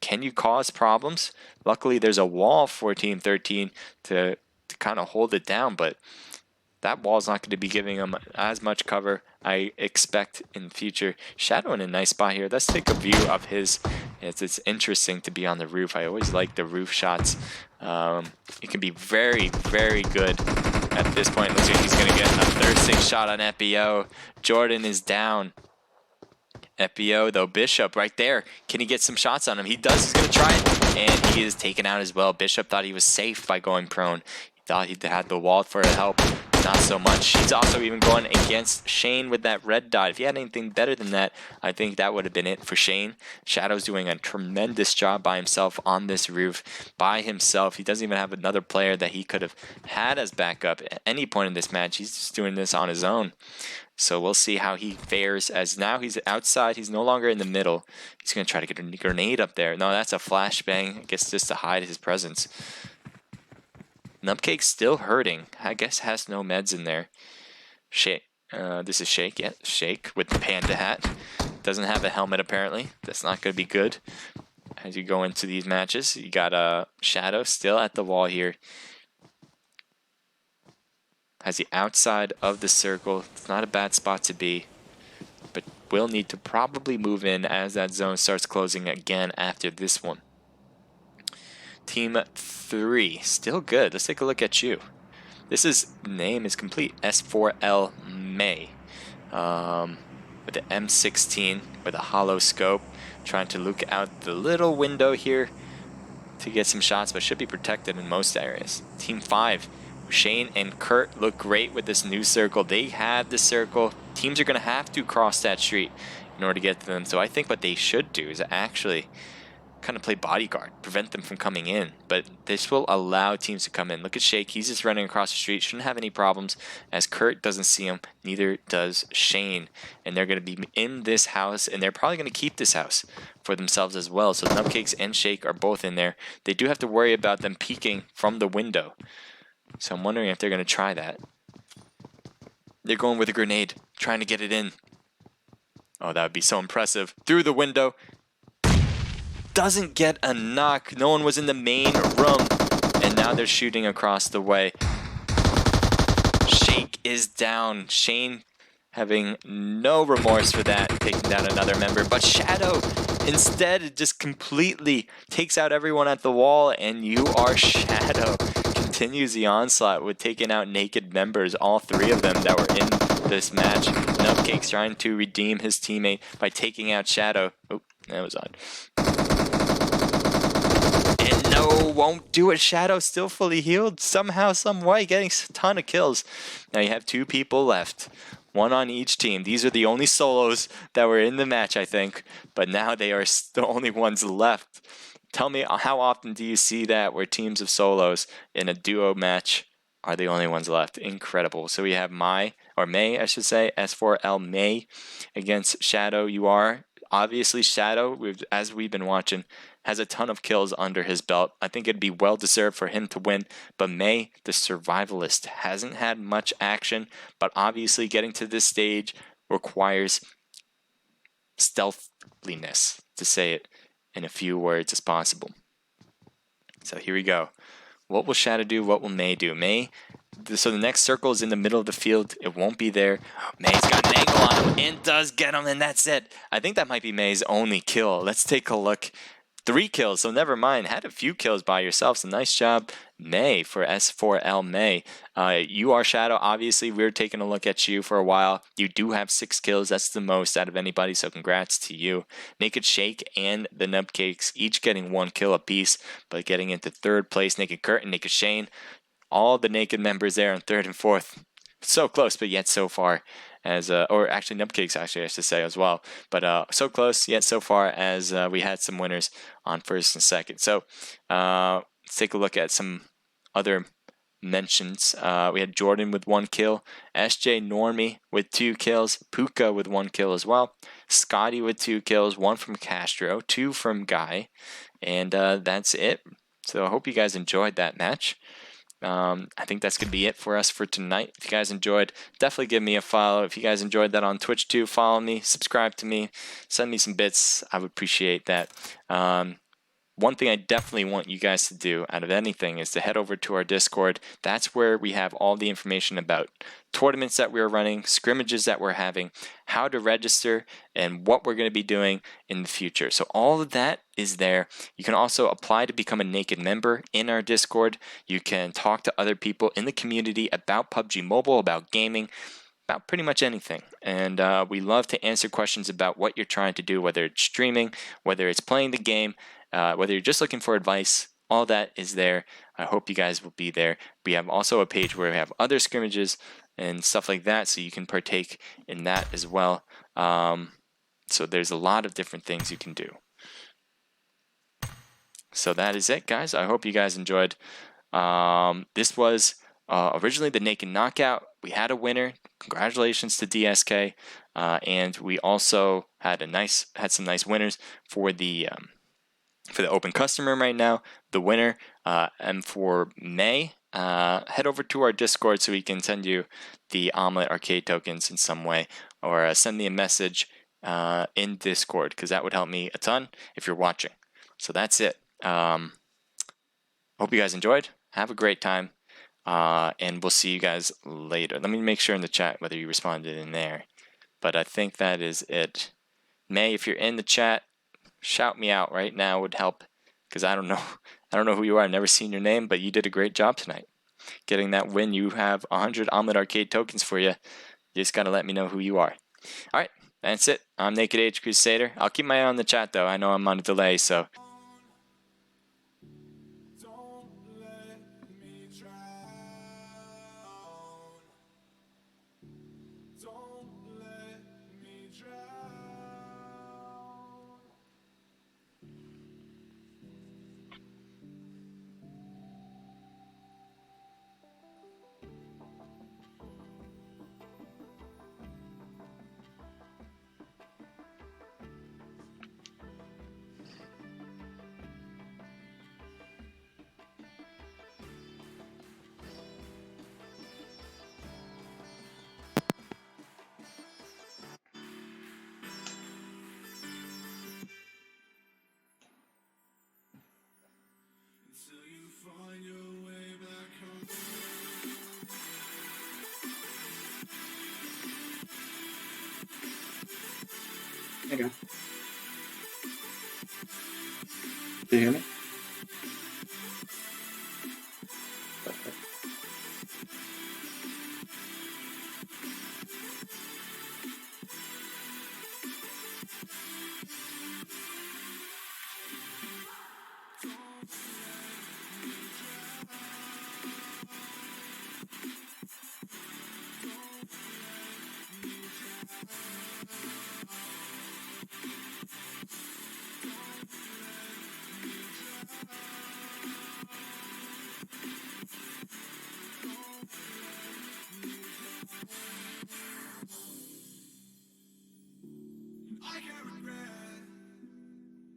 can you cause problems? Luckily, there's a wall for Team 13 to kind of hold it down, but that wall's not going to be giving them as much cover I expect in the future. Shadow in a nice spot here. Let's take a view of his. It's interesting to be on the roof. I always like the roof shots. It can be very, very good. At this point, looks like he's going to get a thirsting shot on FBO. Jordan is down. FBO, though, Bishop right there. Can he get some shots on him? He does. He's going to try it. And he is taken out as well. Bishop thought he was safe by going prone. He thought he had the wall for help. Not so much. He's also even going against Shane with that red dot. If he had anything better than that, I think that would have been it for Shane. Shadow's doing a tremendous job by himself on this roof. By himself. He doesn't even have another player that he could have had as backup at any point in this match. He's just doing this on his own. So we'll see how he fares, as now he's outside. He's no longer in the middle. He's going to try to get a grenade up there. No, that's a flashbang. I guess just to hide his presence. Nubcake's still hurting. I guess has no meds in there. Shake. This is Shake. Yeah, Shake with the panda hat. Doesn't have a helmet apparently. That's not going to be good as you go into these matches. You got Shadow still at the wall here. Has the outside of the circle. It's not a bad spot to be, but will need to probably move in as that zone starts closing again after this one. Team 3, still good. Let's take a look at you. This name is complete. S4L May. With the M16 with a hollow scope. Trying to look out the little window here to get some shots, but should be protected in most areas. Team 5. Shane and Kurt look great with this new circle. They have the circle. Teams are going to have to cross that street in order to get to them. So I think what they should do is actually kind of play bodyguard, prevent them from coming in. But this will allow teams to come in. Look at Shake. He's just running across the street. Shouldn't have any problems as Kurt doesn't see him. Neither does Shane. And they're going to be in this house, and they're probably going to keep this house for themselves as well. So Nubcakes and Shake are both in there. They do have to worry about them peeking from the window. So I'm wondering if they're going to try that. They're going with a grenade, trying to get it in. Oh, that would be so impressive. Through the window. Doesn't get a knock. No one was in the main room. And now they're shooting across the way. Shake is down. Shane having no remorse for that, taking down another member. But Shadow Instead, it just completely takes out everyone at the wall, and you are Shadow. Continues the onslaught with taking out naked members, all three of them that were in this match. Nupcake's trying to redeem his teammate by taking out Shadow. Oh, that was odd. And no, won't do it. Shadow still fully healed. Somehow, some way, getting a ton of kills. Now you have two people left. One on each team. These are the only solos that were in the match, I think. But now they are the only ones left. Tell me, how often do you see that where teams of solos in a duo match are the only ones left? Incredible. So we have May, I should say, S4L May against Shadow. You are obviously Shadow, as we've been watching, has a ton of kills under his belt. I think it'd be well deserved for him to win. But May, the survivalist, hasn't had much action. But obviously getting to this stage requires stealthiness, to say it in a few words as possible. So here we go. What will Shadow do? What will May do? So the next circle is in the middle of the field. It won't be there. May's got an angle on him and does get him, and that's it. I think that might be May's only kill. Let's take a look. 3 kills, so never mind. Had a few kills by yourself, so nice job, May, for S4L May. You are Shadow. Obviously, we're taking a look at you for a while. You do have 6 kills. That's the most out of anybody, so congrats to you. Naked Shake and the Nubcakes each getting 1 kill apiece, but getting into 3rd place. Naked Kurt and Naked Shane, all the naked members there in 3rd and 4th. So close, but yet so far. Or actually Nubcakes, actually I should say as well, but so close yet so far, as we had some winners on 1st and 2nd. So let's take a look at some other mentions. We had Jordan with 1 kill, SJ Normie with 2 kills, Puka with 1 kill as well, Scotty with 2 kills, 1 from Castro, 2 from Guy, and that's it. So I hope you guys enjoyed that match. I think that's going to be it for us for tonight. If you guys enjoyed, definitely give me a follow. If you guys enjoyed that on Twitch too, follow me, subscribe to me, send me some bits. I would appreciate that. One thing I definitely want you guys to do out of anything is to head over to our Discord. That's where we have all the information about tournaments that we're running, scrimmages that we're having, how to register, and what we're going to be doing in the future. So all of that is there. You can also apply to become a naked member in our Discord. You can talk to other people in the community about PUBG Mobile, about gaming, about pretty much anything. And we love to answer questions about what you're trying to do, whether it's streaming, whether it's playing the game, whether you're just looking for advice. All that is there. I hope you guys will be there. We have also a page where we have other scrimmages and stuff like that, so you can partake in that as well. So there's a lot of different things you can do. So that is it, guys. I hope you guys enjoyed. This was originally the Naked Knockout. We had a winner. Congratulations to DSK. And we also had some nice winners for the open custom room right now. The winner, and for May, head over to our Discord so we can send you the Omlet arcade tokens in some way, or send me a message in Discord, because that would help me a ton if you're watching. So that's it. Hope you guys enjoyed. Have a great time, and we'll see you guys later. Let me make sure in the chat whether you responded in there, but I think that is it. May, if you're in the chat, shout me out right now would help, because I don't know who you are. I've never seen your name, but you did a great job tonight getting that win. You have 100 Omlet arcade tokens for you. You just got to let me know who you are. All right, that's it. I'm Naked Age Crusader. I'll keep my eye on the chat though. I know I'm on a delay, so Don't let me drown. Don't let me drown. Until you find your way back home. There you go. Do you hear me? Perfect. I can't regret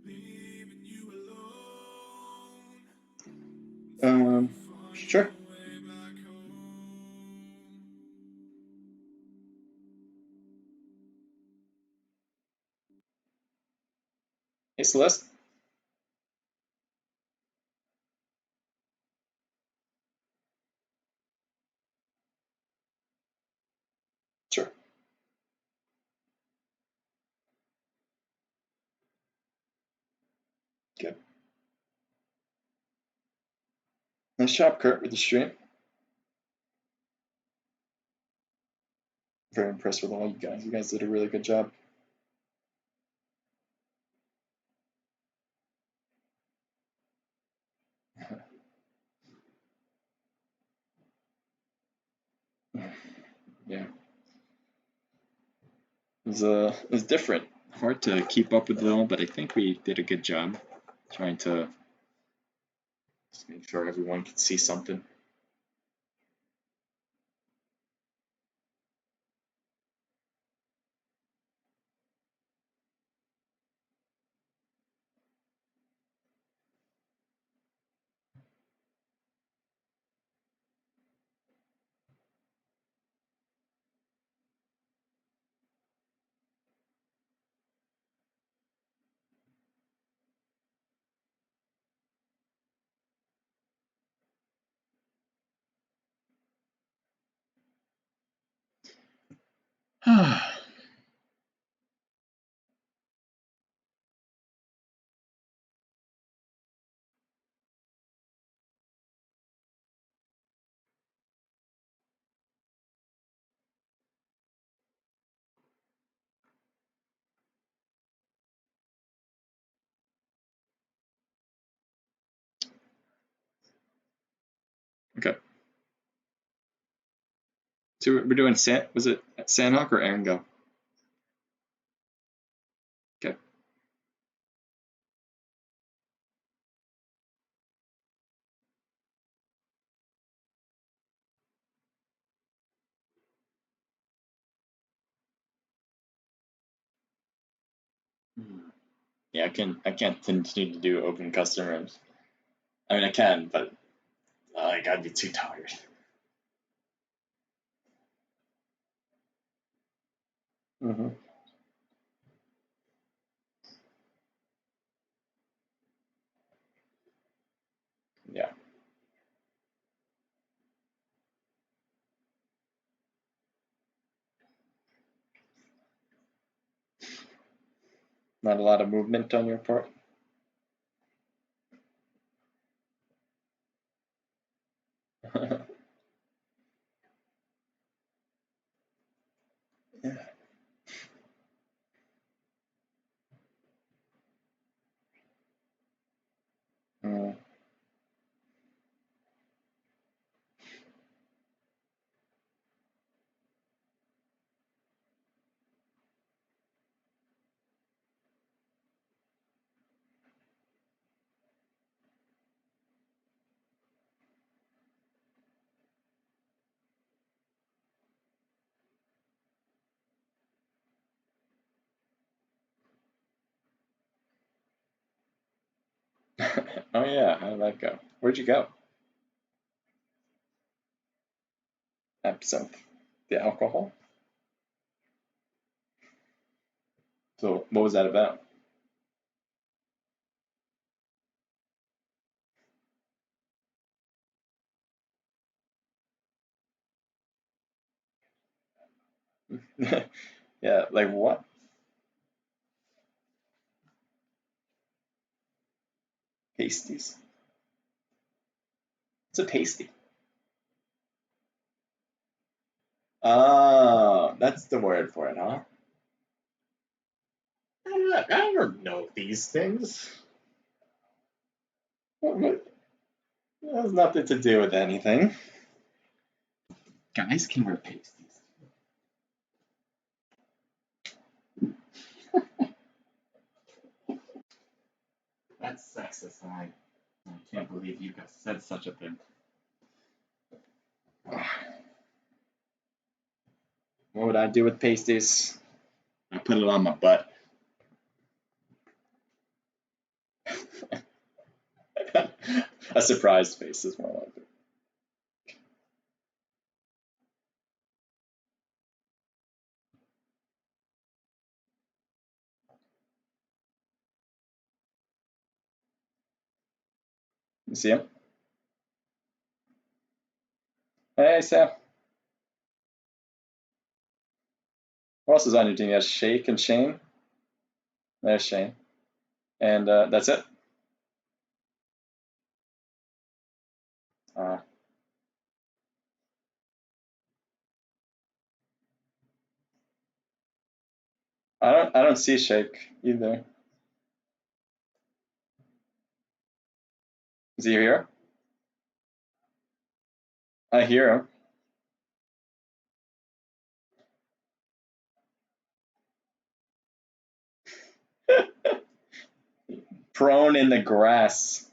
leaving you alone. Sure. Way back home. Hey, Celeste. Sure. Good. Nice job, Kurt, with the stream. Very impressed with all you guys. You guys did a really good job. Yeah. It was different. Hard to keep up with it all, but I think we did a good job trying to just make sure everyone could see something. Okay. So we're doing was it Sandhawk or Erangel? Okay. Yeah, I can't continue to do open custom rooms. I mean I can, but like I'd be too tired. Mm-hmm. Yeah. Not a lot of movement on your part. Yeah. Mm. Oh yeah, how did that go? Where'd you go? Absinthe. The alcohol? So what was that about? Yeah, like what? Pasties. It's a pasty. Oh, that's the word for it, huh? I don't know these things. It has nothing to do with anything. Guys can wear pasties. That's sexist, and I can't believe you guys said such a thing. What would I do with pasties? I put it on my butt. A surprised face is more like it. You see him? Hey, Sam. What else is on your team? You have Shake and Shane. There's Shane. And that's it. Uh, I don't see Shake either. Is he here? I hear him. Prone in the grass.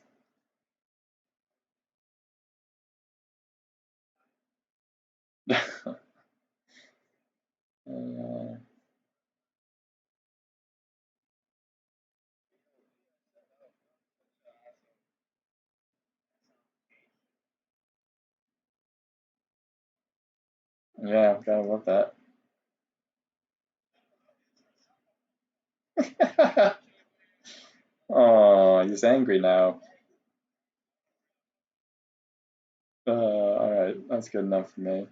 Yeah, gotta love that. Oh, he's angry now. Alright, that's good enough for me.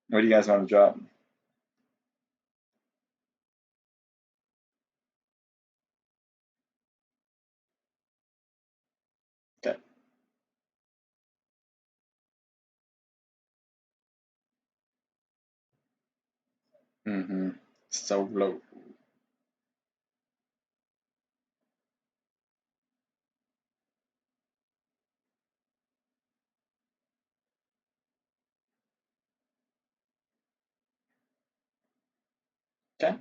What do you guys want to drop? Okay. Mm-hmm. So low. Okay.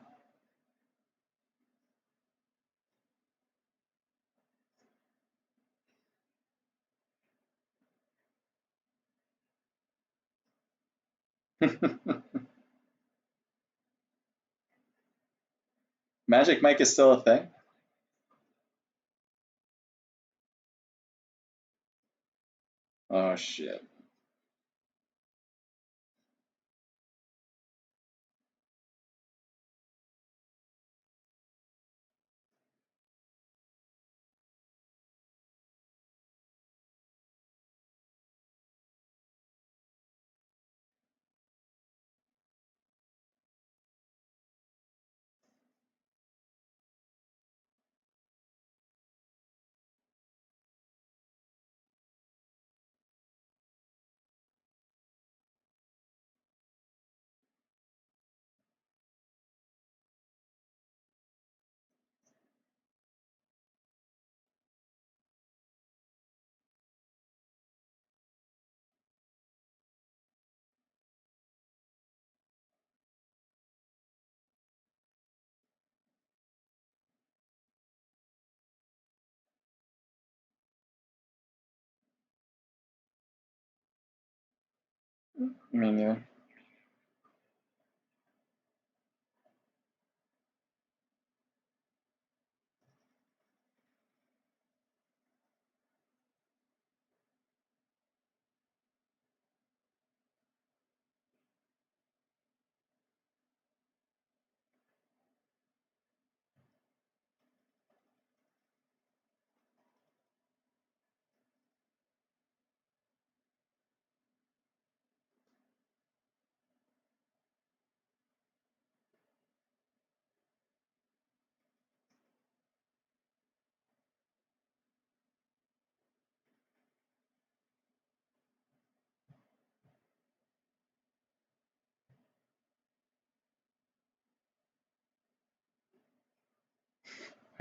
Magic Mike is still a thing? Oh shit. Me neither.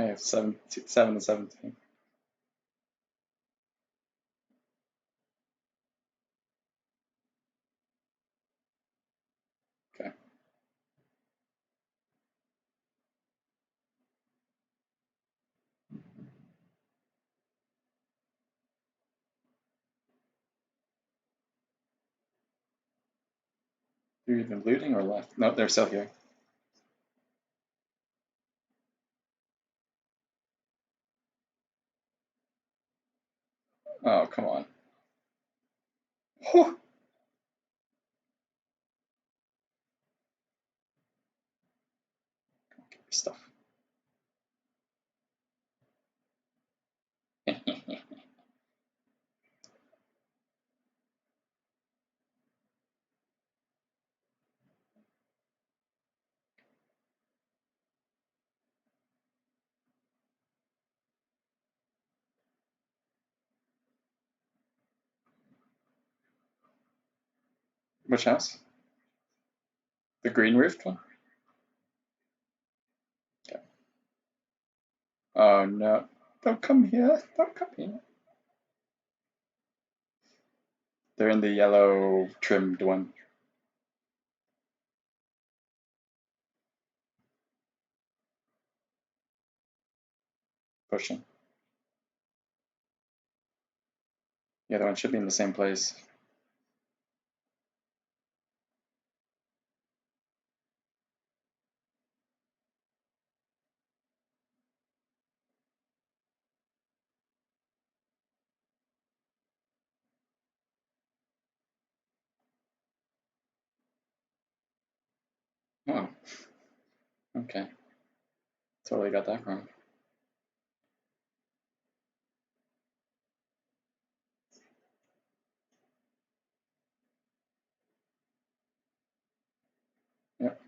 I have 7 and 17. Okay. They're either looting or left. Nope, they're still here. Oh, come on. Whew. Get your stuff. Which house? The green roofed one? Okay. Oh no. Don't come here. Don't come here. They're in the yellow trimmed one. Pushing. The other one should be in the same place. Oh, okay. Totally got that wrong. Yep.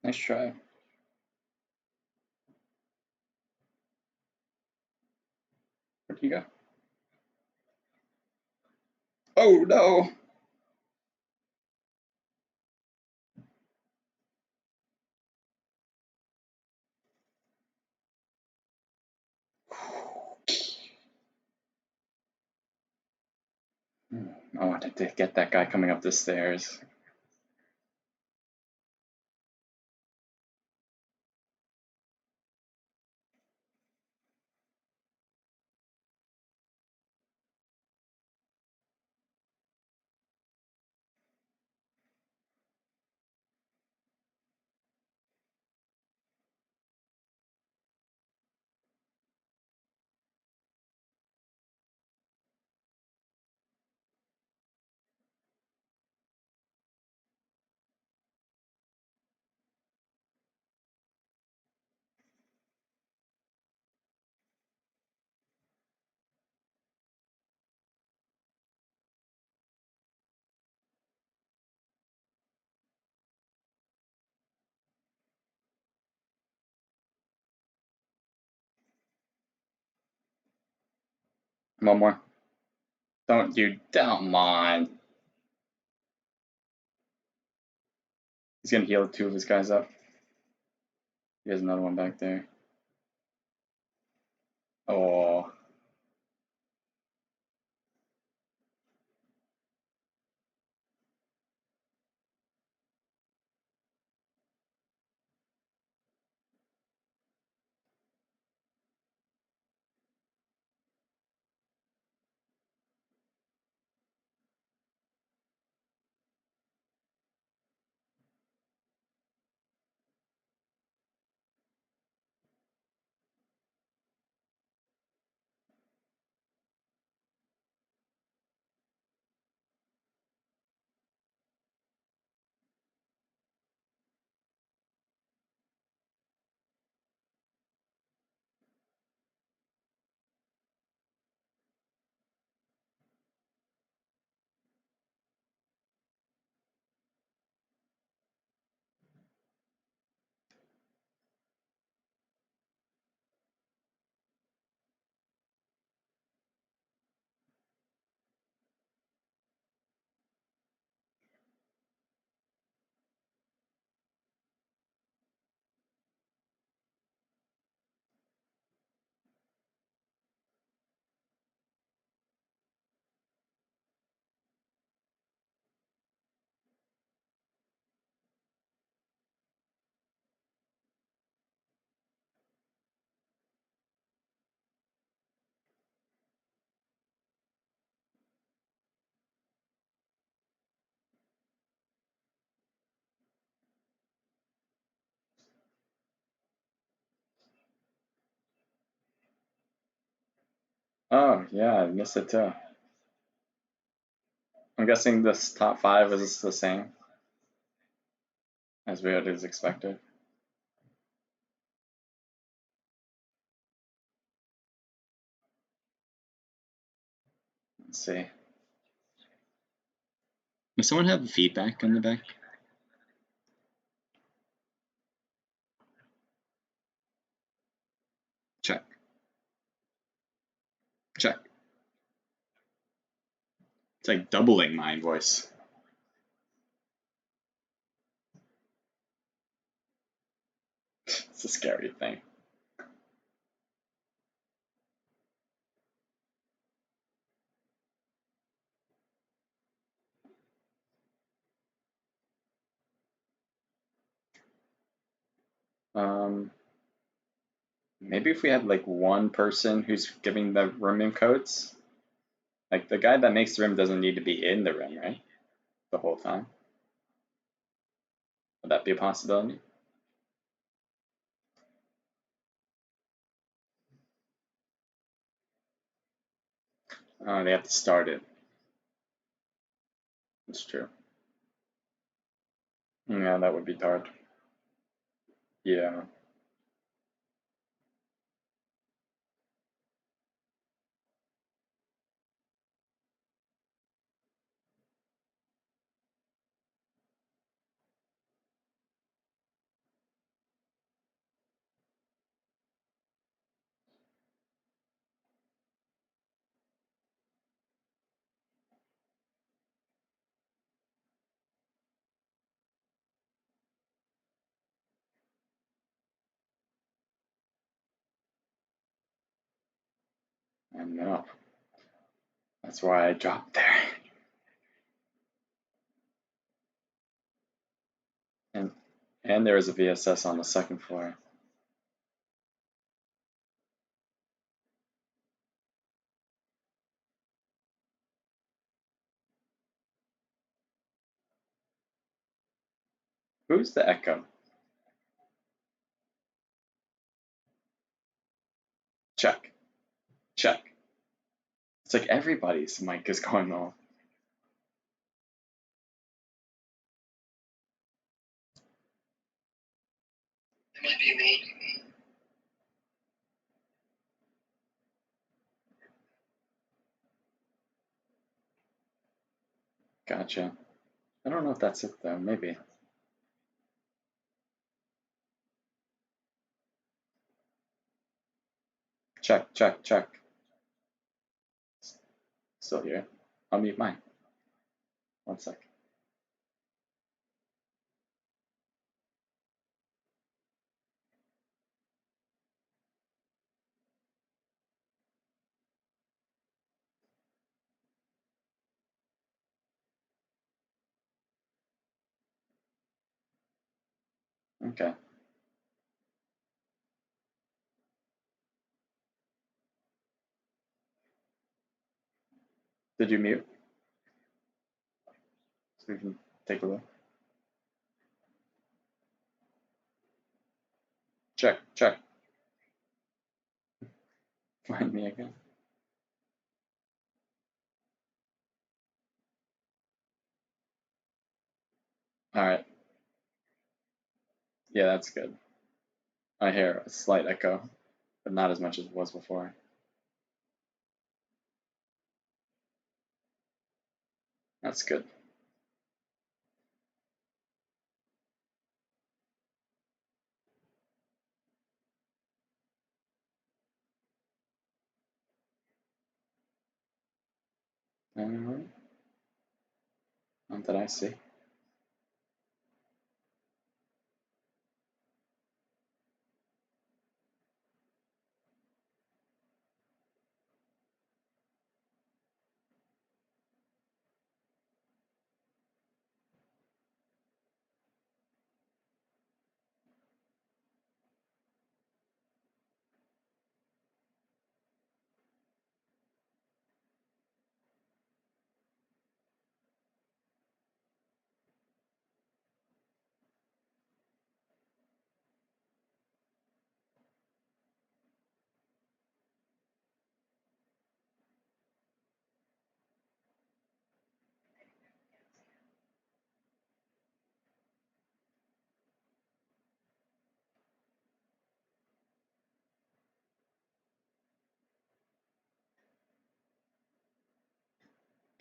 Nice try. Where'd you go? Oh no! I wanted to get that guy coming up the stairs. One more. Don't you? Come on. He's gonna heal 2 of his guys up. He has another one back there. Oh. Oh, yeah, I missed it too. I'm guessing this top five is the same as what is expected. Let's see. Does someone have feedback on the back? Check. Check. It's like doubling my voice. It's a scary thing. Um, Maybe if we had like one person who's giving the room codes, like the guy that makes the room doesn't need to be in the room, right? The whole time. Would that be a possibility? Oh, they have to start it. That's true. Yeah, that would be hard. Yeah. I know. That's why I dropped there. And there is a VSS on the second floor. Who's the echo? Check. Check. It's like everybody's mic is going off. It might be me. Gotcha. I don't know if that's it though. Maybe. Check, check, check. Still here. I'll mute mine. One sec. Okay. Did you mute? So we can take a look. Check, check. Find me again. All right. Yeah, that's good. I hear a slight echo, but not as much as it was before. That's good. Not that I see.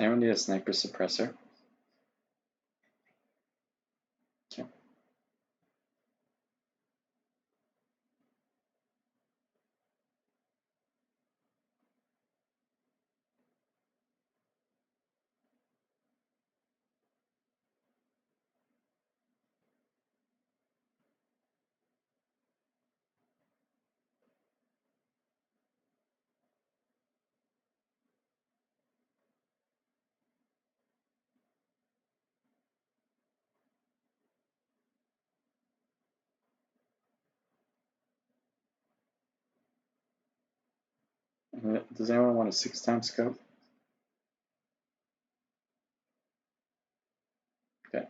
Anyone need a sniper suppressor? Okay. Does anyone want a 6x scope? Okay.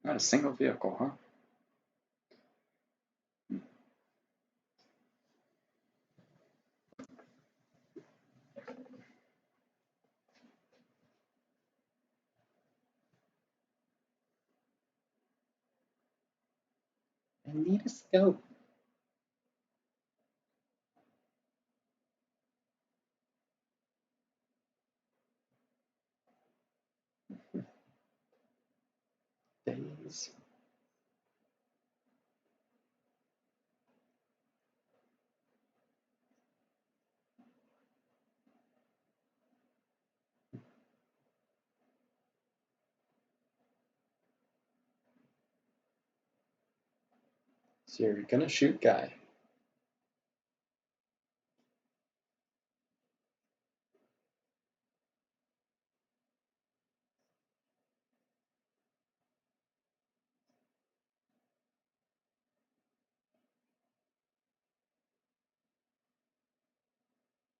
Not a single vehicle, huh? I need a scope. Days. So you're gonna shoot guy.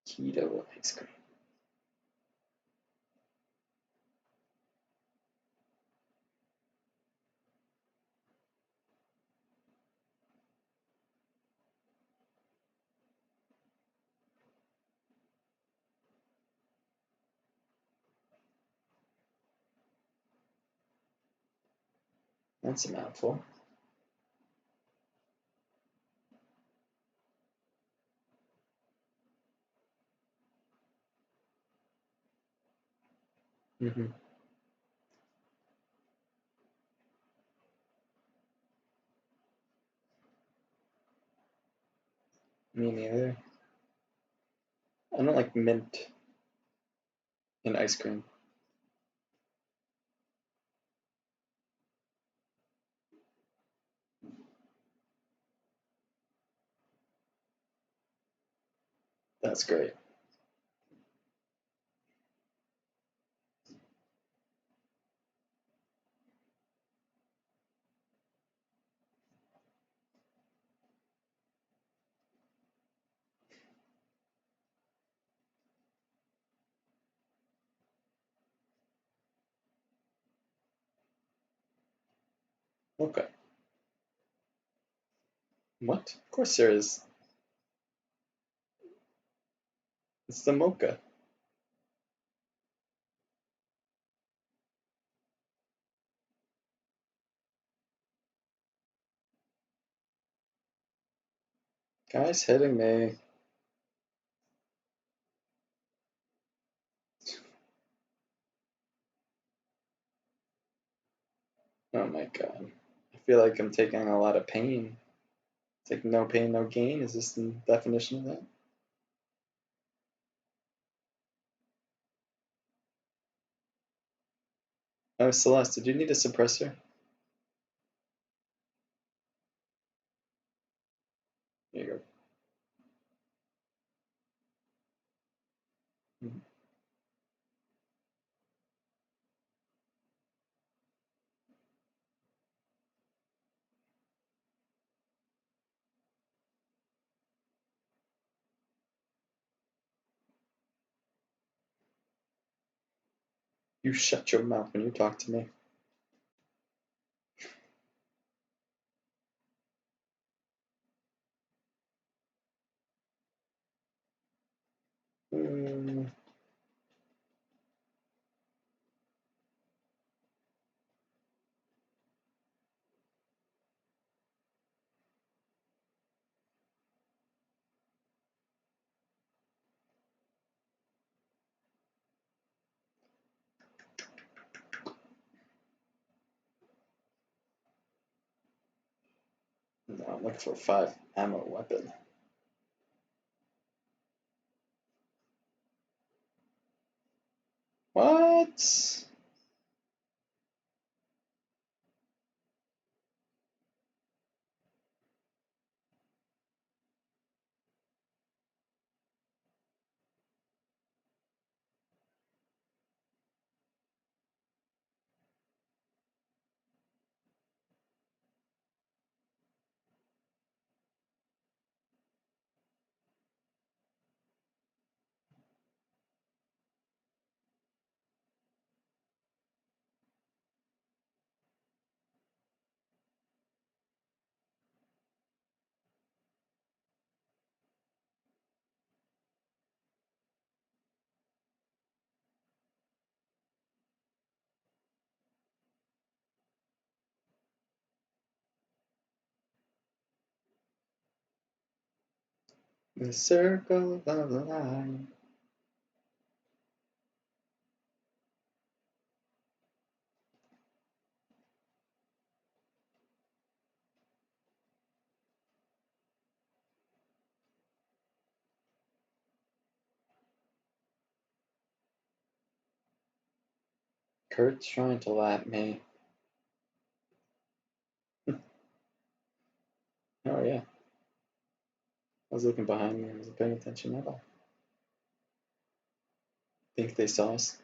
Keto ice cream. That's a mouthful. Mm-hmm. Me neither. I don't like mint in ice cream. That's great. Okay. What? Of course there is. It's the mocha. Guy's hitting me. Oh my god. I feel like I'm taking a lot of pain. It's like no pain, no gain. Is this the definition of that? Oh, Celeste, did you need a suppressor? Here you go. Mhm. You shut your mouth when you talk to me. Mm. No, I'm looking for a 5 ammo weapon. What? The circle of life. Kurt's trying to lap me. Oh yeah. I was looking behind me. I wasn't paying attention at all. Think they saw us?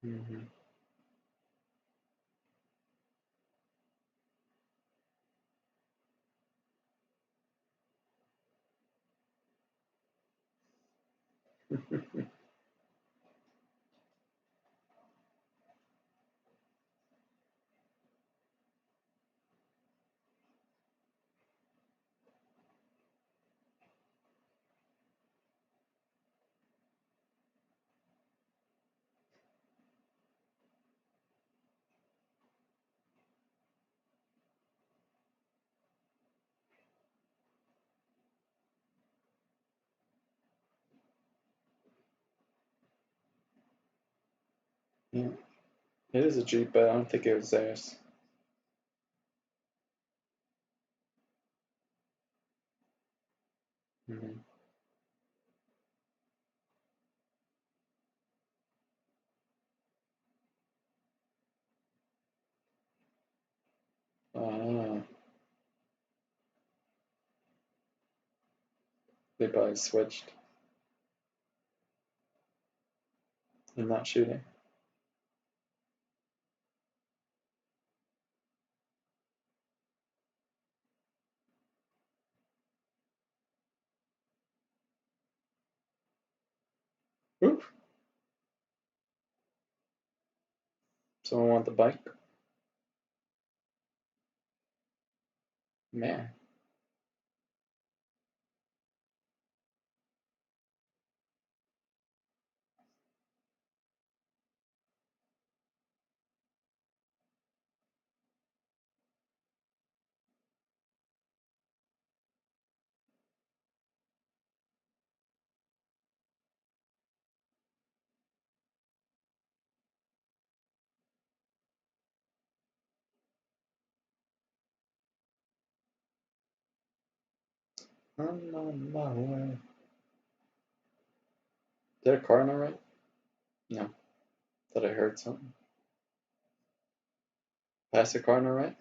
Mm-hmm. Yeah. It is a Jeep, but I don't think it was theirs. Mm-hmm. Ah, they probably switched and not shooting. Oop! Someone want the bike? Man. I'm on my way. Is there a car on our right? No. Thought I heard something. Past the car on our right?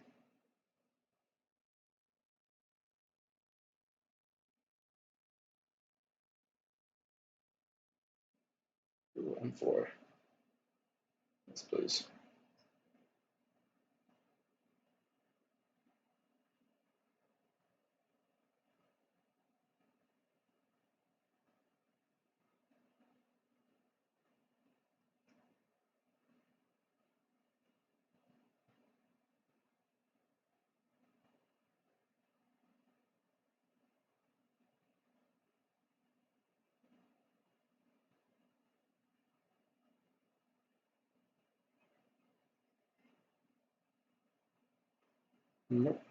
Ooh, M4. Yes, please. Nope.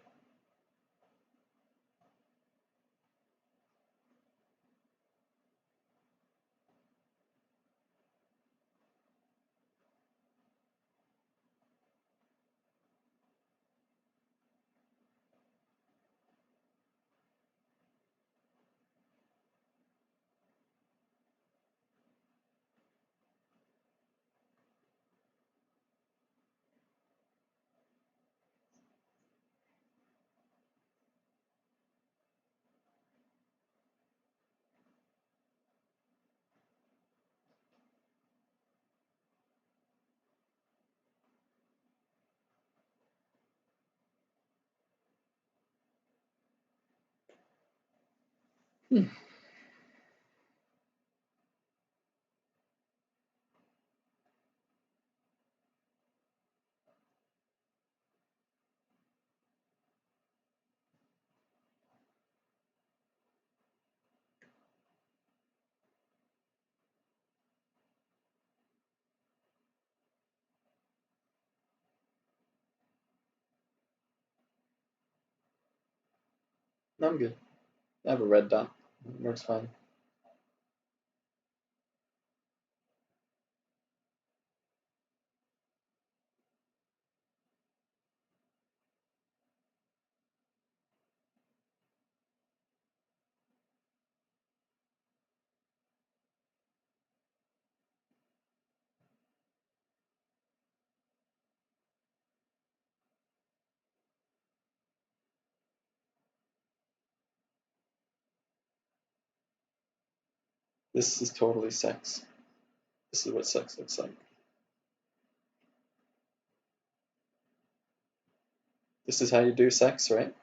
No, I'm good. I have a red dot. Works fine. This is totally sex. This is what sex looks like. This is how you do sex, right?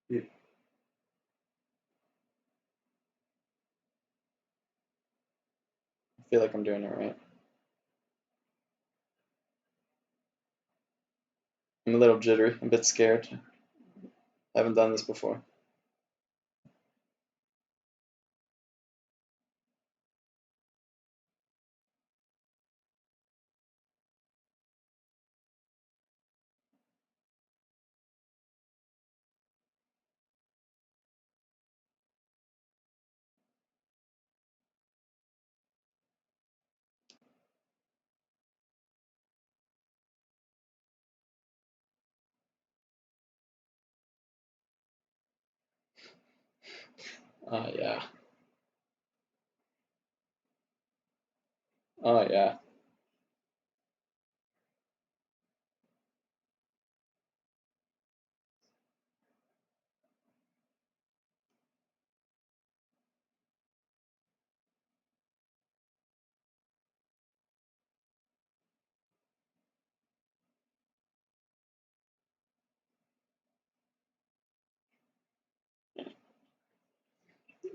You feel like I'm doing it right. I'm a little jittery, a bit scared. I haven't done this before. Oh yeah. Oh yeah.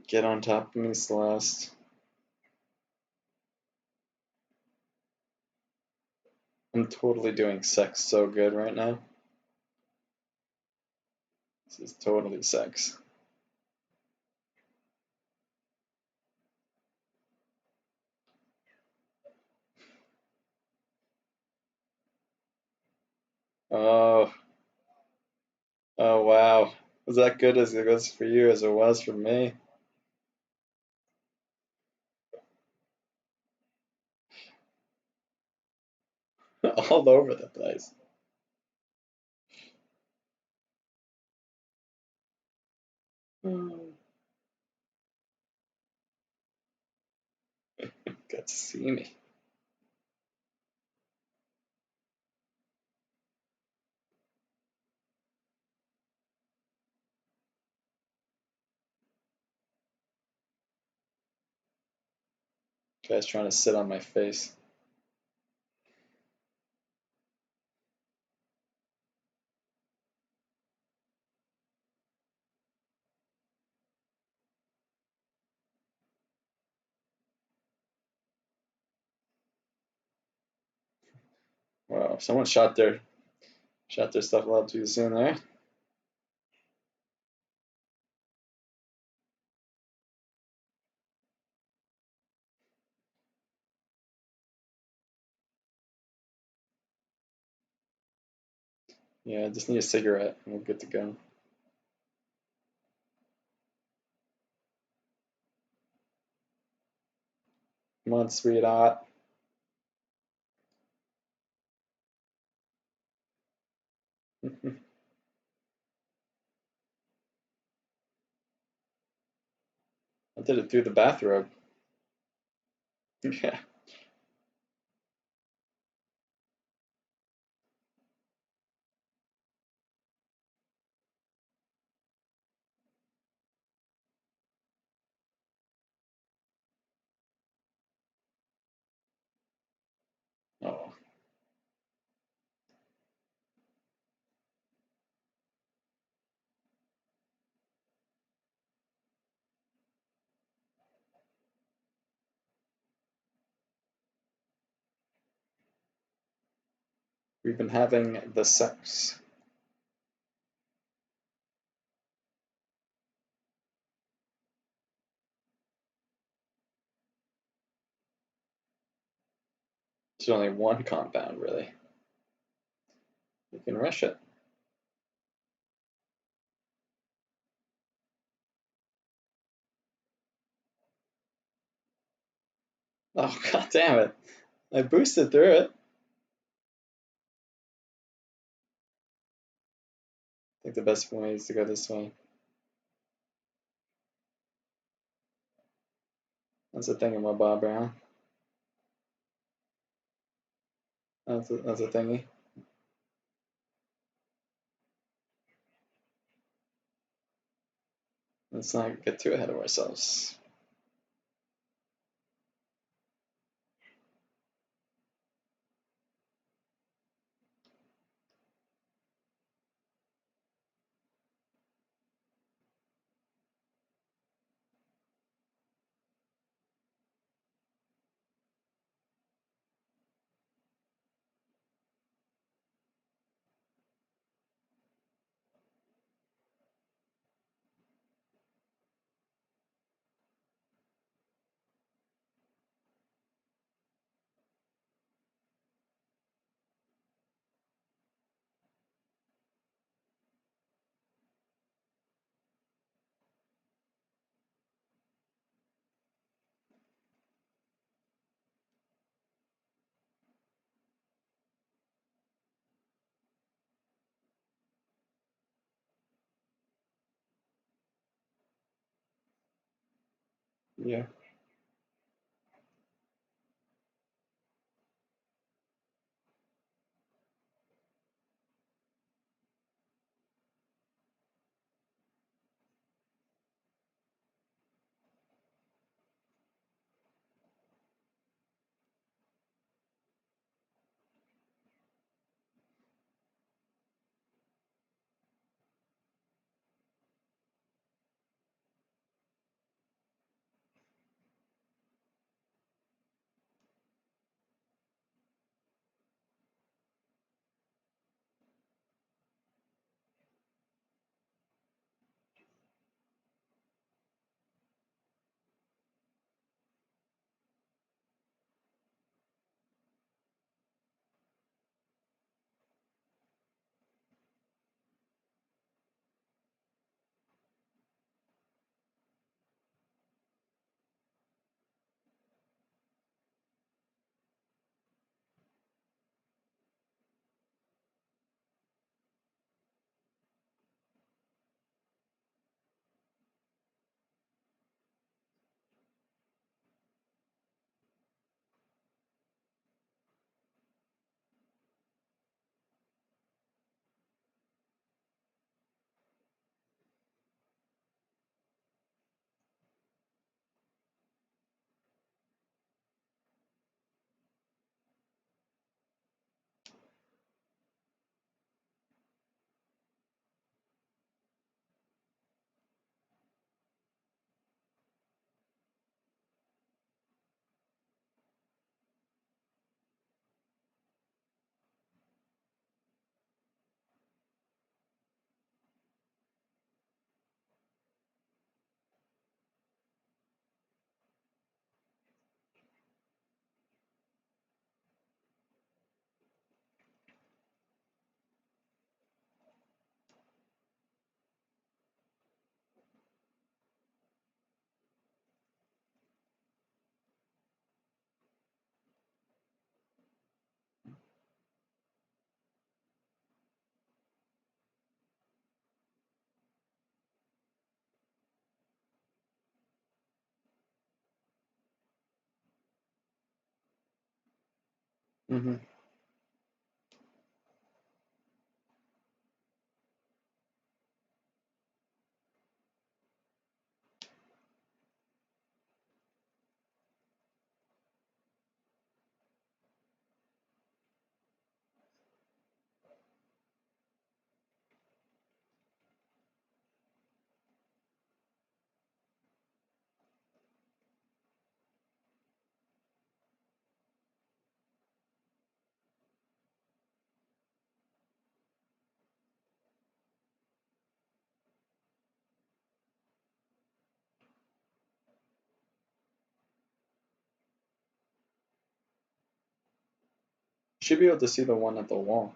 Get on top of me, Celeste. I'm totally doing sex so good right now. This is totally sex. Oh, oh wow. Was that good as it was for you as it was for me? All over the place. Got to see me. Guy's trying to sit on my face. Wow, someone shot their stuff a lot too soon there. Yeah, I just need a cigarette and we're good to go. Come on, sweetheart. I did it through the bathrobe. Yeah. Oh. We've been having the sex. There's only one compound, really. You can rush it. Oh, god damn it. I boosted through it. I think the best way is to go this way. That's a thingamabob, Brown. That's a thingy. Let's not get too ahead of ourselves. Yeah. Mm-hmm. You should be able to see the one at the wall.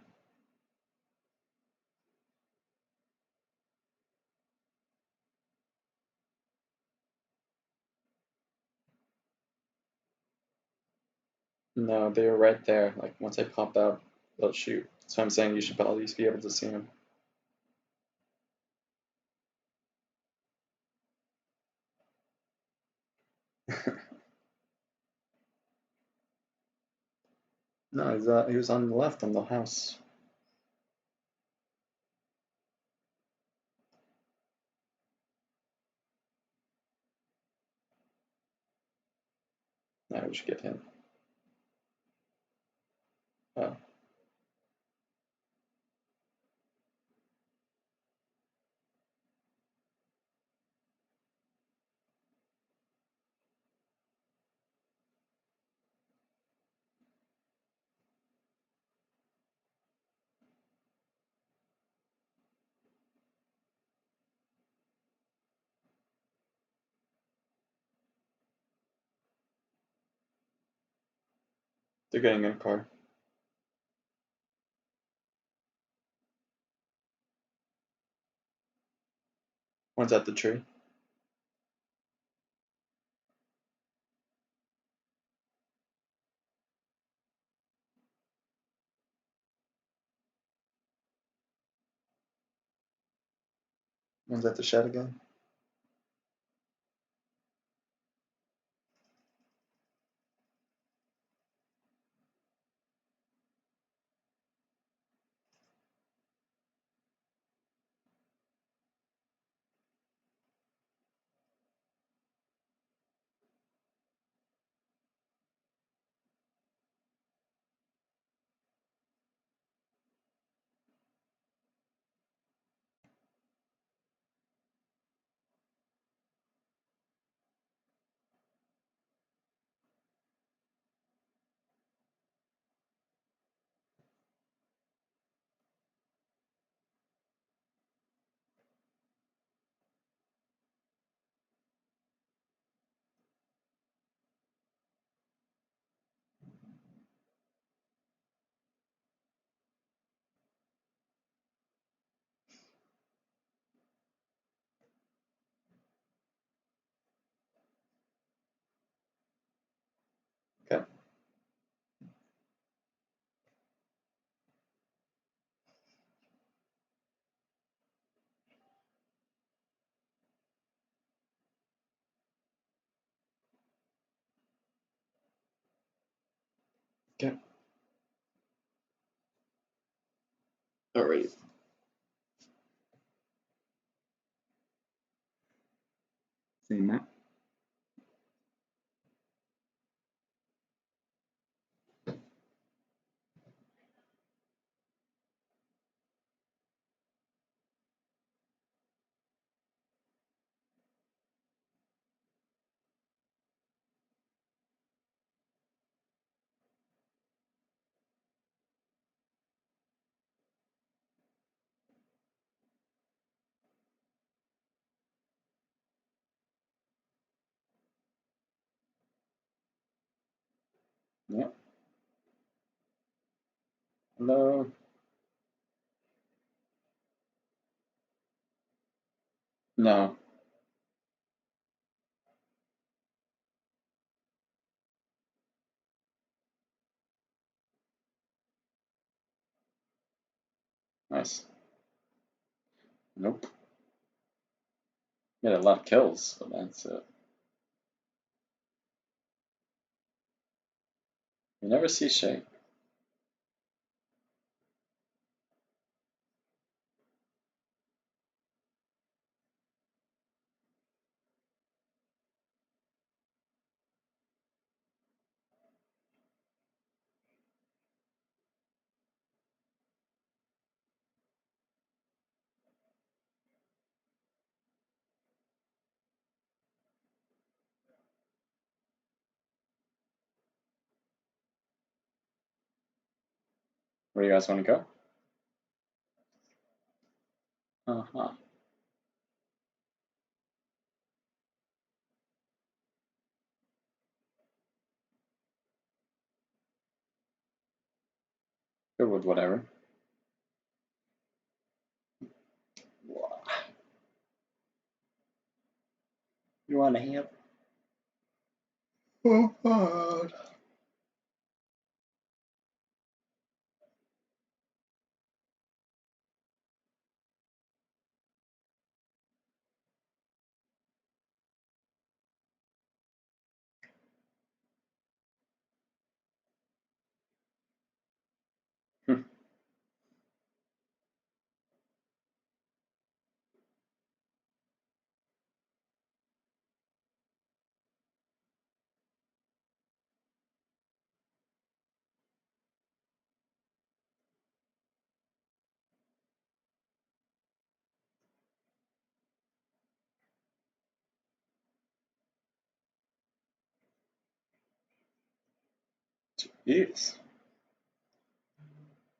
No, they were right there. Like once I pop out, they'll shoot. So I'm saying you should probably be able to see them. No, he was on the left on the house. Now we should get him. Oh, they're getting in a car. One's at the tree. One's at the shed again. Okay. Okay. Alright. Same map. Yep. Hello. No. Nice. Nope. Made a lot of kills, but that's it. You never see Shay. Where do you guys want to go? Uh-huh. Good with whatever. You want to help? Oh, God. Jeez.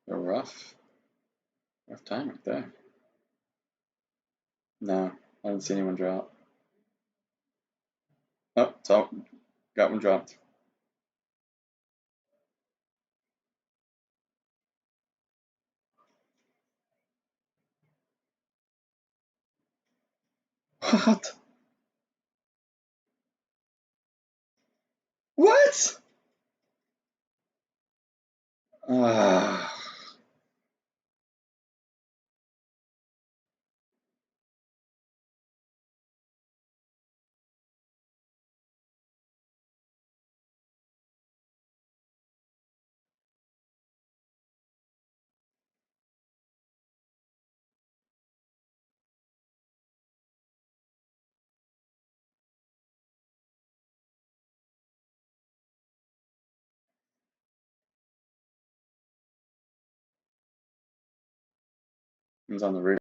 A rough time right there. No, I didn't see anyone drop. Oh, so got one dropped. What? What? Ah. He's on the roof.